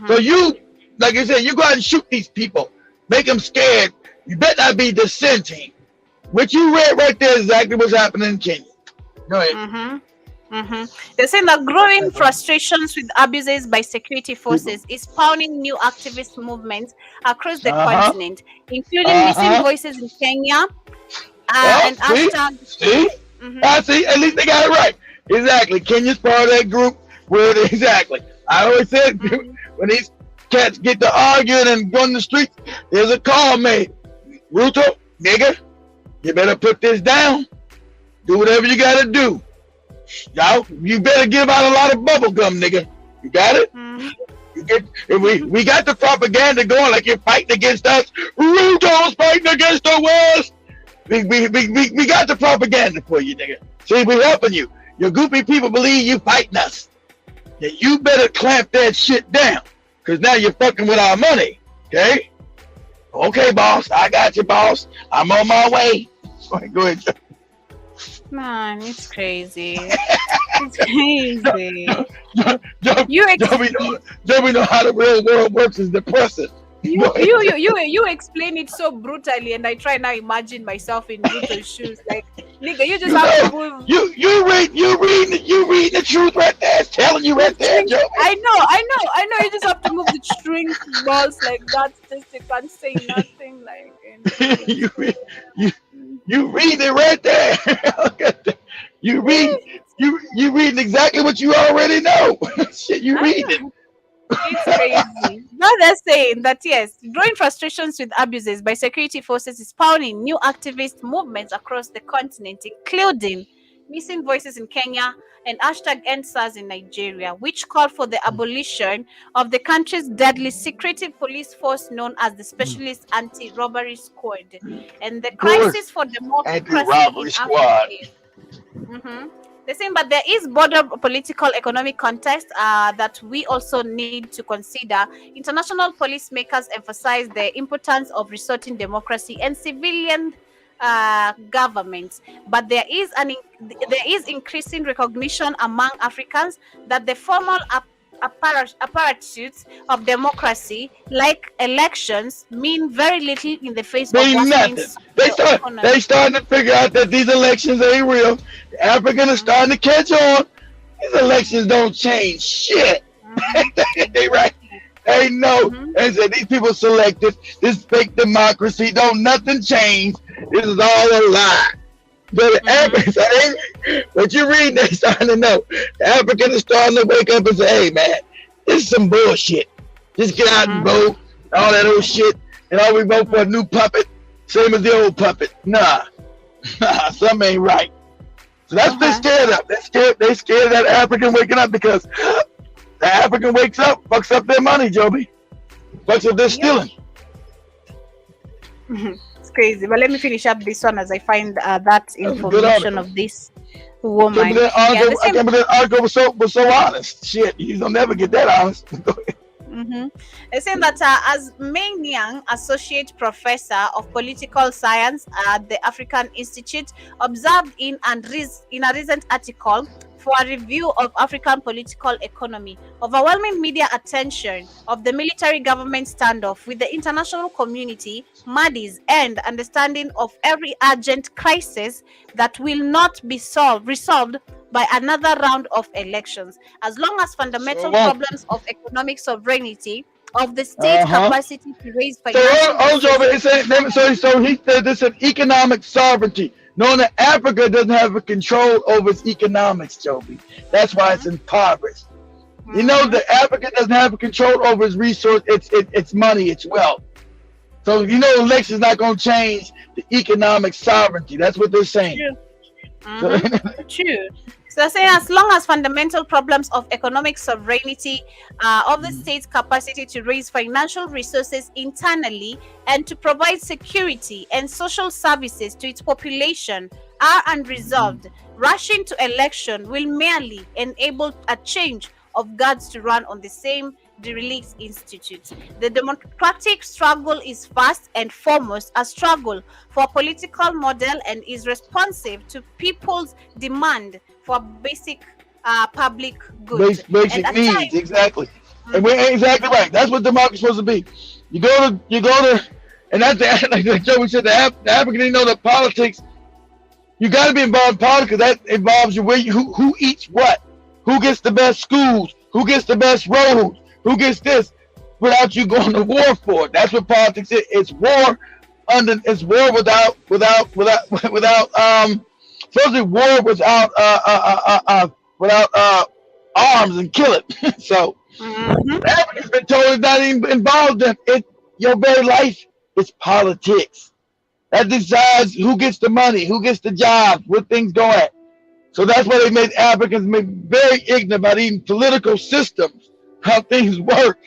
[SPEAKER 3] So you, like I said, you go out and shoot these people, make them scared. You better not be dissenting. What you read right there is exactly what's happening in Kenya. Go ahead.
[SPEAKER 2] They're saying that growing frustrations with abuses by security forces is spawning new activist movements across the continent, including missing voices in Kenya. And
[SPEAKER 3] see, at least they got it right. Exactly. Kenya's part of that group where I always said when these cats get to arguing and go in the streets, there's a call made. Ruto, nigga, you better put this down. Do whatever you gotta do. Y'all, you better give out a lot of bubble gum, nigga. You got it? You get, we got the propaganda going like you're fighting against us. Rudo's fighting against the West. We got the propaganda for you, nigga. See, we helping you. Your goofy people believe you fighting us. Yeah, you better clamp that shit down, because now you're fucking with our money, okay? Okay, boss. I got you, boss. I'm on my way. Go ahead.
[SPEAKER 2] Man, it's crazy. It's crazy.
[SPEAKER 3] Don't know how the real world works is depressing.
[SPEAKER 2] You explain it so brutally, and I try now imagine myself in brutal shoes. Like, nigga, you just have to move.
[SPEAKER 3] You read the truth right there. It's telling you right there, Joe.
[SPEAKER 2] I know. You just have to move the string balls like that. Just you can't say nothing. Like,
[SPEAKER 3] you read it right there. You reading exactly what you already know. Shit, you read it.
[SPEAKER 2] It's crazy. Now they're saying that yes, growing frustrations with abuses by security forces is spawning new activist movements across the continent, including Missing Voices in Kenya and #EndSARS in Nigeria, which called for the abolition of the country's deadly secretive police force known as the Specialist Anti-Robbery Squad, and the crisis for democracy in Africa. They're saying, but there is broader political economic context that we also need to consider. International policymakers emphasize the importance of restoring democracy and civilian governments, but there is increasing recognition among Africans that the formal apparatus of democracy, like elections, mean very little in the face of
[SPEAKER 3] nothing. They starting to figure out that these elections ain't real. The Africans are starting to catch on. These elections don't change shit. They right. They know. They said these people selected this fake democracy. Don't nothing change. This is all a lie. But but you read, they starting to know. The Africans are starting to wake up and say, hey man, this is some bullshit. Just get out and vote, all that old shit, and all we vote for a new puppet, same as the old puppet. Nah, something ain't right. So that's what they're scared of. They scared of that African waking up, because the African wakes up, fucks up their money, Joby. Fucks up their stealing.
[SPEAKER 2] Crazy, but let me finish up this one as I find that information of this woman.
[SPEAKER 3] I can't believe that article was so honest. Shit, you don't never get that honest.
[SPEAKER 2] They're saying that as Meng Yang, associate professor of political science at the African Institute, observed in a recent article for a review of African political economy, overwhelming media attention of the military government standoff with the international community muddies and understanding of every urgent crisis that will not be resolved by another round of elections, as long as fundamental problems of economic sovereignty of the state capacity to raise financial.
[SPEAKER 3] So he said this is economic sovereignty. Knowing that Africa doesn't have a control over its economics, Joby. That's why it's impoverished. You know that Africa doesn't have a control over its resource, its money, its wealth. So you know election's not going to change the economic sovereignty. That's what they're saying.
[SPEAKER 2] True. So they're saying as long as fundamental problems of economic sovereignty of the state's capacity to raise financial resources internally and to provide security and social services to its population are unresolved, rushing to election will merely enable a change of guards to run on the same derelict institute. The democratic struggle is first and foremost a struggle for a political model and is responsive to people's demand for basic public goods.
[SPEAKER 3] Basic needs, exactly. And we're exactly right. That's what democracy is supposed to be. You go to, and that's like Joey said, the African didn't know the politics. You got to be involved in politics, because that involves you who eats what, who gets the best schools, who gets the best roads, who gets this, without you going to war for it. That's what politics is. It's war it's war without supposedly war without arms and kill it. So Africa's been told it's not even involved in it. Your very life is politics. That decides who gets the money, who gets the jobs, where things go at. So that's why they made Africans very ignorant about even political systems, how things work.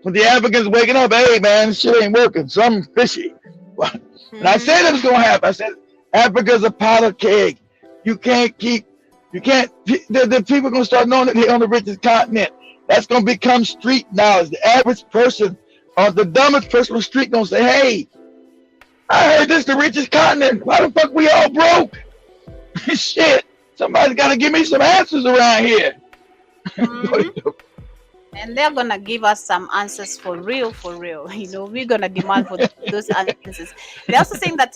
[SPEAKER 3] When the Africans waking up, hey man, this shit ain't working. Something fishy. And I said it was gonna happen. I said Africa's a powder keg. You can't. The people gonna start knowing that they're on the richest continent. That's gonna become street knowledge. The average person, or the dumbest person on the street, gonna say, "Hey, I heard this is the richest continent. Why the fuck we all broke?" Shit. Somebody's gotta give me some answers around here.
[SPEAKER 2] And they're gonna give us some answers for real. We're gonna demand for those answers. They're also saying that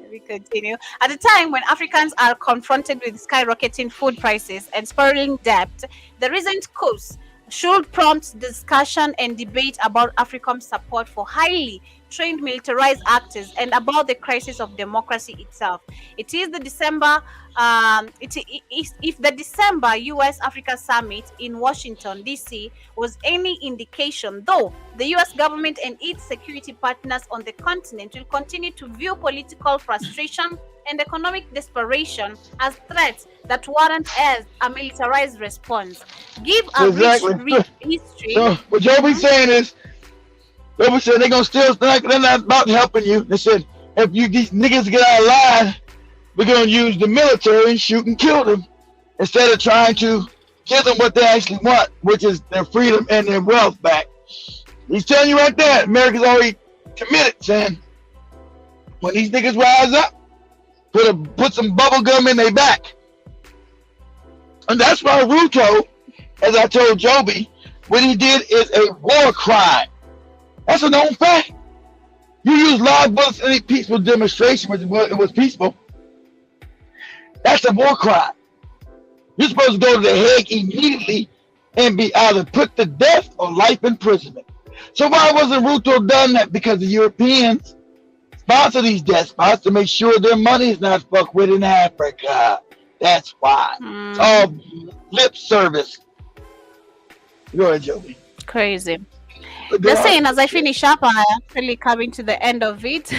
[SPEAKER 2] we continue at a time when Africans are confronted with skyrocketing food prices and spiraling debt. The recent course should prompt discussion and debate about AFRICOM's support for highly trained militarized actors and about the crisis of democracy itself. It is the December if the December US Africa Summit in Washington DC was any indication, though, the US government and its security partners on the continent will continue to view political frustration and economic desperation as threats that warrant as a militarized response. Give a brief history.
[SPEAKER 3] So what Joby's saying is, Joby said they're gonna still, they're not about helping you. They said if these niggas get out of line, we're gonna use the military and shoot and kill them instead of trying to give them what they actually want, which is their freedom and their wealth back. He's telling you right there, America's already committed, saying when these niggas rise up, put some bubble gum in their back. And that's why Ruto, as I told Joby, what he did is a war crime. That's a known fact. You use live bullets in a peaceful demonstration, which it was peaceful. That's a war crime. You're supposed to go to the Hague immediately and be either put to death or life imprisonment. So why wasn't Ruto done that? Because the Europeans sponsor these despots to make sure their money is not fucked with in Africa. That's why. It's all lip service. Go ahead, Joby.
[SPEAKER 2] Crazy. They're saying, as I finish up, I actually coming to the end of it.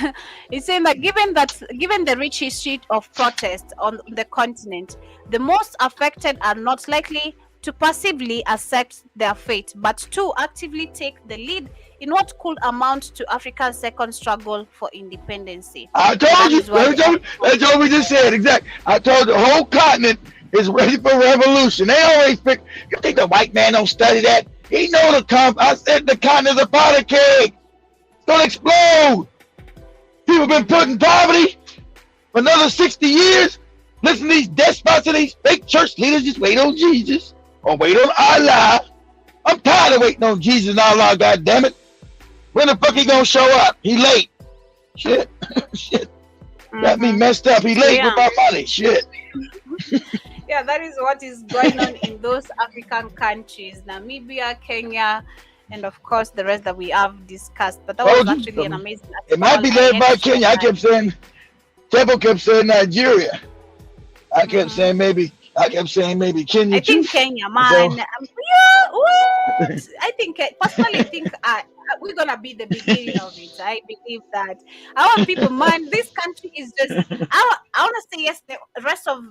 [SPEAKER 2] It's saying that given the rich history of protest on the continent, the most affected are not likely to passively accept their fate, but to actively take the lead in what could amount to Africa's second struggle for independence.
[SPEAKER 3] I told you. That's what we just said. Exactly. I told the whole continent is ready for revolution. They always pick. You think the white man don't study that? He know I said the continent is a powder keg. It's gonna explode. People been put in poverty for another 60 years. Listen to these despots and these fake church leaders. Just wait on Jesus or wait on Allah. I'm tired of waiting on Jesus and Allah. God damn it. When the fuck he gonna show up? He late. Shit. Shit. Got me messed up. He late with my money. Shit.
[SPEAKER 2] Yeah, that is what is going on in those African countries, Namibia, Kenya, and of course the rest that we have discussed. But that was actually an amazing article.
[SPEAKER 3] It might be led by Kenya. I kept saying, Temple kept saying Nigeria. I kept saying maybe Kenya.
[SPEAKER 2] I think Kenya, man.
[SPEAKER 3] So,
[SPEAKER 2] I think personally, we're gonna be the beginning of it. I believe that. I want people, man. This country is just. I want to say yes. The rest of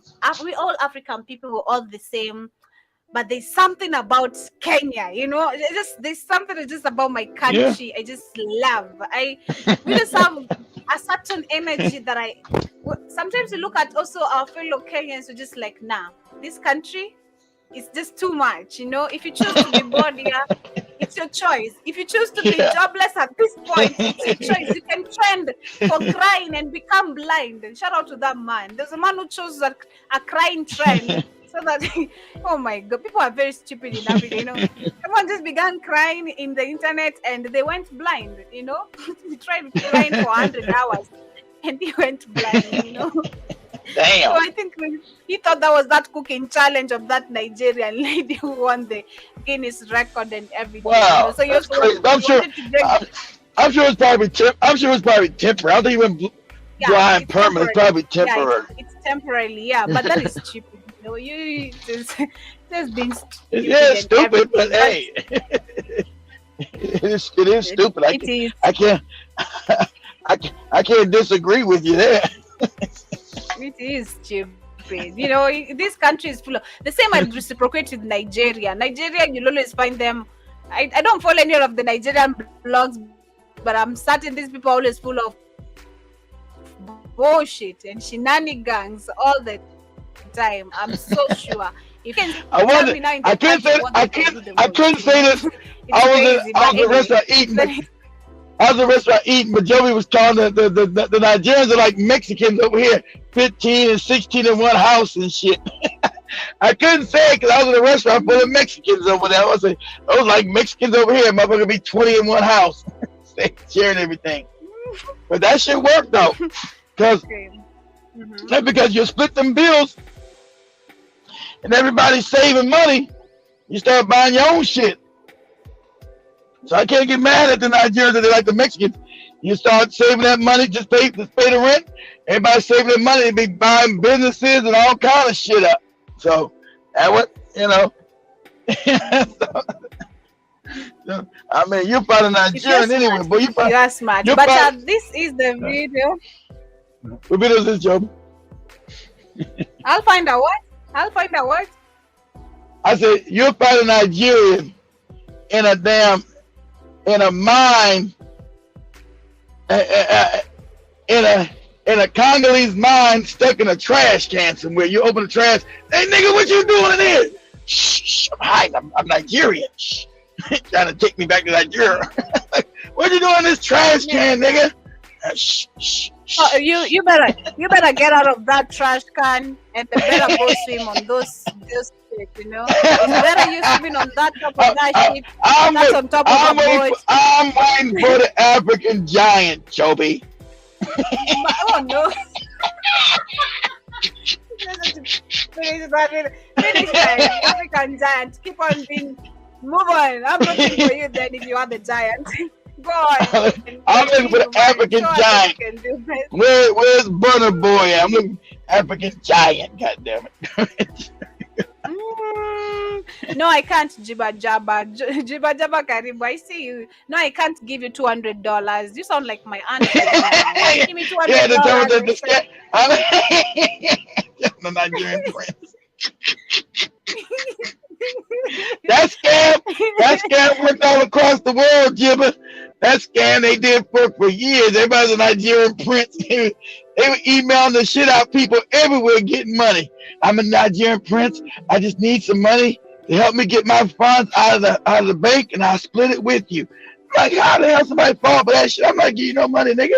[SPEAKER 2] we all African people were all the same, but there's something about Kenya. There's something just about my country. Yeah. I just love. We just have a certain energy that sometimes we look at also our fellow Kenyans. We're just like, nah, this country. It's just too much, If you choose to be bored here, it's your choice. If you choose to be jobless at this point, it's your choice. You can trend for crying and become blind. And shout out to that man. There's a man who chose a crying trend. So that, oh my God, people are very stupid in Africa, Someone just began crying in the internet and they went blind, He tried crying for 100 hours and he went blind,
[SPEAKER 3] Damn.
[SPEAKER 2] So I think he thought that was that cooking challenge of that Nigerian lady who won the Guinness record and everything.
[SPEAKER 3] Wow,
[SPEAKER 2] So
[SPEAKER 3] that's crazy. I'm sure it's probably temporary. I don't think it went blind permanent. It's probably temporary.
[SPEAKER 2] Yeah, it's temporarily, but that is stupid. There's been
[SPEAKER 3] stupid, but hey, it is stupid. I can't disagree with you there.
[SPEAKER 2] It is stupid. You know, this country is full of the same. I reciprocate with Nigeria. Nigeria, you'll always find them. I don't follow any of the Nigerian blogs, but I'm certain these people are always full of bullshit and shenanigans all the time. I'm so sure. You can.
[SPEAKER 3] I couldn't say this. I was at the restaurant eating. I was at the restaurant eating, but Joey was calling the Nigerians are like Mexicans over here, 15 and 16 in one house and shit. I couldn't say it because I was in a restaurant full of Mexicans over there. I was like Mexicans over here. Motherfucker be 20 in one house, sharing everything. But that shit worked though, because not because you split them bills and everybody's saving money, you start buying your own shit. So I can't get mad at the Nigerians that they like the Mexicans. You start saving that money, just pay the rent. Everybody's saving their money, they be buying businesses and all kind of shit up. So that what you know. So, I mean, you're probably Nigerian anyway, but you are smart.
[SPEAKER 2] But this is the video.
[SPEAKER 3] What video is this, Joe?
[SPEAKER 2] I'll find out what.
[SPEAKER 3] I said you're probably Nigerian in a mind, in a Congolese mind stuck in a trash can somewhere. You open the trash, hey nigga, what you doing in here? Shh, I'm hiding. I'm Nigerian. Shh. Trying to take me back to Nigeria. Like, what you doing in this trash can, nigga? Shh, shh.
[SPEAKER 2] Oh, you better get out of that trash can and better go swim on those shit, you know. It's better you swimming on that top of that shit. That's on top of the boat.
[SPEAKER 3] I'm waiting for the African giant, Joby.
[SPEAKER 2] Oh no. Finish that African giant. Keep on being move on. I'm looking for you then if you are the giant. Go on.
[SPEAKER 3] I'm looking for the African giant. Where's Burner Boy? I'm looking African giant, goddammit.
[SPEAKER 2] No, I can't Jiba Jabba Karibu. I see you. No, I can't give you $200. You sound like my aunt. Give me $200.
[SPEAKER 3] Yeah, the Nigerian prince. That scam worked all across the world, Jibba. That scam they did for years. Everybody's a Nigerian prince. They were emailing the shit out people everywhere getting money. I'm a Nigerian prince. I just need some money to help me get my funds out of the bank, and I'll split it with you. I'm like, how the hell somebody fall for that shit? I'm not giving you no money, nigga.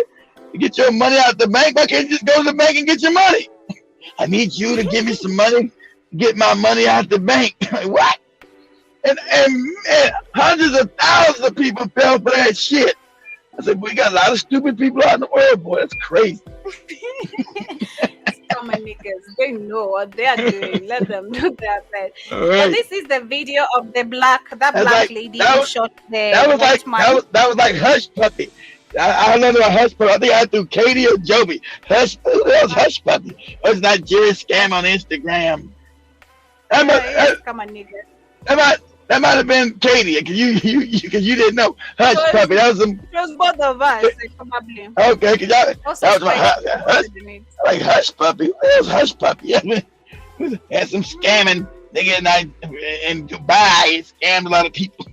[SPEAKER 3] You get your money out of the bank. Why can't you just go to the bank and get your money? I need you to give me some money, get my money out the bank. Like, what? And hundreds of thousands of people fell for that shit. I said, we got a lot of stupid people out in the world, boy. That's crazy.
[SPEAKER 2] Some niggas, they know what they are doing. Let them do their best.
[SPEAKER 3] Right.
[SPEAKER 2] And this is the video of the black lady who shot the
[SPEAKER 3] that was like Hush Puppy. I don't know about Hush Puppy. I think I threw Katie or Joby. Who else Hush Puppy? It was Nigerian scam on Instagram. That might have been Katie, because you didn't know Hush Puppy. That was some.
[SPEAKER 2] It was both of us, probably.
[SPEAKER 3] Okay, cause that was like Hush Puppy. What was Hush Puppy? Had some scamming nigga in Dubai. It scammed a lot of people.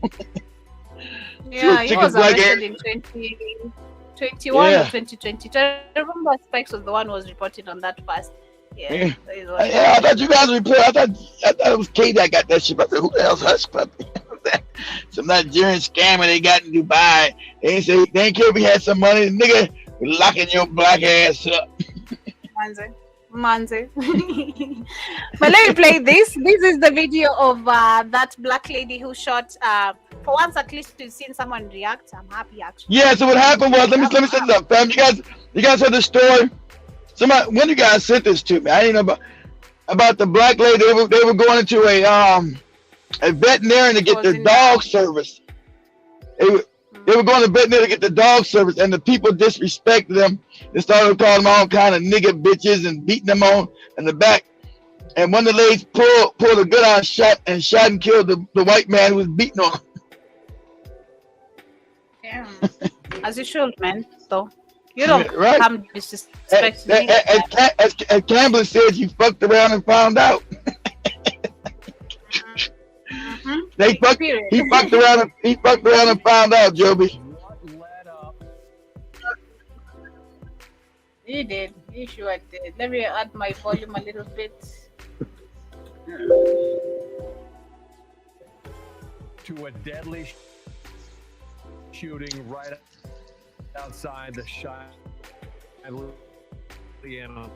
[SPEAKER 2] Yeah, he was arrested in 2021 or 2020. I remember Spikes was the one who was reported on that first. Yeah,
[SPEAKER 3] I thought you guys reported. I thought it was Katie that got that shit. I said, who the hell's Hush Puppy? Some Nigerian scammer they got in Dubai. They say they ain't care if we had some money. Nigga, we're locking your black ass up.
[SPEAKER 2] Manze. But let me play this. This is the video of that black lady who shot. For once, at least we've seen someone react. I'm happy actually.
[SPEAKER 3] Yeah. So what happened was, let me set it up, fam. You guys heard the story. When you guys sent this to me, I didn't know about the black lady. They were going into a veterinarian to get their dog service. They were going to veterinarian to get the dog service, and the people disrespected them. They started calling them all kind of nigga bitches and beating them on in the back. And one of the ladies pulled a gun out, shot and killed the white man who was beating on them.
[SPEAKER 2] Yeah. As you should, man. So You don't
[SPEAKER 3] Right.
[SPEAKER 2] come disrespect me.
[SPEAKER 3] As Campbell said, you fucked around and found out.
[SPEAKER 2] Mm-hmm.
[SPEAKER 3] He fucked around and found out, Joby.
[SPEAKER 2] He did. He sure did. Let me add my volume a little bit.
[SPEAKER 5] To a deadly shooting right outside the Shiloh Animal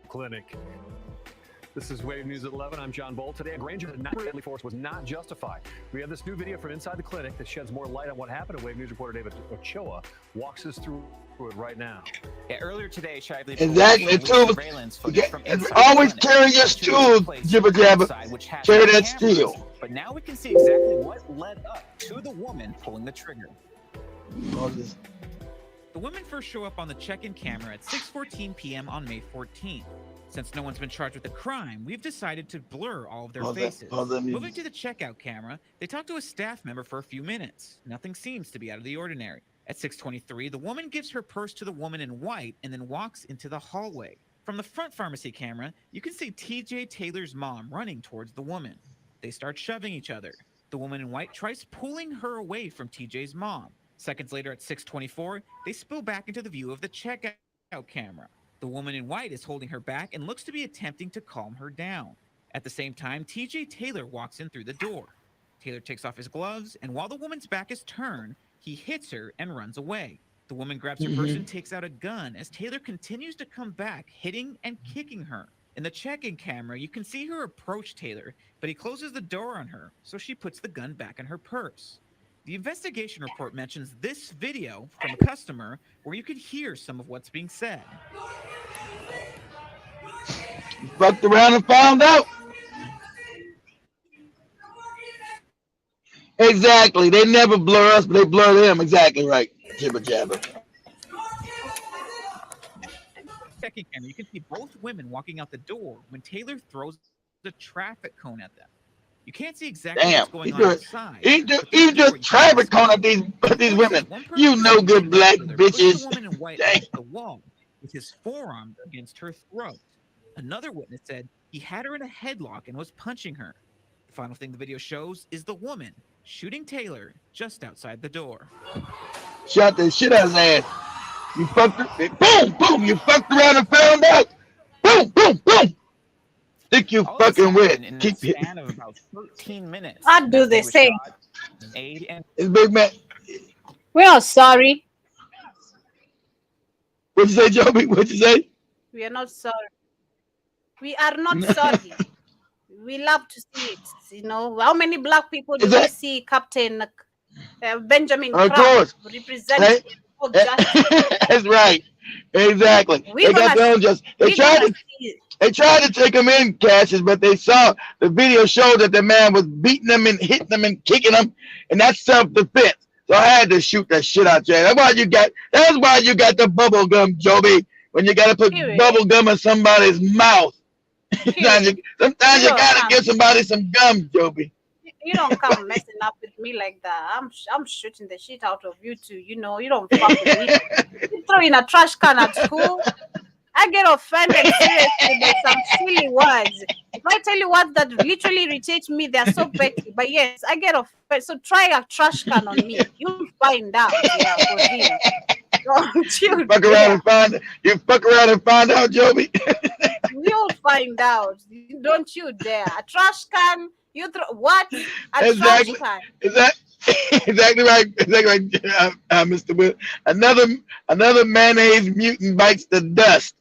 [SPEAKER 5] Clinic. This is Wave News at 11. I'm John Bolt. Today, a Granger deadly force was not justified. We have this new video from inside the clinic that sheds more light on what happened. And Wave News reporter David Ochoa walks us through it right now.
[SPEAKER 6] Yeah, earlier today, Shively
[SPEAKER 3] exactly. Always carry your tools, jibber jabber. Carry that steel.
[SPEAKER 6] But now we can see exactly what led up to the woman pulling the trigger.
[SPEAKER 7] The women first show up on the check-in camera at 6:14 p.m. on May 14th. Since no one's been charged with a crime, we've decided to blur all of their faces. Moving to the checkout camera, they talk to a staff member for a few minutes. Nothing seems to be out of the ordinary. At 6:23, the woman gives her purse to the woman in white and then walks into the hallway. From the front pharmacy camera, you can see TJ Taylor's mom running towards the woman. They start shoving each other. The woman in white tries pulling her away from TJ's mom. Seconds later at 6:24, they spill back into the view of the checkout camera. The woman in white is holding her back and looks to be attempting to calm her down. At the same time, TJ Taylor walks in through the door. Taylor takes off his gloves, and while the woman's back is turned, he hits her and runs away. The woman grabs her purse and takes out a gun as Taylor continues to come back, hitting and kicking her. In the check-in camera, you can see her approach Taylor, but he closes the door on her, so she puts the gun back in her purse. The investigation report mentions this video from a customer where you could hear some of what's being said.
[SPEAKER 3] Fucked around and found out. Exactly. They never blur us, but they blur them. Exactly right. Jibber jabber.
[SPEAKER 7] Checking camera, you can see both women walking out the door when Taylor throws the traffic cone at them. You can't see exactly what's going on outside.
[SPEAKER 3] He just traffic cone at these women. You no good black bitches.
[SPEAKER 7] The woman in white against the wall with his forearm against her throat. Another witness said he had her in a headlock and was punching her. The final thing the video shows is the woman shooting Taylor just outside the door.
[SPEAKER 3] Shot the shit out of his ass. You fucked her. Boom, boom. You fucked around and found out. Boom, boom, boom. Think you fucking with.
[SPEAKER 6] In the span of about 13 minutes.
[SPEAKER 2] I'd do the same.
[SPEAKER 3] It's big man.
[SPEAKER 2] We're not sorry.
[SPEAKER 3] What'd you say, Joby? What'd you say?
[SPEAKER 2] We are not sorry. We are not sorry. We love to see it. You know, how many black people do we see Captain Benjamin Crump representing justice?
[SPEAKER 3] That's right. Exactly. They got their own justice. They tried to take him in, Cassius, but they saw the video showed that the man was beating them and hitting them and kicking them, and that's self-defense. So I had to shoot that shit out there. That's why you got the bubble gum, Joby. When you gotta put bubble gum in somebody's mouth. Sometimes you gotta give somebody some gum, Joby.
[SPEAKER 2] You don't come messing up with me like that. I'm shooting the shit out of you too. You know, you don't fuck with me. You throw in a trash can at school. I get offended seriously by some silly words. If I tell you words that literally irritate me, they're so petty. But yes, I get offended. So try a trash can on me. You'll find out. Yeah, for real. Don't you
[SPEAKER 3] fuck around and find out, Joby.
[SPEAKER 2] You'll find out. Don't you dare. A trash can. You throw what? Trash can.
[SPEAKER 3] Exactly right. Mr. Will. Another mayonnaise mutant bites the dust.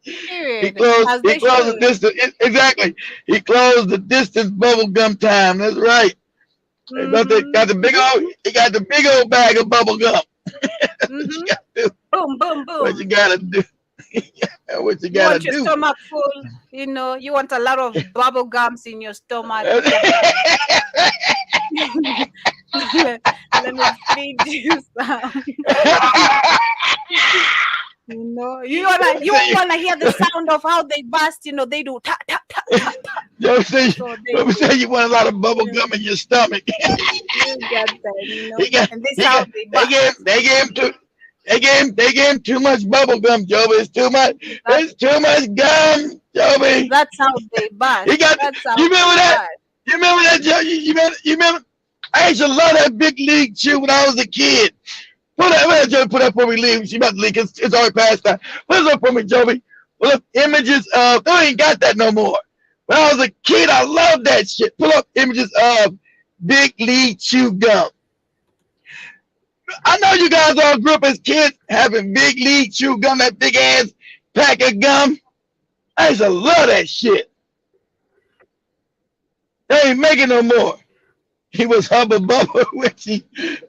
[SPEAKER 3] He closed the distance. Exactly. He closed the distance bubble gum time. That's right. He got the big old bag of bubble gum.
[SPEAKER 2] Boom, boom, boom.
[SPEAKER 3] What you gotta do? What you gotta do?
[SPEAKER 2] Your stomach full. You know, you want a lot of bubble gums in your stomach. Let me feed you some. You You wanna hear the sound of how they bust, they do tap tap tap tap tap.
[SPEAKER 3] Joe say,
[SPEAKER 2] So
[SPEAKER 3] you want a lot of bubble gum in your stomach.
[SPEAKER 2] you get that, and this
[SPEAKER 3] He
[SPEAKER 2] how
[SPEAKER 3] got-
[SPEAKER 2] they bust.
[SPEAKER 3] They gave him too much bubble gum, Joby. It's too much. It's too much gum, Joby.
[SPEAKER 2] That's how they bust.
[SPEAKER 3] He got.
[SPEAKER 2] That's how
[SPEAKER 3] You remember
[SPEAKER 2] they
[SPEAKER 3] that?
[SPEAKER 2] bust.
[SPEAKER 3] You remember that, Joe? You remember? I used to love that big league chew when I was a kid. Put that for me, leave. She about to leak. It's already past time. Put it up for me, Joby. Pull up images of. They ain't got that no more. When I was a kid, I loved that shit. Pull up images of big league chew gum. I know you guys all grew up as kids having big league chew gum, that big ass pack of gum. I used to love that shit. They ain't making no more. He was Hubba Bubba when he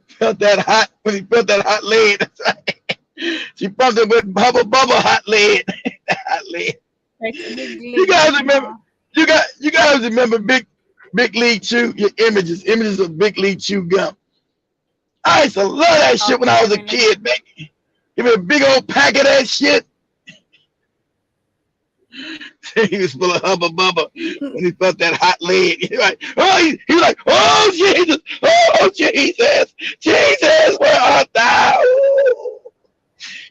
[SPEAKER 3] felt that hot lead. That's right. She pumped it with Hubba Bubba hot lead. Hot lead. You guys remember? You guys remember big league chew? Your images of big league chew gum. I used to love that shit when I was a kid, man. Give me a big old pack of that shit. He was full of Hubba Bubba when he felt that hot lead. He was like, oh Jesus, Jesus, where art thou?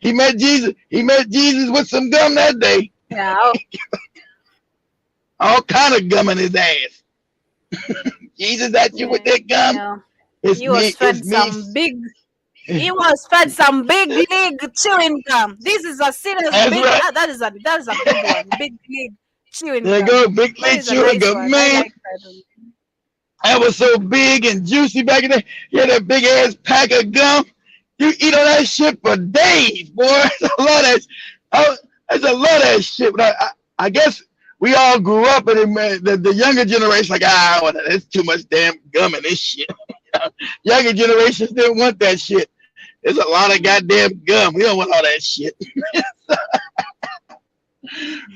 [SPEAKER 3] He met Jesus with some gum that day.
[SPEAKER 2] Yeah.
[SPEAKER 3] All kind of gum in his ass. Jesus at you with that gum.
[SPEAKER 2] Yeah.
[SPEAKER 3] He was fed
[SPEAKER 2] some big league chewing gum. This is a serious big.
[SPEAKER 3] Right.
[SPEAKER 2] That is a big one. Big league chewing
[SPEAKER 3] there
[SPEAKER 2] gum.
[SPEAKER 3] There you go, big league chewing gum, man. That was so big and juicy back in the day. You had that big ass pack of gum. You eat on that shit for days, boy. I love that. I love that shit. But I guess we all grew up, and the younger generation there's too much damn gum in this shit. Younger generations didn't want that shit. There's a lot of goddamn gum. We don't want all that shit.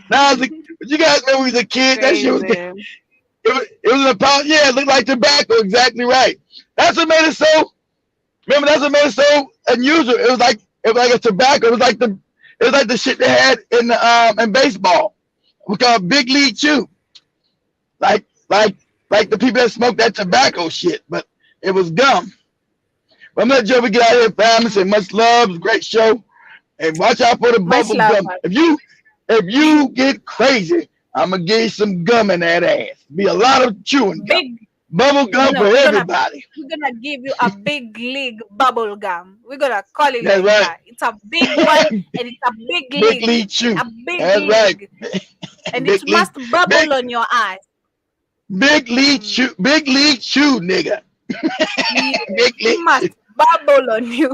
[SPEAKER 3] Now, but you guys remember when we was a kid? That shit was it was a pound. Yeah, it looked like tobacco. Exactly right. That's what made it so. Remember, that's what made it so unusual. It was like a tobacco. It was like the shit they had in baseball. We call it big league chew. Like the people that smoke that tobacco shit, but it was gum. But I'm gonna let Joey get out of here, family. Say much love. It's a great show. And watch out for the bubble gum. If you get crazy, I'm gonna give you some gum in that ass. Be a lot of chewing gum. Bubble gum for everybody.
[SPEAKER 2] We're gonna give you a big league bubble gum. We're gonna call it
[SPEAKER 3] That's
[SPEAKER 2] like
[SPEAKER 3] right.
[SPEAKER 2] that. It's a big one and it's a big league.
[SPEAKER 3] Big league chew.
[SPEAKER 2] A big
[SPEAKER 3] That's
[SPEAKER 2] league.
[SPEAKER 3] right.
[SPEAKER 2] And
[SPEAKER 3] Big
[SPEAKER 2] it must bubble on your eyes.
[SPEAKER 3] Big league chew, nigga. Big league.
[SPEAKER 2] It must bubble on you.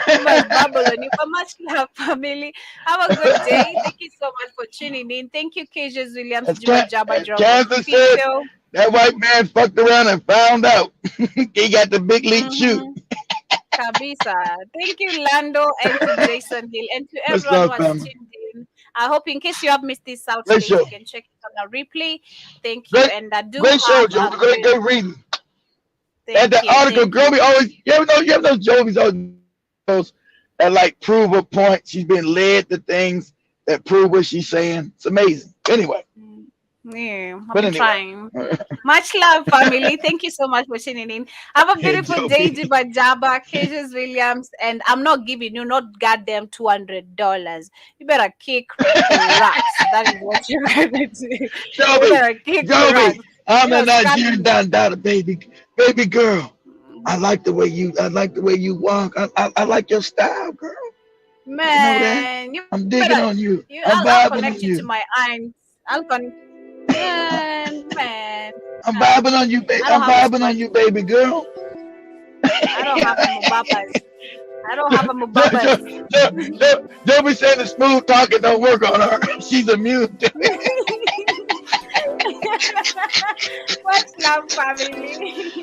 [SPEAKER 2] It must bubble on you. But much love, family. Have a good day. Thank you so much for tuning in. Thank you, KJ's Williams.
[SPEAKER 3] Kansas said that white man fucked around and found out. He got the big league chew.
[SPEAKER 2] Kabisa. Thank you, Lando, and to Jason Hill, and to everyone who has tuned in. I hope in case you have missed this out today, you can check it on the replay. Thank you. And I do
[SPEAKER 3] great show, Joe. Great reading. And the article, Groby always, you ever know Jovi's always that like prove a point. She's been led to things that prove what she's saying. It's amazing. Anyway.
[SPEAKER 2] Yeah, I'm trying. Much love, family. Thank you so much for tuning in. Have a beautiful day, Jiba Jaba, KJ's Williams, and I'm not giving you not goddamn $200. You better kick rocks. That is what you're gonna do.
[SPEAKER 3] Jovi, I'm a Nigerian daughter, baby girl. I like the way you walk. I like your style, girl.
[SPEAKER 2] Man,
[SPEAKER 3] you know I'm digging on you.
[SPEAKER 2] I'll connect you to my aunt. I'll connect. Man.
[SPEAKER 3] I'm vibing on you, baby. I'm vibing on you, baby girl.
[SPEAKER 2] I don't have a mubabas.
[SPEAKER 3] Don't be saying the smooth talking don't work on her. She's immune to it.
[SPEAKER 2] What's love, family?